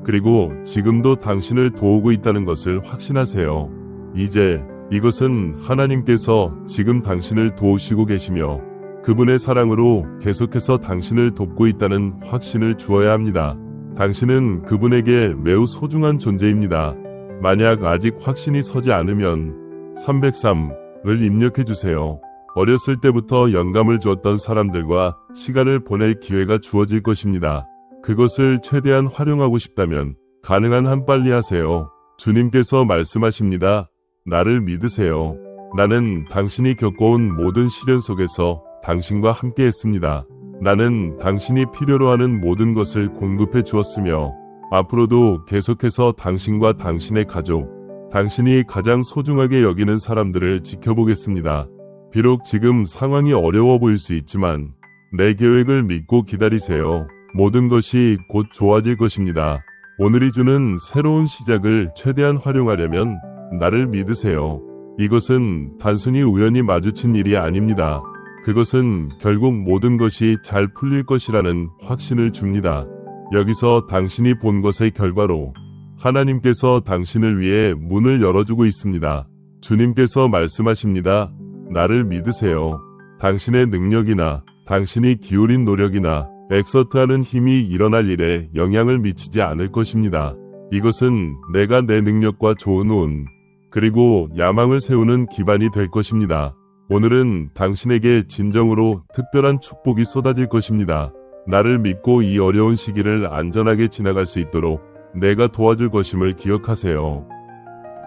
그리고 지금도 당신을 도우고 있다는 것을 확신하세요. 이제 이것은 하나님께서 지금 당신을 도우시고 계시며 그분의 사랑으로 계속해서 당신을 돕고 있다는 확신을 주어야 합니다. 당신은 그분에게 매우 소중한 존재입니다. 만약 아직 확신이 서지 않으면 303을 입력해 주세요. 어렸을 때부터 영감을 주었던 사람들과 시간을 보낼 기회가 주어질 것입니다. 그것을 최대한 활용하고 싶다면 가능한 한 빨리 하세요. 주님께서 말씀하십니다. 나를 믿으세요. 나는 당신이 겪어온 모든 시련 속에서 당신과 함께 했습니다. 나는 당신이 필요로 하는 모든 것을 공급해 주었으며 앞으로도 계속해서 당신과 당신의 가족, 당신이 가장 소중하게 여기는 사람들을 지켜보겠습니다. 비록 지금 상황이 어려워 보일 수 있지만 내 계획을 믿고 기다리세요. 모든 것이 곧 좋아질 것입니다. 오늘이 주는 새로운 시작을 최대한 활용하려면 나를 믿으세요. 이것은 단순히 우연히 마주친 일이 아닙니다. 그것은 결국 모든 것이 잘 풀릴 것이라는 확신을 줍니다. 여기서 당신이 본 것의 결과로 하나님께서 당신을 위해 문을 열어주고 있습니다. 주님께서 말씀하십니다. 나를 믿으세요. 당신의 능력이나 당신이 기울인 노력이나 엑서트하는 힘이 일어날 일에 영향을 미치지 않을 것입니다. 이것은 내가 내 능력과 좋은 운, 그리고 야망을 세우는 기반이 될 것입니다. 오늘은 당신에게 진정으로 특별한 축복이 쏟아질 것입니다. 나를 믿고 이 어려운 시기를 안전하게 지나갈 수 있도록 내가 도와줄 것임을 기억하세요.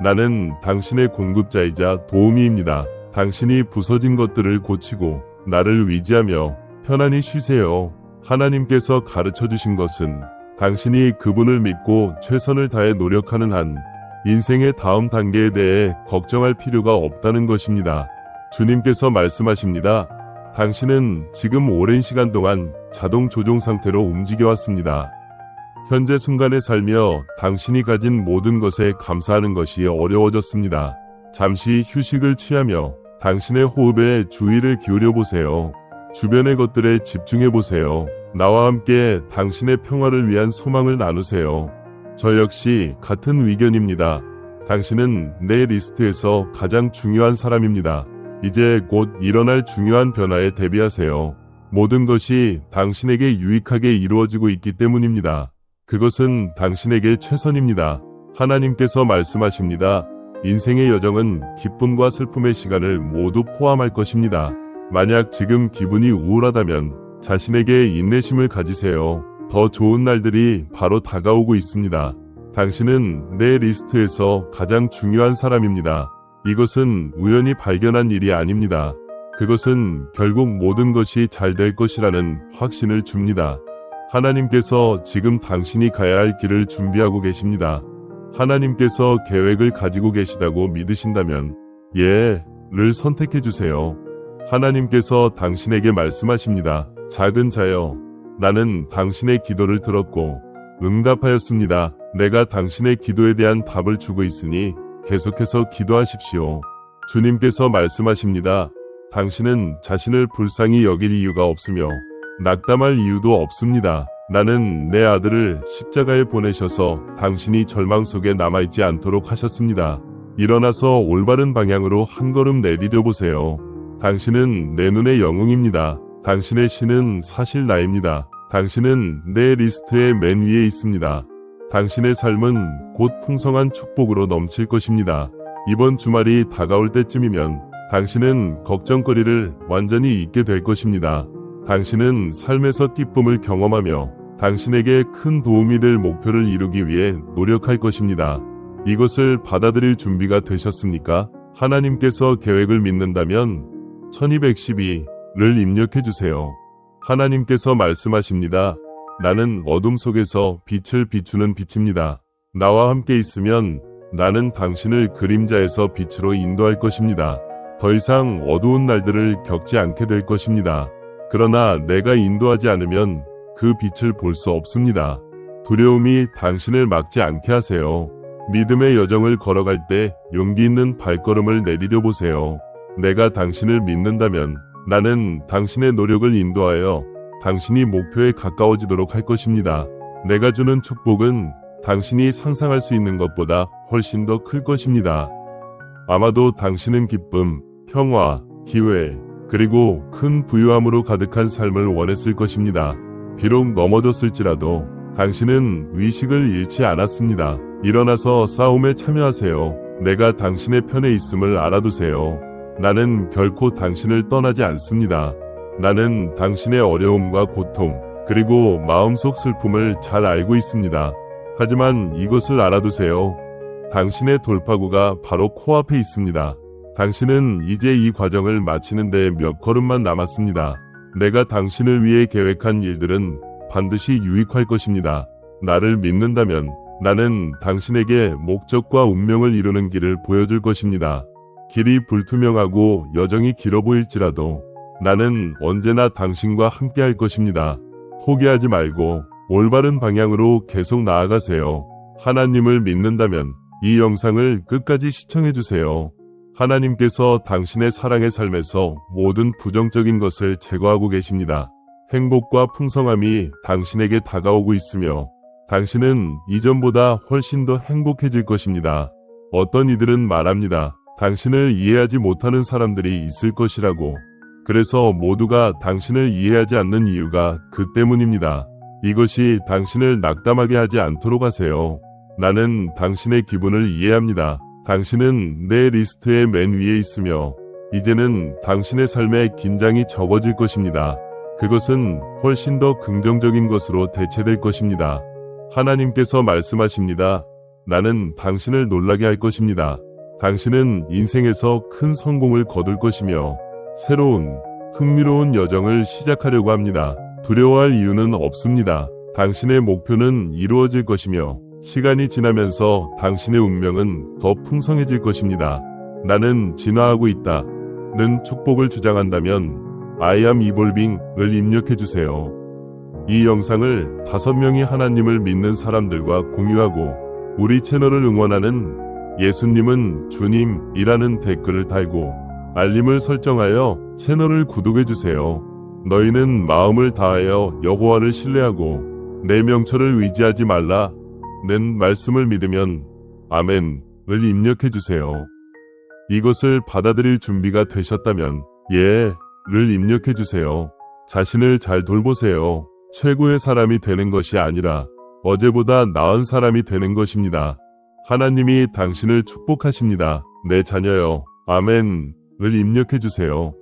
나는 당신의 공급자이자 도우미입니다. 당신이 부서진 것들을 고치고 나를 위지하며 편안히 쉬세요. 하나님께서 가르쳐 주신 것은 당신이 그분을 믿고 최선을 다해 노력하는 한 인생의 다음 단계에 대해 걱정할 필요가 없다는 것입니다. 주님께서 말씀하십니다. 당신은 지금 오랜 시간 동안 자동 조종 상태로 움직여 왔습니다. 현재 순간에 살며 당신이 가진 모든 것에 감사하는 것이 어려워졌습니다. 잠시 휴식을 취하며 당신의 호흡에 주의를 기울여 보세요. 주변의 것들에 집중해 보세요. 나와 함께 당신의 평화를 위한 소망을 나누세요. 저 역시 같은 의견입니다. 당신은 내 리스트에서 가장 중요한 사람입니다. 이제 곧 일어날 중요한 변화에 대비하세요. 모든 것이 당신에게 유익하게 이루어지고 있기 때문입니다. 그것은 당신에게 최선입니다. 하나님께서 말씀하십니다. 인생의 여정은 기쁨과 슬픔의 시간을 모두 포함할 것입니다. 만약 지금 기분이 우울하다면 자신에게 인내심을 가지세요. 더 좋은 날들이 바로 다가오고 있습니다. 당신은 내 리스트에서 가장 중요한 사람입니다. 이것은 우연히 발견한 일이 아닙니다. 그것은 결국 모든 것이 잘 될 것이라는 확신을 줍니다. 하나님께서 지금 당신이 가야 할 길을 준비하고 계십니다. 하나님께서 계획을 가지고 계시다고 믿으신다면 예를 선택해 주세요. 하나님께서 당신에게 말씀하십니다. 작은 자여, 나는 당신의 기도를 들었고 응답하였습니다. 내가 당신의 기도에 대한 답을 주고 있으니 계속해서 기도하십시오. 주님께서 말씀하십니다. 당신은 자신을 불쌍히 여길 이유가 없으며 낙담할 이유도 없습니다. 나는 내 아들을 십자가에 보내셔서 당신이 절망 속에 남아있지 않도록 하셨습니다. 일어나서 올바른 방향으로 한 걸음 내디뎌 보세요. 당신은 내 눈의 영웅입니다. 당신의 신은 사실 나입니다. 당신은 내 리스트의 맨 위에 있습니다. 당신의 삶은 곧 풍성한 축복으로 넘칠 것입니다. 이번 주말이 다가올 때쯤이면 당신은 걱정거리를 완전히 잊게 될 것입니다. 당신은 삶에서 기쁨을 경험하며 당신에게 큰 도움이 될 목표를 이루기 위해 노력할 것입니다. 이것을 받아들일 준비가 되셨습니까? 하나님께서 계획을 믿는다면 1212를 입력해 주세요. 하나님께서 말씀하십니다. 나는 어둠 속에서 빛을 비추는 빛입니다. 나와 함께 있으면 나는 당신을 그림자에서 빛으로 인도할 것입니다. 더 이상 어두운 날들을 겪지 않게 될 것입니다. 그러나 내가 인도하지 않으면 그 빛을 볼 수 없습니다. 두려움이 당신을 막지 않게 하세요. 믿음의 여정을 걸어갈 때 용기 있는 발걸음을 내디뎌 보세요. 내가 당신을 믿는다면 나는 당신의 노력을 인도하여 당신이 목표에 가까워지도록 할 것입니다. 내가 주는 축복은 당신이 상상할 수 있는 것보다 훨씬 더 클 것입니다. 아마도 당신은 기쁨, 평화, 기회, 그리고 큰 부유함으로 가득한 삶을 원했을 것입니다. 비록 넘어졌을지라도 당신은 의식을 잃지 않았습니다. 일어나서 싸움에 참여하세요. 내가 당신의 편에 있음을 알아두세요. 나는 결코 당신을 떠나지 않습니다. 나는 당신의 어려움과 고통, 그리고 마음속 슬픔을 잘 알고 있습니다. 하지만 이것을 알아두세요. 당신의 돌파구가 바로 코앞에 있습니다. 당신은 이제 이 과정을 마치는데 몇 걸음만 남았습니다. 내가 당신을 위해 계획한 일들은 반드시 유익할 것입니다. 나를 믿는다면 나는 당신에게 목적과 운명을 이루는 길을 보여줄 것입니다. 길이 불투명하고 여정이 길어 보일지라도 나는 언제나 당신과 함께 할 것입니다. 포기하지 말고 올바른 방향으로 계속 나아가세요. 하나님을 믿는다면 이 영상을 끝까지 시청해주세요. 하나님께서 당신의 사랑의 삶에서 모든 부정적인 것을 제거하고 계십니다. 행복과 풍성함이 당신에게 다가오고 있으며 당신은 이전보다 훨씬 더 행복해질 것입니다. 어떤 이들은 말합니다. 당신을 이해하지 못하는 사람들이 있을 것이라고. 그래서 모두가 당신을 이해하지 않는 이유가 그 때문입니다. 이것이 당신을 낙담하게 하지 않도록 하세요. 나는 당신의 기분을 이해합니다. 당신은 내 리스트의 맨 위에 있으며 이제는 당신의 삶에 긴장이 적어질 것입니다. 그것은 훨씬 더 긍정적인 것으로 대체될 것입니다. 하나님께서 말씀하십니다. 나는 당신을 놀라게 할 것입니다. 당신은 인생에서 큰 성공을 거둘 것이며 새로운 흥미로운 여정을 시작하려고 합니다. 두려워할 이유는 없습니다. 당신의 목표는 이루어질 것이며 시간이 지나면서 당신의 운명은 더 풍성해질 것입니다. 나는 진화하고 있다. 는 축복을 주장한다면 I am evolving을 입력해주세요. 이 영상을 5명이 하나님을 믿는 사람들과 공유하고 우리 채널을 응원하는 예수님은 주님이라는 댓글을 달고 알림을 설정하여 채널을 구독해주세요. 너희는 마음을 다하여 여호와를 신뢰하고 내 명철을 의지하지 말라. 는 말씀을 믿으면 아멘을 입력해주세요. 이것을 받아들일 준비가 되셨다면 예를 입력해주세요. 자신을 잘 돌보세요. 최고의 사람이 되는 것이 아니라 어제보다 나은 사람이 되는 것입니다. 하나님이 당신을 축복하십니다. 내 자녀여, 아멘을 입력해주세요.